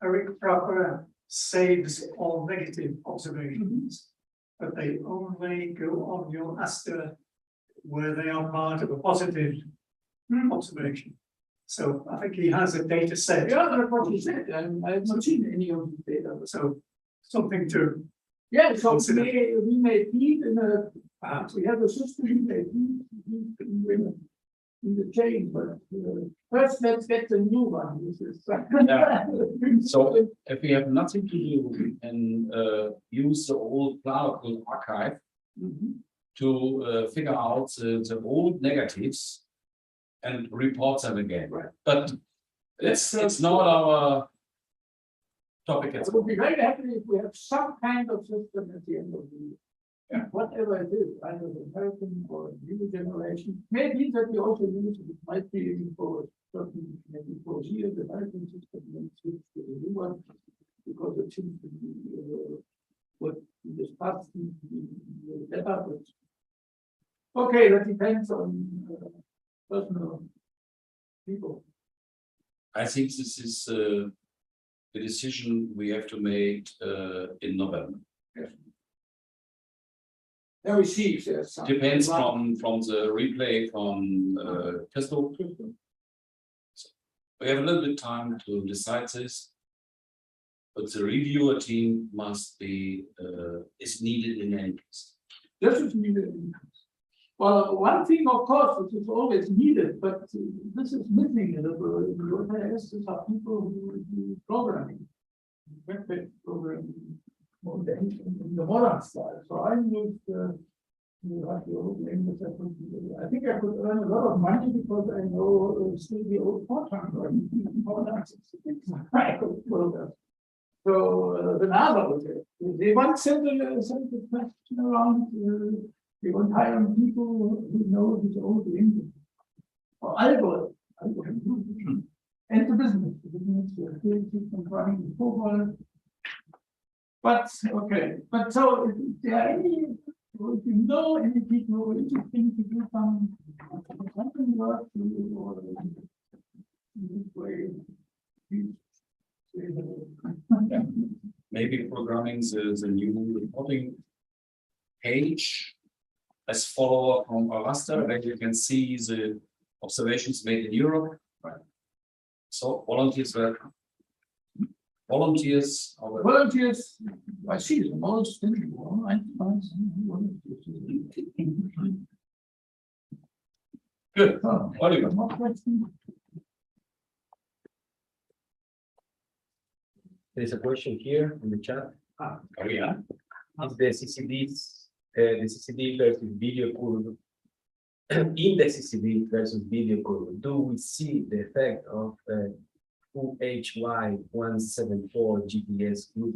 Speaker 20: Eric Proper saves all negative observations, but they only go on your Astra where they are part of a positive observation. So I think he has a data set.
Speaker 17: Yeah, that's what he said. I have not seen any of the data.
Speaker 20: So something to
Speaker 17: so we may feed in a we have a system we may feed in the chain, but first let's get the new one. This is
Speaker 2: So if we have nothing to do and use the old cloud archive to figure out the old negatives and report them again.
Speaker 17: Right.
Speaker 2: But it's not our topic.
Speaker 17: I would be very happy if we have some kind of system at the end of the year. Yeah. Whatever it is, either the American or new generation, maybe that we also use it might be for certain, maybe for years, the American system and switch to the new one, because it seems to be what we discussed in the data. Okay, that depends on personal people.
Speaker 2: I think this is the decision we have to make in November.
Speaker 17: Yes. Now we see if there's some
Speaker 2: depends from the replay from Crystal. So we have a little bit time to decide this, but the reviewer team must be is needed in any case.
Speaker 17: This is needed. Well, one thing, of course, which is always needed, but this is missing in the UTIS. These are people who do programming, web-based programming in the modern style. So I used I think I could earn a lot of money because I know still the old Fortran. So the NASA, they once sent a question around. They want hiring people who know his old English or algorithm, and the business running the football. But okay, but so if there are any, if you know any people who are interested to do something work or in this way,
Speaker 2: yeah. Maybe programming the new reporting page as follower from Arasta, where you can see the observations made in Europe. Right. So volunteers welcome. Volunteers.
Speaker 17: I see the most
Speaker 2: good.
Speaker 17: Oliver. More questions?
Speaker 7: There's a question here in the chat.
Speaker 2: Oh yeah.
Speaker 7: Is the CCD versus video curve? In the CCD versus video curve, do we see the effect of UHY174 GPS group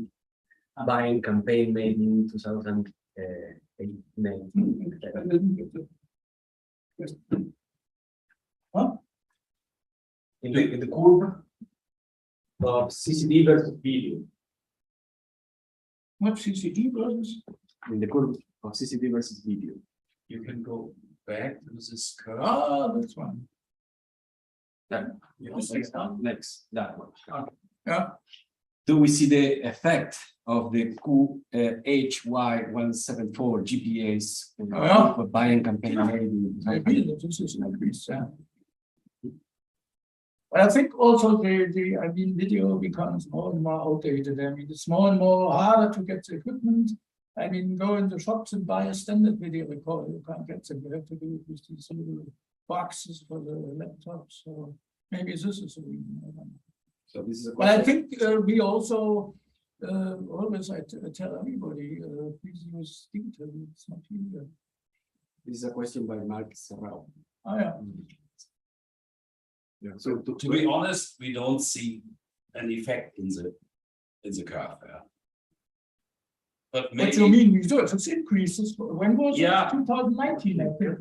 Speaker 7: buying campaign made in 2019?
Speaker 17: Huh?
Speaker 7: In the curve? of CCD versus video.
Speaker 17: What CCD versus?
Speaker 7: In the curve of CCD versus video.
Speaker 2: You can go back to this curve.
Speaker 17: Ah, that's one.
Speaker 2: Then next, that one.
Speaker 17: Yeah.
Speaker 2: Do we see the effect of the HY174 GPAs for buying campaign?
Speaker 17: Maybe this is an increase. Yeah. But I think also the video becomes more and more outdated. I mean, it's more and more harder to get the equipment. I mean, go in the shops and buy a standard video recorder. You can't get them. You have to do it with these little boxes for the laptops. So maybe this is a reason. I don't know.
Speaker 2: So this is a
Speaker 17: But I think we also always tell everybody, please use digital. It's not easier.
Speaker 2: This is a question by Mark Serrao.
Speaker 17: Oh, yeah.
Speaker 2: Yeah. So to be honest, we don't see an effect in the curve. Yeah. But maybe,
Speaker 17: What you mean? It's increases. When was it?
Speaker 2: Yeah.
Speaker 17: 2019, I think.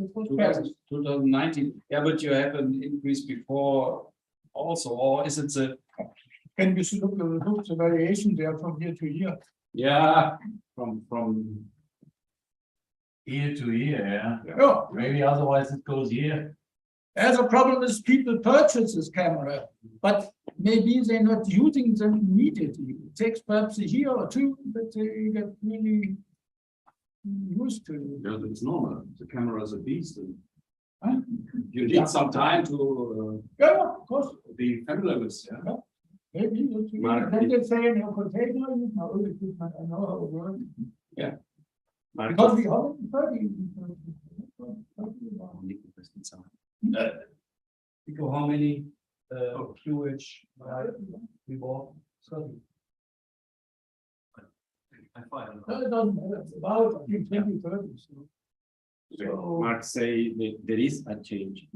Speaker 2: 2019. Yeah, but you have an increase before also, or is it the?
Speaker 17: Can you look the variation there from year to year?
Speaker 2: Yeah, from
Speaker 7: Year to year, yeah.
Speaker 17: Yeah.
Speaker 7: Maybe otherwise it goes here.
Speaker 17: As a problem is people purchase this camera, but maybe they're not using them immediately. It takes perhaps a year or two, but they get really used to it.
Speaker 2: Yeah, it's normal. The camera is a beast. And you need some time to
Speaker 17: yeah, of course.
Speaker 2: Be familiar with. Yeah.
Speaker 17: Maybe then they say in your container, I know how it works.
Speaker 2: Yeah.
Speaker 17: Because we haven't studied.
Speaker 2: How many QH we bought? Sorry. I find
Speaker 17: No, it doesn't matter. It's about 2030.
Speaker 12: So Mark say that there is a change.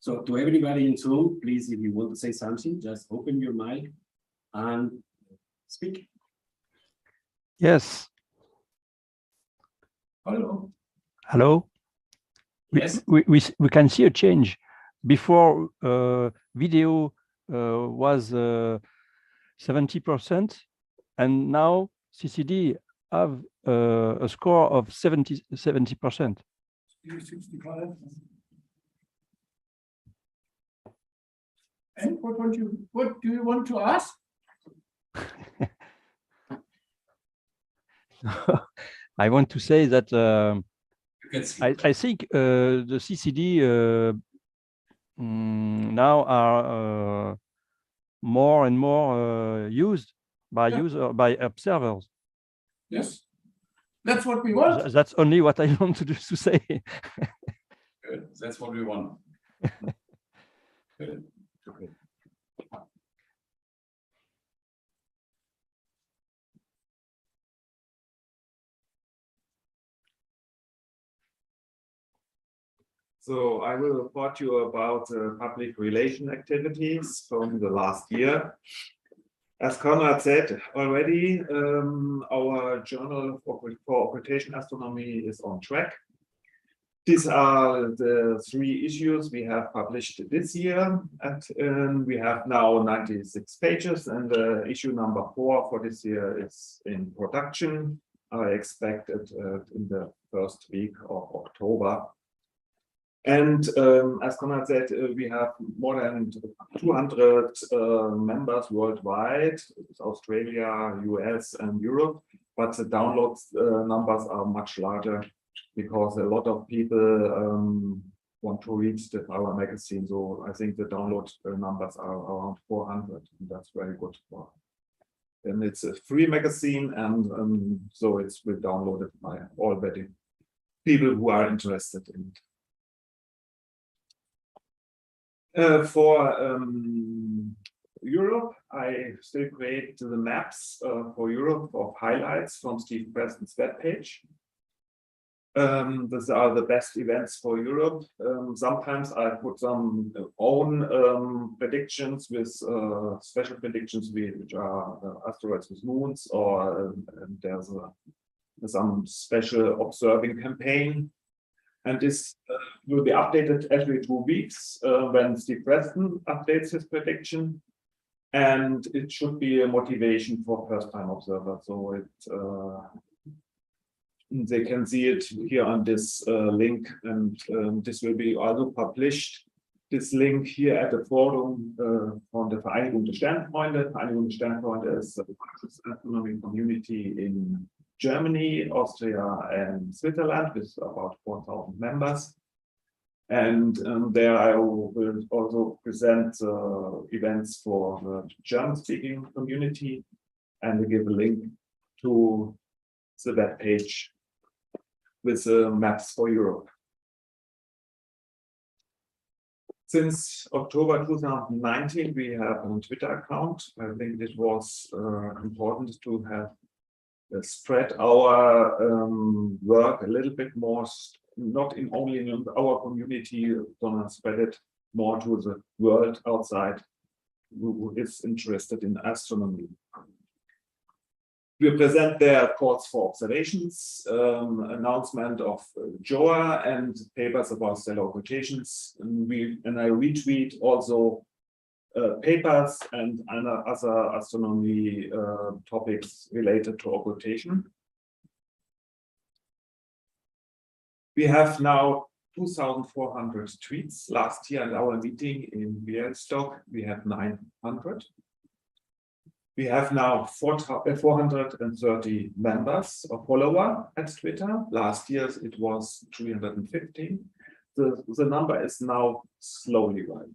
Speaker 12: So to everybody in Zoom, please, if you want to say something, just open your mic and speak.
Speaker 13: Yes.
Speaker 17: Hello.
Speaker 13: Hello.
Speaker 2: Yes.
Speaker 13: We can see a change. Before video was 70%, and now CCD have a score of 70%.
Speaker 17: 65. And what do you want to ask?
Speaker 13: I want to say that I think the CCD now are more and more used by observers.
Speaker 17: Yes, that's what we want.
Speaker 13: That's only what I want to say.
Speaker 2: Good. That's what we want. Good. Okay.
Speaker 16: So I will report you about public relation activities from the last year. As Konrad said already, our journal for occultation astronomy is on track. These are the 3 issues we have published this year, and we have now 96 pages, and issue number 4 for this year is in production. I expect it in the first week of October. And as Konrad said, we have more than 200 members worldwide, Australia, US, and Europe, but the download numbers are much larger because a lot of people want to read our magazine. So I think the download numbers are around 400, and that's very good. And it's a free magazine, and so it's been downloaded by already people who are interested in it. For Europe, I still create the maps for Europe of highlights from Steve Preston's webpage. These are the best events for Europe. Sometimes I put some own predictions with special predictions which are asteroids with moons, or there's some special observing campaign. And this will be updated every 2 weeks when Steve Preston updates his prediction. And it should be a motivation for first-time observers. So they can see it here on this link, and this will be also published. This link here at the forum von der Vereinigung der Sternfreunde. Vereinigung der Sternfreunde is the astronomy community in Germany, Austria, and Switzerland with about 4,000 members. And there I will also present events for the German-speaking community, and give a link to the web page with maps for Europe. Since October 2019, we have a Twitter account. I think it was important to have spread our work a little bit more, not only in our community, gonna spread it more to the world outside who is interested in astronomy. We present their calls for observations, announcement of JOA, and papers about stellar occultations. And I retweet also papers and other astronomy topics related to occultation. We have now 2,400 tweets. Last year at our meeting in Białystok, we had 900. We have now 430 members or followers at Twitter. Last year it was 315. The number is now slowly rising.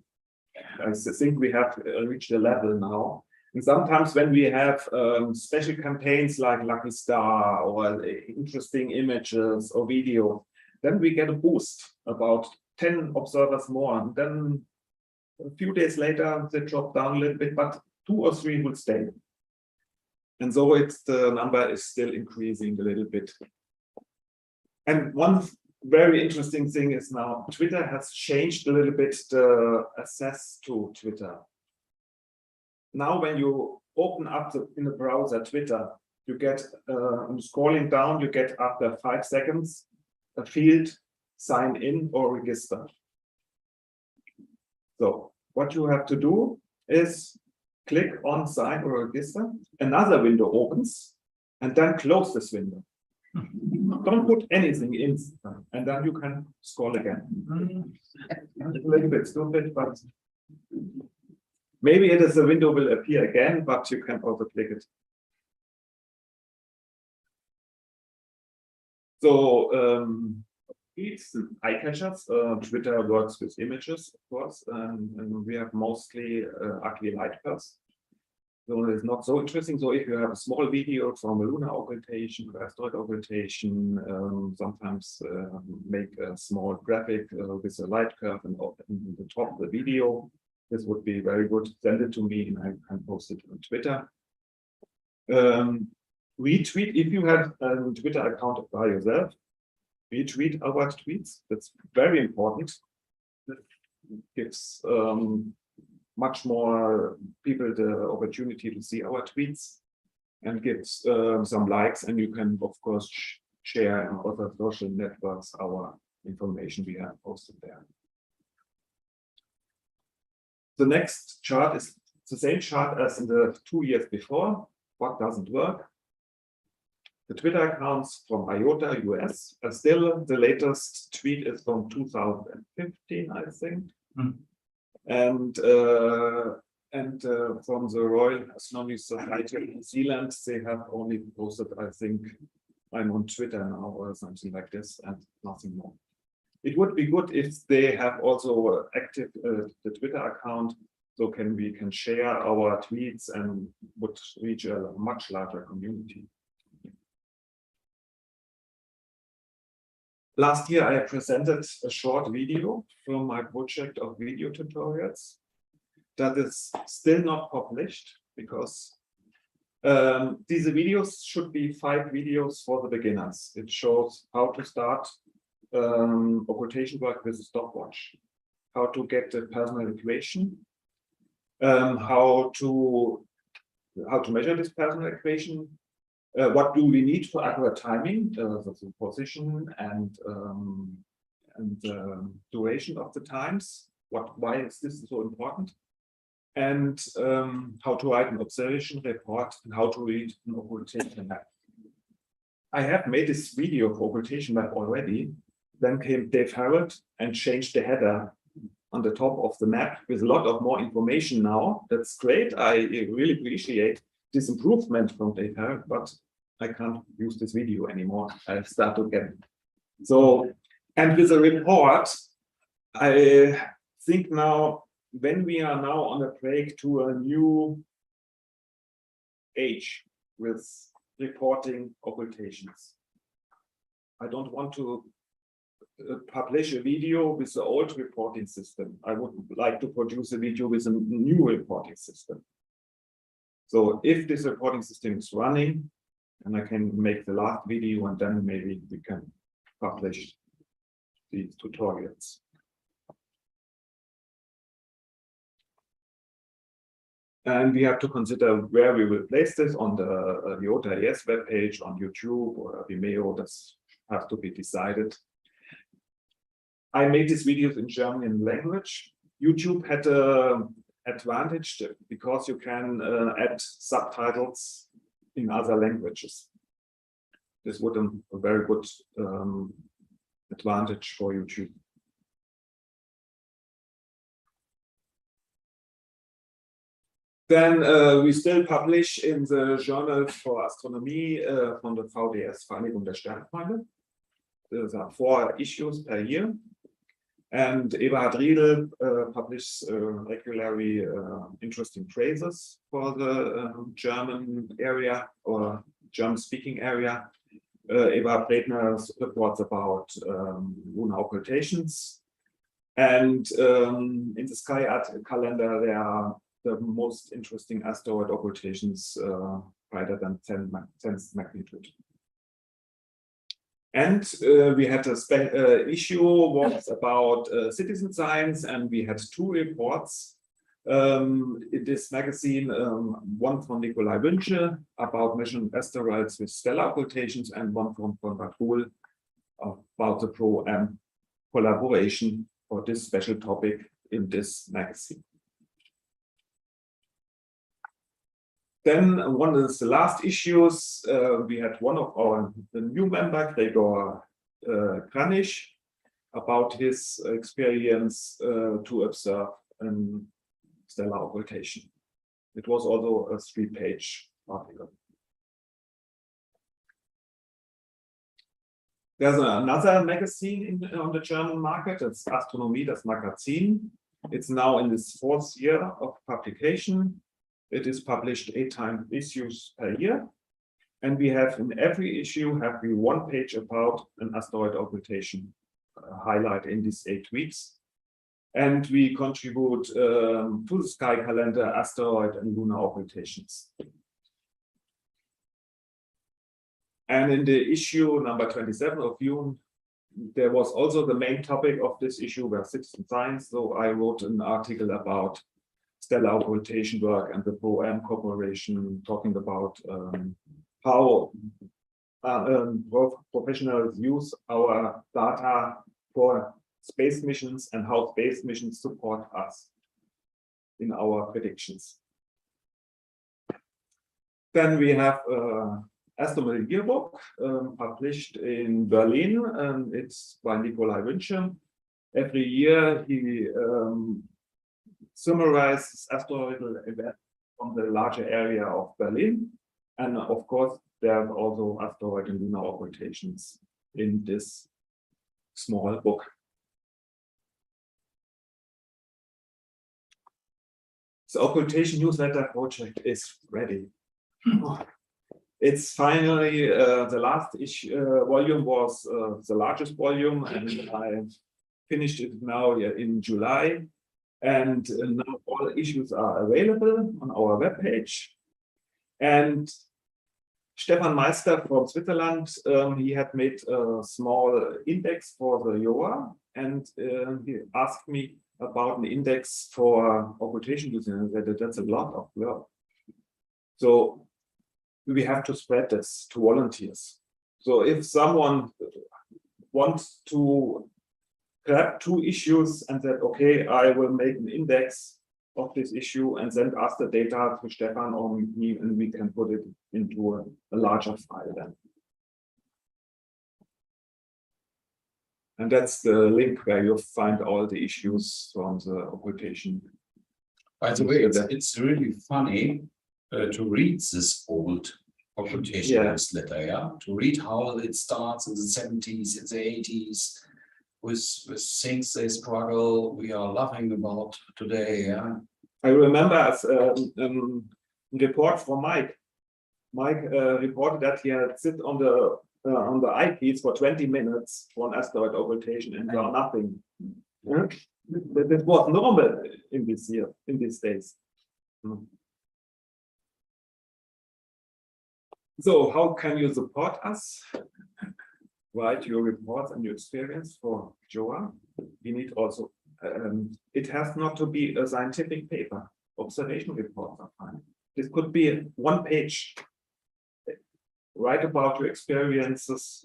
Speaker 16: I think we have reached a level now. And sometimes when we have special campaigns like Lucky Star or interesting images or video, then we get a boost, about 10 observers more. And then a few days later, they drop down a little bit, but 2 or 3 will stay. And so the number is still increasing a little bit. And one very interesting thing is now Twitter has changed a little bit the access to Twitter. Now when you open up in the browser Twitter, you get, scrolling down, you get after 5 seconds, a field, sign in or register. So what you have to do is click on sign or register, another window opens, and then close this window. Don't put anything in, and then you can scroll again. It's a little bit stupid, but maybe the window will appear again, but you can also click it. So it's eye catchers. Twitter works with images, of course, and we have mostly ugly light bursts. So it's not so interesting. So if you have a small video from a lunar occultation or asteroid occultation, sometimes make a small graphic with a light curve and in the top of the video. This would be very good. Send it to me and I can post it on Twitter. Retweet, if you have a Twitter account by yourself, retweet our tweets. That's very important. It gives much more people the opportunity to see our tweets and gives some likes, and you can of course share on other social networks our information we have posted there. The next chart is the same chart as in the 2 years before. What doesn't work? The Twitter accounts from IOTA US are still, the latest tweet is from 2015, I think. And from the Royal Astronomy Society of New Zealand, they have only posted, I think, I'm on Twitter now or something like this, and nothing more. It would be good if they have also active the Twitter account, so we can share our tweets and would reach a much larger community. Last year, I presented a short video from my project of video tutorials that is still not published because these videos should be 5 videos for the beginners. It shows how to start occultation work with a stopwatch, how to get the personal equation, how to measure this personal equation, what do we need for accurate timing, the position and and duration of the times. Why is this so important? And how to write an observation report and how to read an occultation map. I have made this video of occultation map already. Then came Dave Harrod and changed the header on the top of the map with a lot of more information now. That's great. I really appreciate this improvement from Dave Harrod, but I can't use this video anymore. I'll start again. So, and with a report, I think now, when we are now on a break to a new age with reporting occultations, I don't want to publish a video with the old reporting system. I would like to produce a video with a new reporting system. So if this reporting system is running, and I can make the last video, and then maybe we can publish these tutorials. And we have to consider where we will place this on the IOTA-IS webpage, on YouTube or Vimeo. This has to be decided. I made these videos in German language. YouTube had an advantage because you can add subtitles in other languages. This would be a very good advantage for YouTube. Then we still publish in the Journal for Astronomy from the VDS, Vereinigung der Sternfreunde. There are 4 issues per year. And Eberhard Riedel publishes regularly interesting phrases for the German area or German-speaking area. Eberhard Bredner reports about lunar occultations. And in the sky calendar, there are the most interesting asteroid occultations greater than 10th magnitude. And we had a issue was about citizen science, and we had 2 reports in this magazine, one from Nikolai Wünsche about measuring asteroids with stellar occultations, and one from Konrad Ruhl about the Pro-Am collaboration for this special topic in this magazine. Then one of the last issues, we had one of the new member, Gregor Kranich, about his experience to observe stellar occultation. It was also a 3-page article. There's another magazine on the German market. It's Astronomy, das Magazin. It's now in its 4th year of publication. It is published 8 issues per year. And we have in every issue have we 1 page about an asteroid occultation highlight in these 8 weeks. And we contribute to the sky calendar asteroid and lunar occultations. And in the issue number 27 of June, there was also the main topic of this issue were citizen science. So I wrote an article about stellar occultation work and the Pro-Am Corporation, talking about how professionals use our data for space missions and how space missions support us in our predictions. Then we have Astronomy Yearbook published in Berlin, and it's by Nikolai Wünsche. Every year he summarizes asteroidal events from the larger area of Berlin. And of course, there are also asteroid and lunar occultations in this small book. The occultation newsletter project is ready. It's finally the last volume was the largest volume, and I finished it now in July. And now all issues are available on our webpage. And Stefan Meister from Switzerland, he had made a small index for the JOA, and he asked me about an index for occultation using it. That's a lot of work. So we have to spread this to volunteers. So if someone wants to grabbed 2 issues and said, okay, I will make an index of this issue and then ask the data to Stefan or me, and we can put it into a larger file then. And that's the link where you'll find all the issues from the occultation.
Speaker 2: By the way, it's really funny to read this old occultation newsletter, yeah? To read how it starts in the 70s, in the 80s, with things they struggle, we are laughing about today, yeah?
Speaker 16: I remember as a report from Mike. Mike reported that he had sit on the eyepiece for 20 minutes for an asteroid occultation and saw nothing. Yeah? That was normal in this year, in these days. So how can you support us? Write your reports and your experience for JOA. We need also, it has not to be a scientific paper. Observation reports are fine. This could be 1 page. Write about your experiences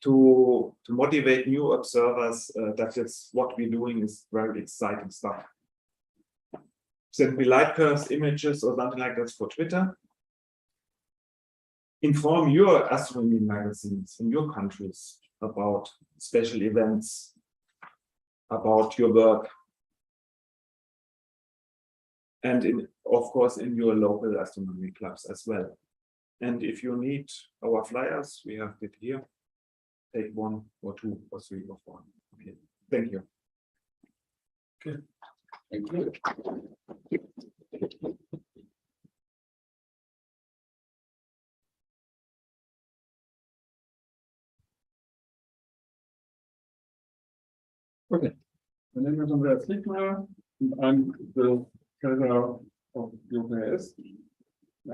Speaker 16: to motivate new observers. That is what we're doing is very exciting stuff. Send me light curves, images, or something like that for Twitter. Inform your astronomy magazines in your countries about special events, about your work, and of course in your local astronomy clubs as well. And if you need our flyers, we have it here. Take 1 or 2 or 3 or 4. Okay. Thank you.
Speaker 2: Okay. Thank you.
Speaker 8: Okay, my name is Andreas Lickmeier, and I'm the treasurer of UKS. I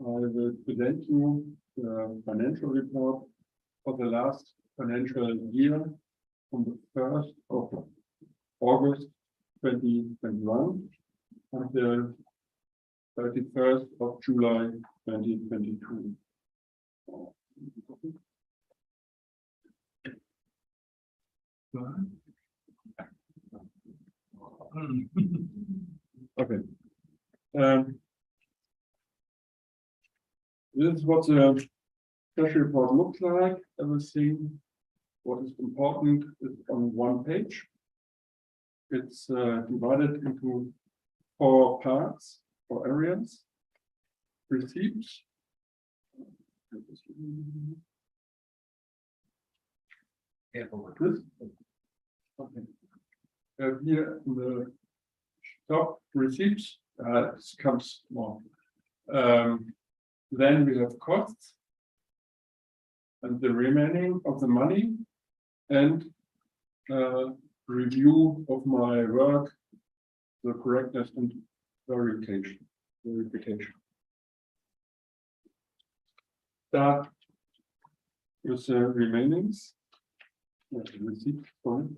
Speaker 8: will present you the financial report for the last financial year from the 1st of August 2021 until 31st of July 2022. Okay. This is what the cash report looks like. Everything what is important is on 1 page. It's divided into 4 parts, 4 areas. Receipts. This. Okay. Here in the top receipts, this comes more. Then we have costs and the remaining of the money and review of my work, the correctness and verification. Start with the remainings. Receipt, sorry.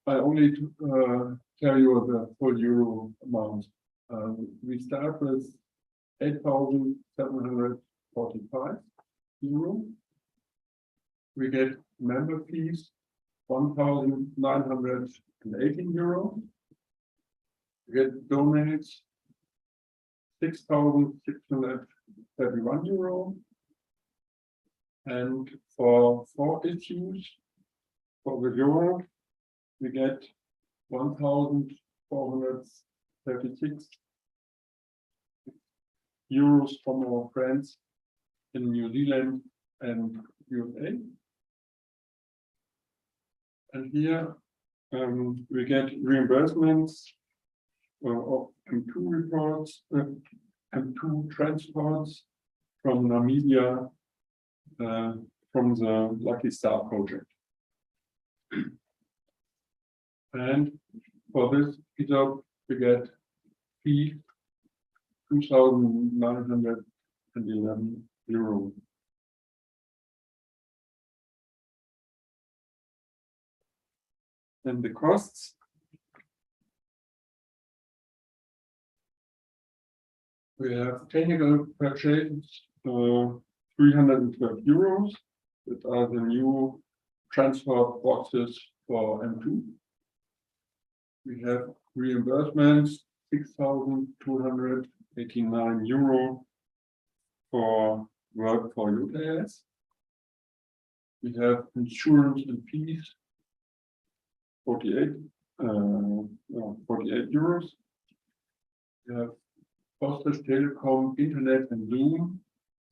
Speaker 8: I only tell you the full euro amount. We start with 8,745 euro. We get member fees 1,918 euro. We get donates 6,631 euro. And for 4 issues for the euro, we get 1,436 euros from our friends in New Zealand and USA. And here we get reimbursements of M2 reports, M2 transports from Namibia, from the Lucky Star project. And for this ESOP, we get fee 2,911 euro. And the costs. We have technical purchase 312 euros. that are the new transfer boxes for M2. We have reimbursements, 6,289 euro for work for UTS. We have insurance and fees, 48 euros. We have Postage, Telecom, Internet and Zoom,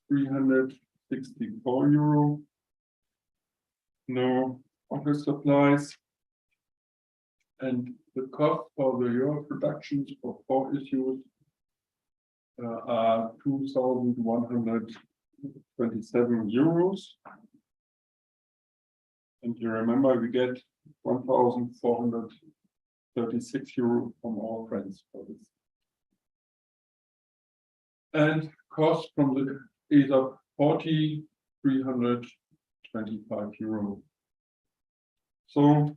Speaker 8: 364 euro. No office supplies. And the cost for the Euro productions for 4 issues are 2,127 euros. And you remember we get 1,436 euros from our friends for this. And cost from the ESOP40, 325 euro. So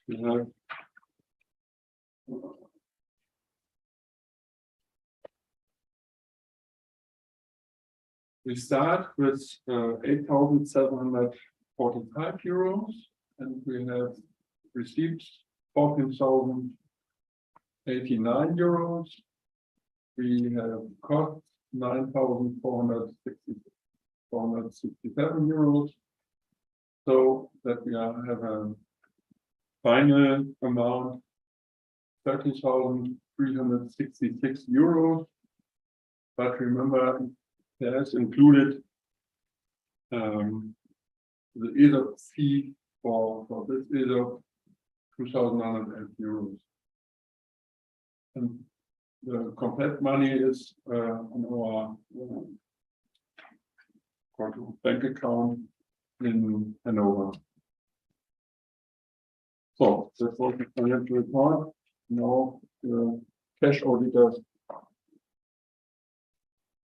Speaker 8: we have we start with 8,745 euros, and we have received 14,089 euros. We have cost 9,467 euros, so that we have a final amount 30,366 euros. But remember, there's included the ESOP fee for this ESOP 2,908 euros. And the complete money is on our bank account in Hanover. So that's what the financial report. Now the cash auditors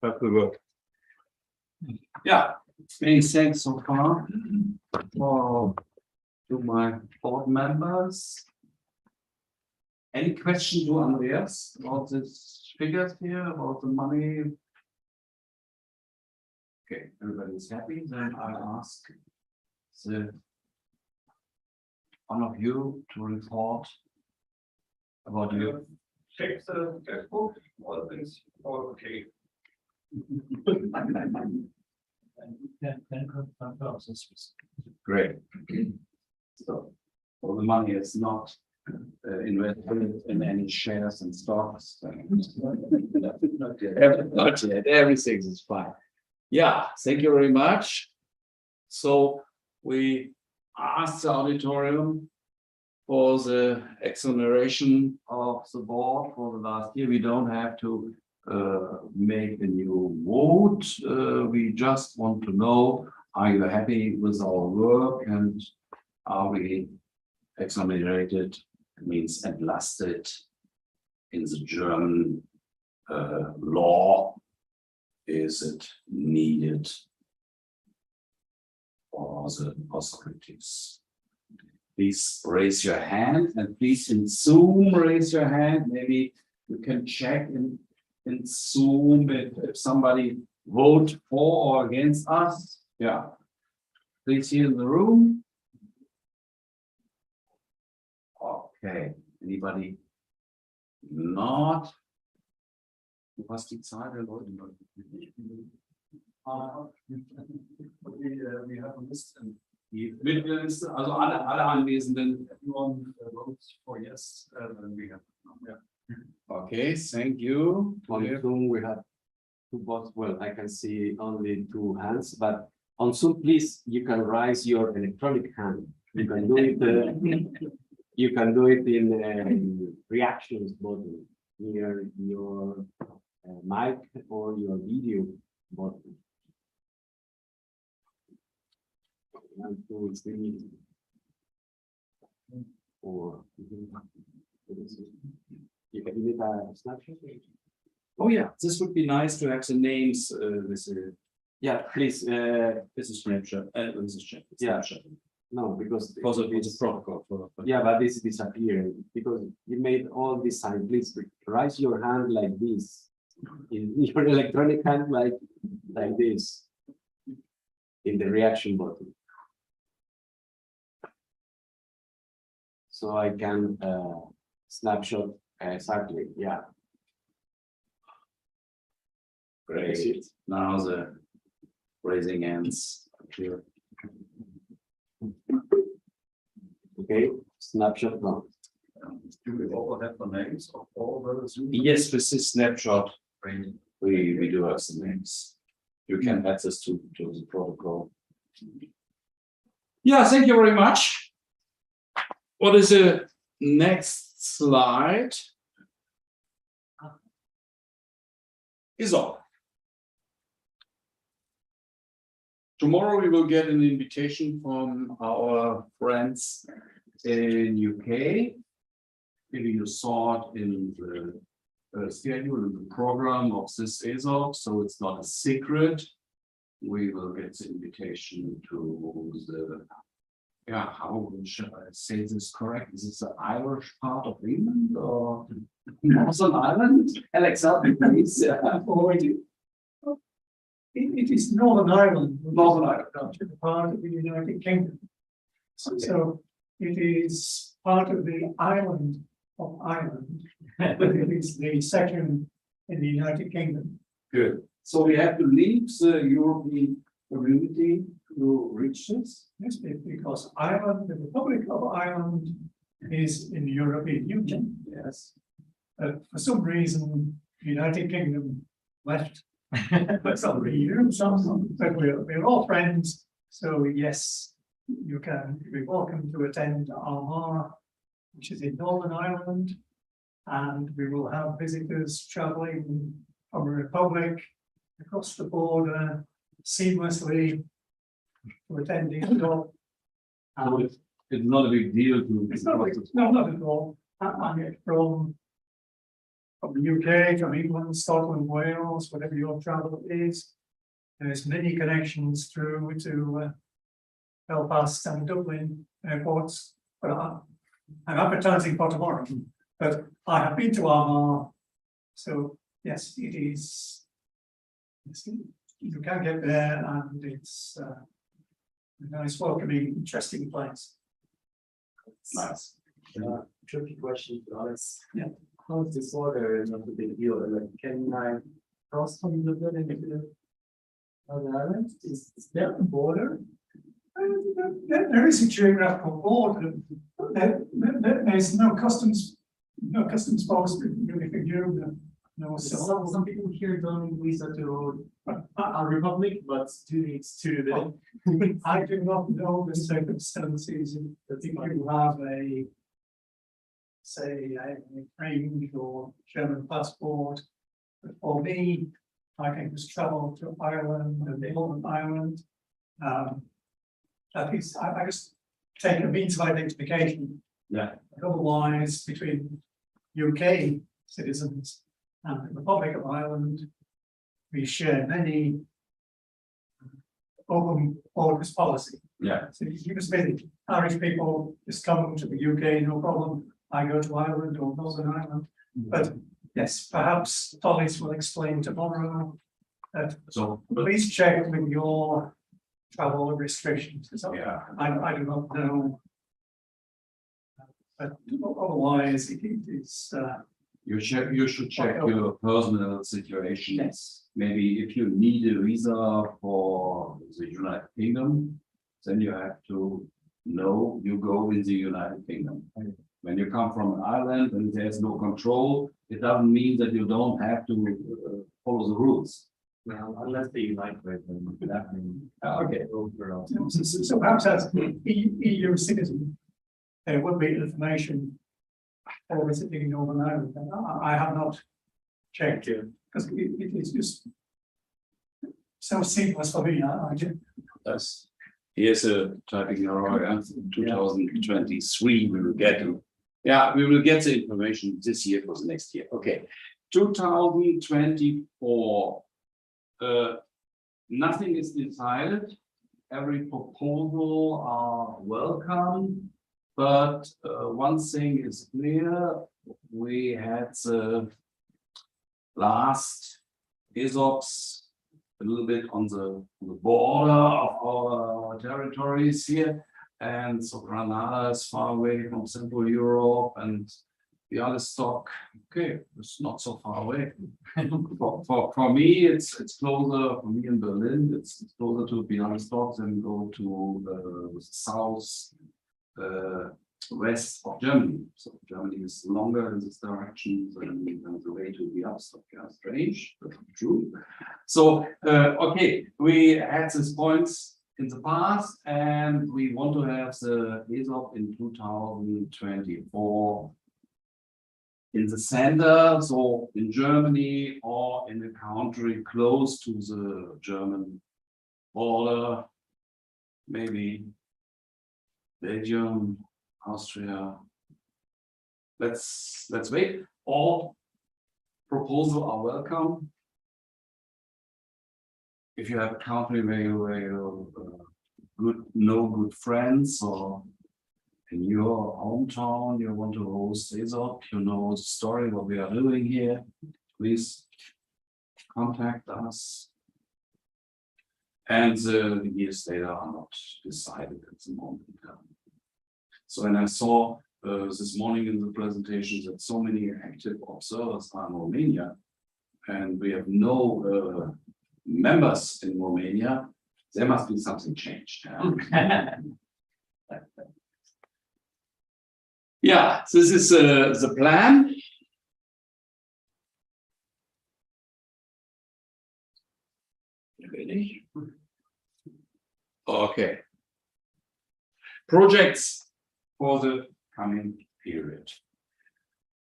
Speaker 8: have the work.
Speaker 2: Yeah, many thanks so far to my board members. Any question to Andreas about these figures here, about the money? Okay, everybody's happy. Then I ask the one of you to report about you.
Speaker 18: Check the textbook, all things are okay.
Speaker 2: Great. So, all the money is not invested in any shares and stocks. Not yet. Everything is fine. Yeah, thank you very much. So we asked the auditorium for the exoneration of the board for the last year. We don't have to make a new vote. We just want to know, are you happy with our work, and are we exonerated, means entlastet in the German law? Is it needed for the authorities? Please raise your hand, and please in Zoom raise your hand. Maybe you can check in Zoom if somebody vote for or against us. Yeah. Please here in the room. Okay. Anybody not? Was die Zahl der Leute? Wir haben Listen. Die Mitgliederliste, also alle Anwesenden. Votes for yes, we have. Okay, thank you.
Speaker 12: On Zoom, we have two votes. Well, I can see only 2 hands, but on Zoom, please, you can raise your electronic hand. You can do it. You can do it in reactions button near your mic or your video button. 1, 2, 3, 4. You can give it a snapshot.
Speaker 2: Oh yeah, this would be nice to have the names.
Speaker 12: Yeah, please.
Speaker 2: This is snapshot. This is check.
Speaker 12: Yeah. No, because
Speaker 2: of the protocol.
Speaker 12: Yeah, but this is disappearing because you made all this sign. Please raise your hand like this. In your electronic hand like this. in the reaction button. So I can snapshot exactly, yeah.
Speaker 2: Great. Now the raising hands appear.
Speaker 12: Okay, snapshot now.
Speaker 2: Do we all have the names of all those?
Speaker 1: Yes, with this snapshot,
Speaker 2: We do have some names. You can access to the protocol. Yeah, thank you very much. What is the next slide? ESOP. Tomorrow we will get an invitation from our friends in UK. Maybe you saw it in the schedule in the program of this ESOP, so it's not a secret. We will get the invitation to the, yeah, how should I say this correct? Is this the Irish part of England or Northern Ireland? Alexander, please.
Speaker 20: It is Northern Ireland.
Speaker 2: Northern Ireland.
Speaker 20: Part of the United Kingdom. So it is part of the island of Ireland, but it is the second in the United Kingdom.
Speaker 2: Good. So we have to leave the European community to reach this?
Speaker 20: Yes, because Ireland, the Republic of Ireland, is in the European Union.
Speaker 2: Yes.
Speaker 20: For some reason, the United Kingdom left. But we're all friends. So yes, you can be welcome to attend Armagh, which is in Northern Ireland, and we will have visitors traveling from the Republic across the border seamlessly to attend ESOP.
Speaker 2: It's not a big deal to.
Speaker 20: It's not, not at all. And from the UK, from England, Scotland, Wales, whatever your travel is, there's many connections through to Belfast and Dublin airports. But I'm advertising for tomorrow. But I have been to Armagh, so yes, it is. You can get there, and it's a nice, welcoming, interesting place.
Speaker 2: Nice.
Speaker 7: Tricky question to Alex.
Speaker 20: Yeah.
Speaker 7: How is this order not a big deal? Like, can I cross from the building into Northern Ireland? Is there a border?
Speaker 20: There is a geographical border. There's no customs post really for you. No,
Speaker 7: some people here don't visa to a republic, but do need to.
Speaker 20: I do not know the circumstances that if you have say a French or German passport. But for me, I can just travel to Ireland and Northern Ireland. That is, I just take a means of identification.
Speaker 2: Yeah.
Speaker 20: Otherwise, between UK citizens and the Republic of Ireland, we share many open borders policy.
Speaker 2: Yeah.
Speaker 20: So you just visit Irish people, just come to the UK, no problem. I go to Ireland or Northern Ireland. But yes, perhaps Tollis will explain tomorrow that.
Speaker 2: So
Speaker 20: please check with your travel restrictions.
Speaker 2: Yeah.
Speaker 20: I do not know. But otherwise, it is.
Speaker 2: You should check your personal situation.
Speaker 20: Yes.
Speaker 2: Maybe if you need a visa for the United Kingdom, then you have to know you go in the United Kingdom. When you come from Ireland and there's no control, it doesn't mean that you don't have to follow the rules.
Speaker 7: Well, unless they unite with them, that means.
Speaker 2: Okay.
Speaker 20: So perhaps as EU citizen, there will be information for visiting Northern Ireland. I have not checked it because it is just so seamless for me.
Speaker 2: Yes. Here's a typing error. 2023 we will get to. Yeah, we will get the information this year for the next year. Okay. 2024. Nothing is decided. Every proposal are welcome. But one thing is clear. We had the last ESOPs a little bit on the border of our territories here. And so Granada is far away from Central Europe, and the other stock, okay, it's not so far away. For me, it's closer. For me in Berlin, it's closer to Bialystok than go to the south west of Germany. So Germany is longer in this direction than the way to Bialystok. Yeah, strange, but true. So okay, we had these points in the past, and we want to have the ESOP in 2024 in the center, so in Germany or in a country close to the German border, maybe Belgium, Austria. Let's wait. All proposals are welcome. If you have a country where you know good friends, or in your hometown you want to host ESOP, you know the story, what we are doing here, please contact us. And the years later are not decided at the moment. So when I saw this morning in the presentation that so many active observers are in Romania, and we have no members in Romania, there must be something changed. Yeah, this is the plan. Ready? Okay. Projects for the coming period.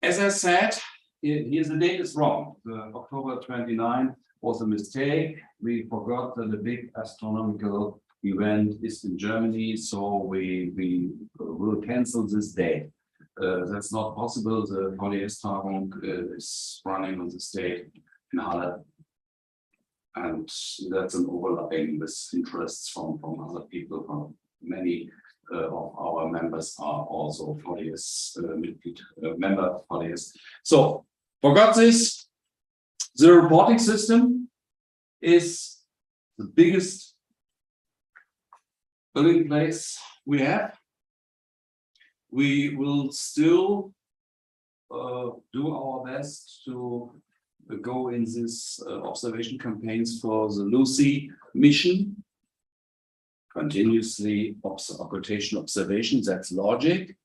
Speaker 2: As I said, here's the date is wrong. The October 29 was a mistake. We forgot that the big astronomical event is in Germany, so we will cancel this day. That's not possible. The Polyester is running on the state in Halle, and that's an overlapping with interests from other people. From many of our members are also member of Polyester. So forgot this. The reporting system is the biggest building place we have. We will still do our best to go in this observation campaigns for the Lucy mission. Continuously occultation observations, that's logic.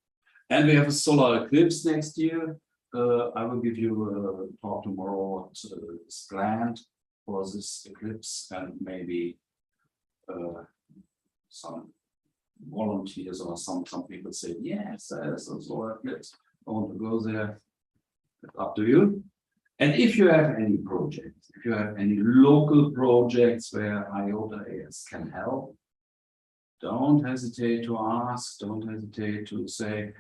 Speaker 2: And we have a solar eclipse next year. I will give you a talk tomorrow what is planned for this eclipse, and maybe some volunteers or some people say, yes, there's a solar eclipse. I want to go there. It's up to you. And if you have any projects, if you have any local projects where IOTA AS can help, don't hesitate to ask, don't hesitate to say,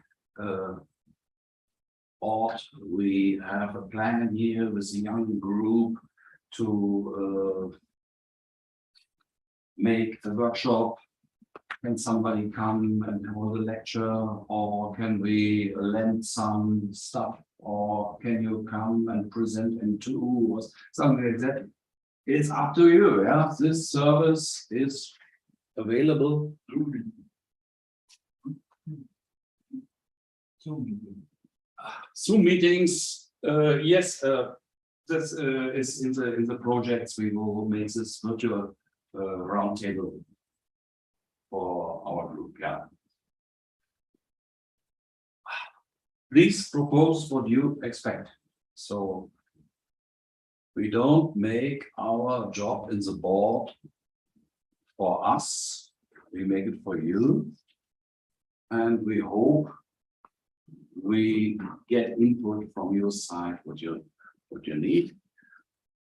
Speaker 2: we have a plan here with a young group to make a workshop. Can somebody come and hold a lecture, or can we lend some stuff, or can you come and present in 2 or something like that? It's up to you. Yeah, this service is available. Zoom meetings. Yes, this is in the projects. We will make this virtual roundtable for our group. Yeah. Please propose what you expect. So we don't make our job in the board for us. We make it for you. And we hope we get input from your side, what you need.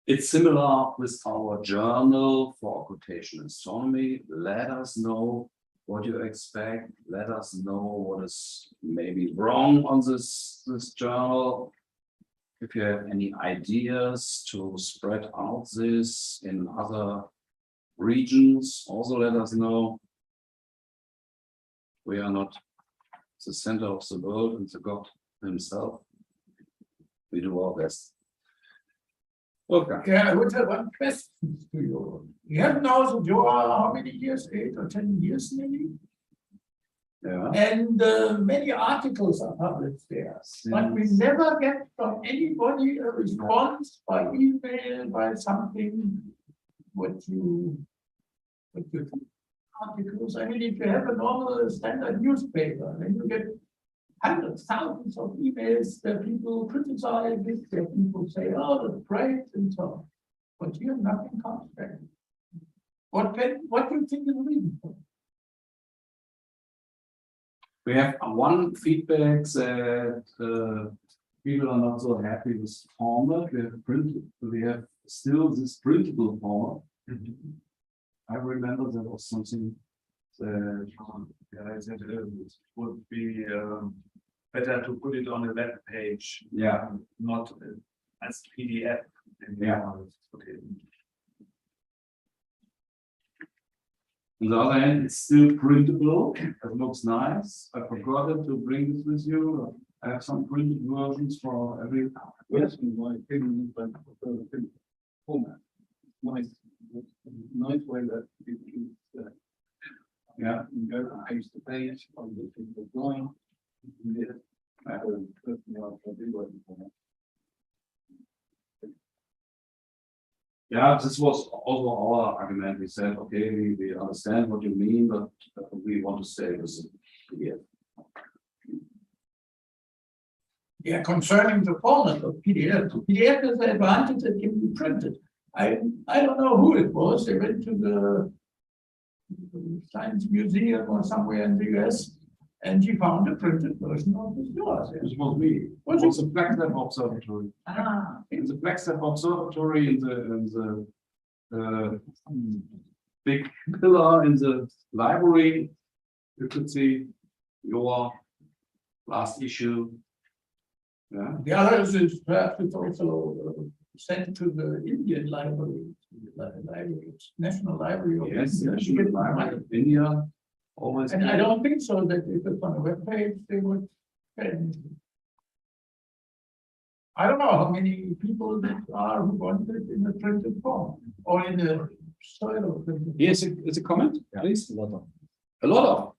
Speaker 2: It's similar with our journal for occultation astronomy. Let us know what you expect. Let us know what is maybe wrong on this journal. If you have any ideas to spread out this in other regions, also let us know. We are not the center of the world and the God himself. We do our best.
Speaker 17: Okay, I would have one question to you. You have now the Joa, how many years? 8 or 10 years maybe?
Speaker 2: Yeah.
Speaker 17: And many articles are published there, but we never get from anybody a response by email, by something. What you articles. I mean, if you have a normal standard newspaper, then you get hundreds, thousands of emails that people criticize it, that people say, oh, that's great, and so on. But here nothing comes back. What do you think is the reason for it?
Speaker 2: We have one feedback that people are not so happy with format. We have still this printable format. I remember there was something that I said it would be better to put it on a web page. Yeah, not as PDF. Yeah. Okay. On the other hand, it's still printable. It looks nice. I forgot to bring this with you. I have some printed versions for every. Yes, in my opinion, but format. Nice way that you can. Yeah, you go from page to page on the drawing. I have a personal format. Yeah, this was also our argument. We said, okay, we understand what you mean, but we want to stay with the PDF.
Speaker 17: Yeah, concerning the format of PDF, PDF has the advantage that can be printed. I don't know who it was. They went to the Science Museum or somewhere in the US, and he found a printed version of the stars.
Speaker 2: It was me. It was a Flagstaff Observatory. In the Flagstaff Observatory, in the big pillar in the library, you could see your last issue. Yeah.
Speaker 17: The others is perhaps it's also sent to the Indian library, National Library of
Speaker 2: Yes,
Speaker 17: India.
Speaker 2: National Library of India. Always.
Speaker 17: And I don't think so that if it's on a web page, they would send. I don't know how many people there are who want it in a printed form or in a style of printed.
Speaker 2: Yes, it's a comment, please.
Speaker 12: A lot of.
Speaker 2: A lot of.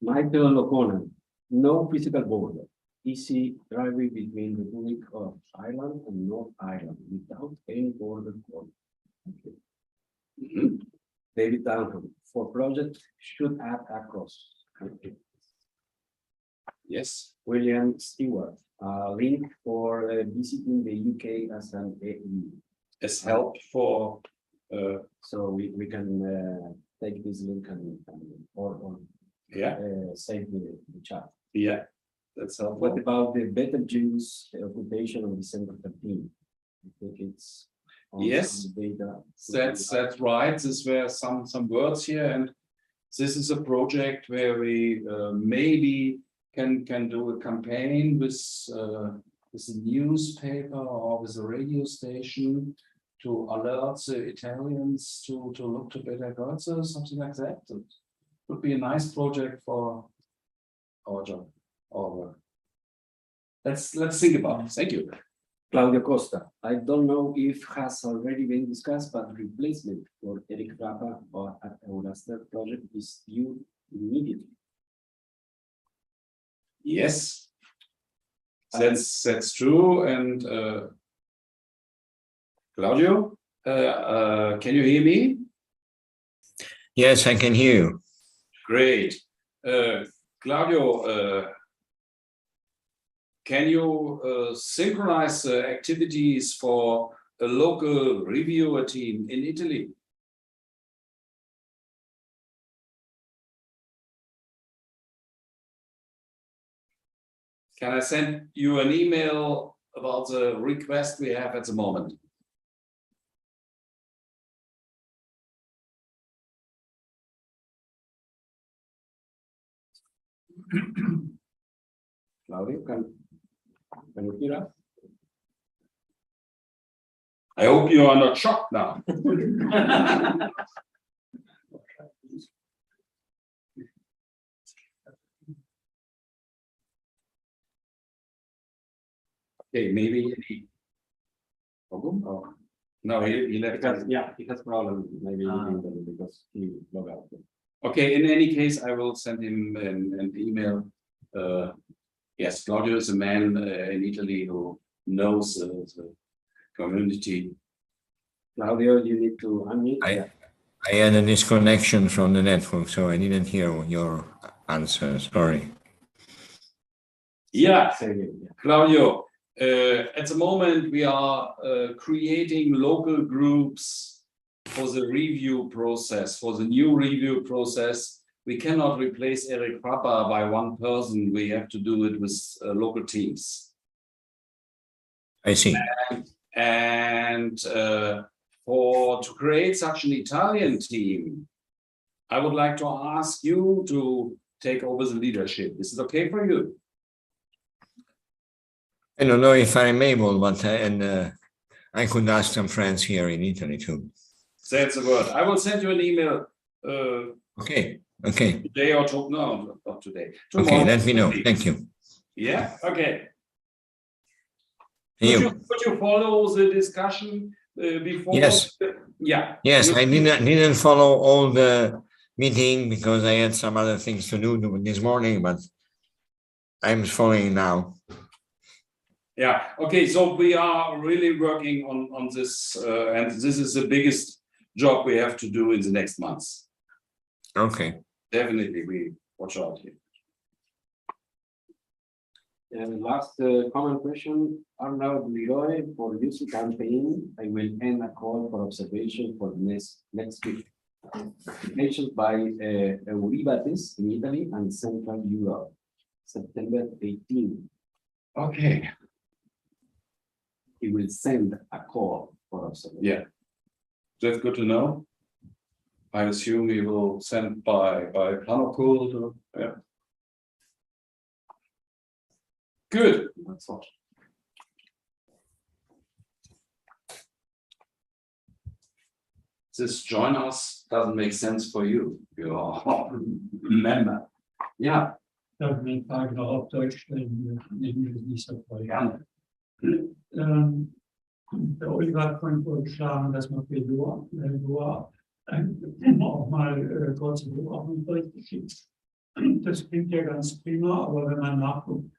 Speaker 12: Michael O'Connor, no physical border. Easy driving between the Republic of Ireland and North Ireland without any border code. Okay. David Downham, for project should add across country.
Speaker 2: Yes.
Speaker 12: William Stewart, link for visiting the UK as an EU.
Speaker 2: As help for.
Speaker 12: So we can take this link and or
Speaker 2: yeah,
Speaker 12: save the chat.
Speaker 2: Yeah, that's helpful.
Speaker 12: What about the better Jews occupation on December 13th? I think it's
Speaker 2: yes,
Speaker 12: data.
Speaker 2: that's right. These were some words here, and this is a project where we maybe can do a campaign with a newspaper or with a radio station to alert the Italians to look to better gods or something like that. It would be a nice project for our job. Or let's think about it. Thank you.
Speaker 12: Claudio Costa, I don't know if has already been discussed, but replacement for Eric Rapa or at Euraster project is due immediately.
Speaker 2: Yes, that's true. And Claudio, can you hear me?
Speaker 3: Yes, I can hear you.
Speaker 2: Great. Claudio, can you synchronize activities for a local reviewer team in Italy? Can I send you an email about the request we have at the moment?
Speaker 12: Claudio, can you hear us?
Speaker 2: I hope you are not shocked now. Okay, maybe Oh. No, he left.
Speaker 12: Because, yeah, he has problem maybe because he logged out.
Speaker 2: Okay, in any case, I will send him an email. Yes, Claudio is a man in Italy who knows the community.
Speaker 12: Claudio, you need to unmute.
Speaker 3: I had a disconnection from the network, so I didn't hear your answer. Sorry.
Speaker 2: Yeah, Claudio, at the moment we are creating local groups for the review process, for the new review process. We cannot replace Eric Rappa by one person. We have to do it with local teams.
Speaker 3: I see.
Speaker 2: And to create such an Italian team, I would like to ask you to take over the leadership. Is it okay for you?
Speaker 3: I don't know if I'm able, but I could ask some friends here in Italy too.
Speaker 2: That's the word. I will send you an email.
Speaker 3: Okay.
Speaker 2: Today or tomorrow? No, not today. Tomorrow.
Speaker 3: Okay, let me know. Thank you.
Speaker 2: Yeah. Okay.
Speaker 3: You.
Speaker 2: Could you follow the discussion before?
Speaker 3: Yes.
Speaker 2: Yeah.
Speaker 3: Yes, I didn't follow all the meeting because I had some other things to do this morning, but I'm following now.
Speaker 2: Yeah. Okay. So we are really working on this, and this is the biggest job we have to do in the next months.
Speaker 3: Okay.
Speaker 2: Definitely, we watch out here.
Speaker 12: And last common question, Arnaud Leroy, for UC campaign, I will end a call for observation for the next week. Mentioned by Euribates in Italy and Central Europe, September 18.
Speaker 2: Okay.
Speaker 12: He will send a call for observation.
Speaker 2: Yeah. That's good to know. I assume he will send by Planocode. Yeah. Good.
Speaker 12: That's all.
Speaker 2: This join us doesn't make sense for you. You're a member. Yeah.
Speaker 18: Darf ich eine Frage noch auf Deutsch stellen? Englisch ist nicht so voll.
Speaker 2: Gerne.
Speaker 18: Der Oliver hat vorhin vorgeschlagen, dass man für Loa auch mal kurze Beobachtungsberichte schickt. Das klingt ja ganz prima, aber wenn man nachguckt,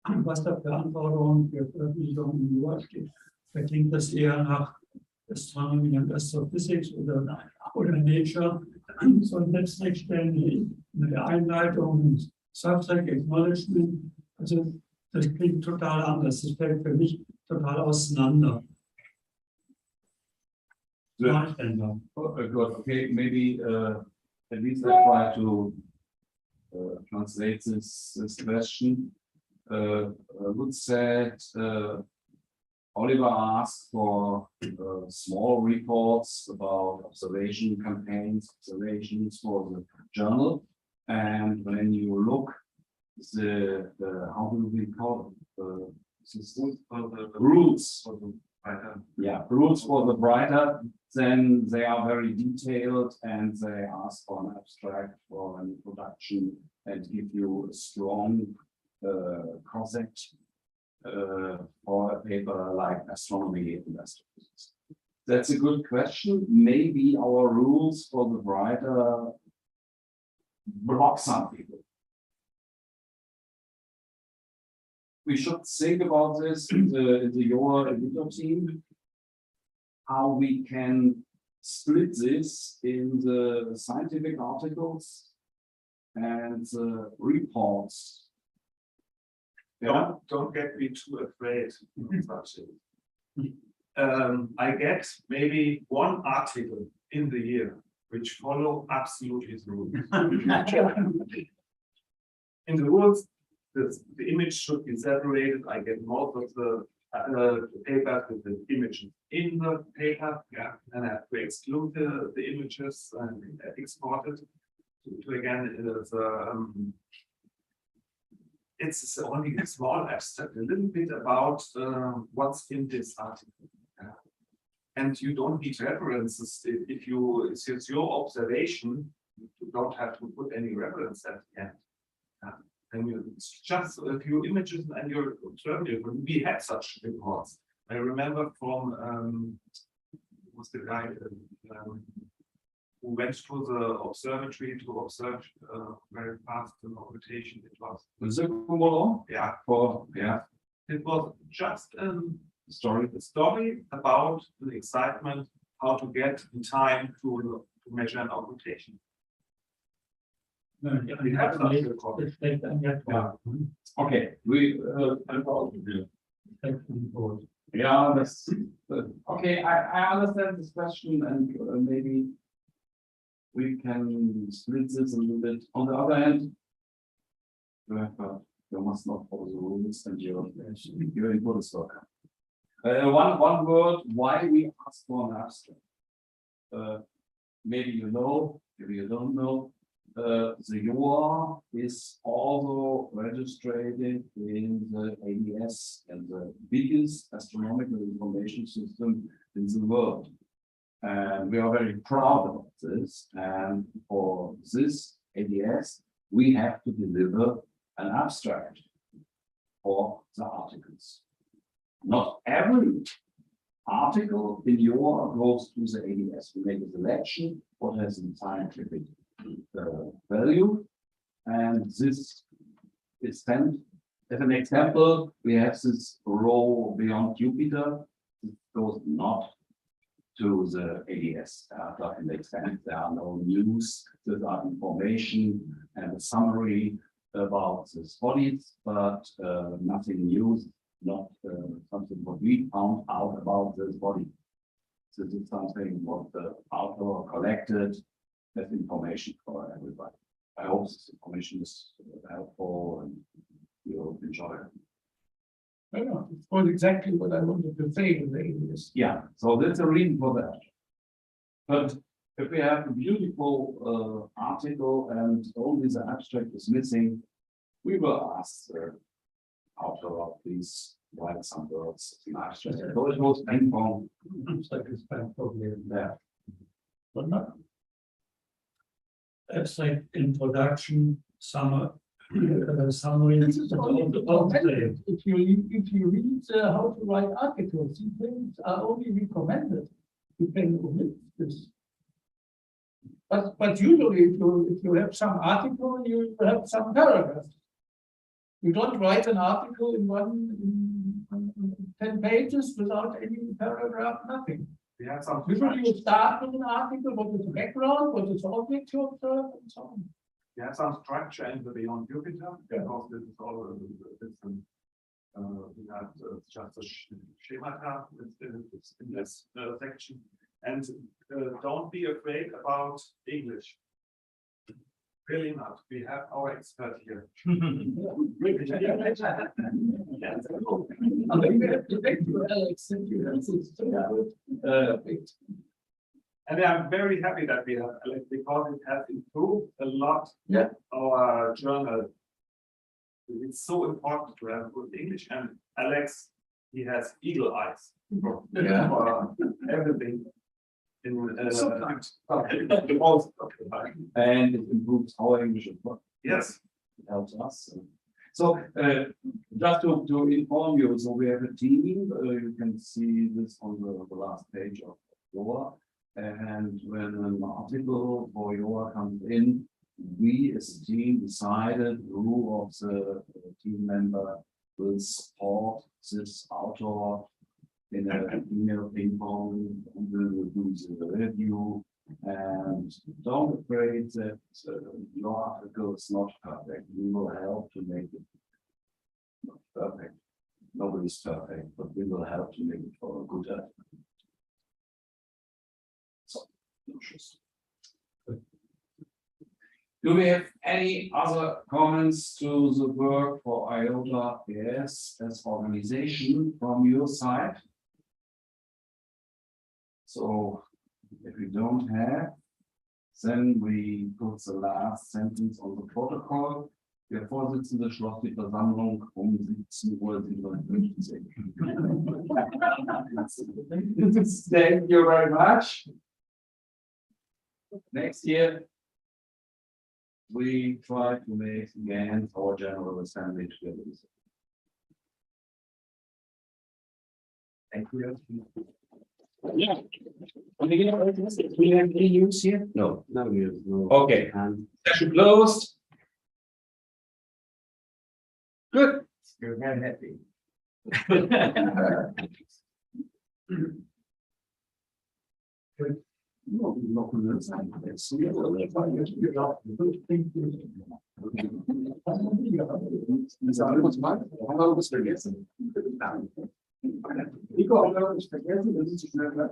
Speaker 18: was da für Anforderungen für Veröffentlichungen in Loa steht, da klingt das eher nach Astronomy und Astrophysics oder Nature. So ein Netzwerk stellen mit der Einleitung, Subject Acknowledgement. Also das klingt total anders. Das fällt für mich total auseinander.
Speaker 2: Good. Okay, maybe at least I try to translate this question. Lutz said Oliver asked for small reports about observation campaigns, observations for the journal, and when you look the how do we call it, the rules for the writer. Yeah, rules for the writer. Then they are very detailed and they ask for an abstract or an introduction and give you a strong concept for a paper like astronomy and astrophysics. That's a good question. Maybe our rules for the writer block some people. We should think about this in the your editor team, how we can split this in the scientific articles and the reports. Yeah.
Speaker 16: Don't get me too afraid. I get maybe one article in the year which follow absolutely the rules. In the rules, the image should be separated. I get most of the paper with the images in the paper, yeah, and I have to exclude the images and export it to again it's only a small abstract, a little bit about what's in this article. Yeah. And you don't need references if it's your observation, you don't have to put any reference at the end. Yeah. And it's just a few images and you're observing. We had such reports. I remember from was the guy who went to the observatory to observe very fast the occultation. It was yeah. It was just a story about the excitement, how to get in time to measure an occultation. We have some recording.
Speaker 5: Yeah. Okay, we yeah, that's okay. I understand this question, and maybe we can split this a little bit. On the other hand, you must not follow the rules, and you're in good stock. One word why we ask for an abstract. Maybe you know, maybe you don't know. The UR is also registered in the ADS and the biggest astronomical information system in the world. And we are very proud of this. And for this ADS, we have to deliver an abstract for the articles. Not every article in UR goes to the ADS. We make a selection, what has in scientific value, and this is sent. As an example, we have this row beyond Jupiter. It goes not to the ADS. In the extent there are no news, there are information and a summary about these bodies, but nothing new, not something what we found out about this body. This is something what the author collected as information for everybody. I hope this information is helpful and you'll enjoy it.
Speaker 17: I know, it was exactly what I wanted to say with the ADS.
Speaker 5: Yeah, so that's a reason for that. But if we have a beautiful article and only the abstract is missing, we will ask the author of please write some words in abstract. So it was ping pong.
Speaker 17: Abstract is probably
Speaker 5: there.
Speaker 17: But not. Abstract introduction, summary. If you read how to write articles, these things are only recommended. You can omit this. But usually, if you have some article, you have some paragraphs. You don't write an article in 10 pages without any paragraph, nothing.
Speaker 16: Yeah, some
Speaker 17: usually you start with an article, what is the background, what is the object you observe, and so on.
Speaker 16: You have some structure in the beyond Jupiter, because this is all different. We have just a schemata in this section. And don't be afraid about English. Really not. We have our expert here. And I'm very happy that we have Alex because it has improved a lot our journal. It's so important to have good English. And Alex, he has eagle eyes for everything. Sometimes.
Speaker 5: And it improves our English as well.
Speaker 16: Yes.
Speaker 5: It helps us. So just to inform you, so we have a team. You can see this on the last page of Noviah. And when an article for Noviah comes in, we as a team decided who of the team member will support this author in an email ping pong, and we will do the review. And don't be afraid that your article is not perfect. We will help to make it not perfect. Nobody's perfect, but we will help to make it for a good article. So, do we have any other comments to the work for IOTA AS as organization from your side? So if we don't have, then we put the last sentence on the protocol. Der Vorsitzende schloss die Versammlung 17:57 Uhr. Thank you very much. Next year, we try to make again our General Assembly together.
Speaker 2: Thank you. Yeah. Want to get it? We have any news here? No.
Speaker 12: No news, no.
Speaker 2: Okay. Session closed. Good.
Speaker 7: You're very happy.
Speaker 2: Nico, haben wir uns vergessen, das ist zu schnell.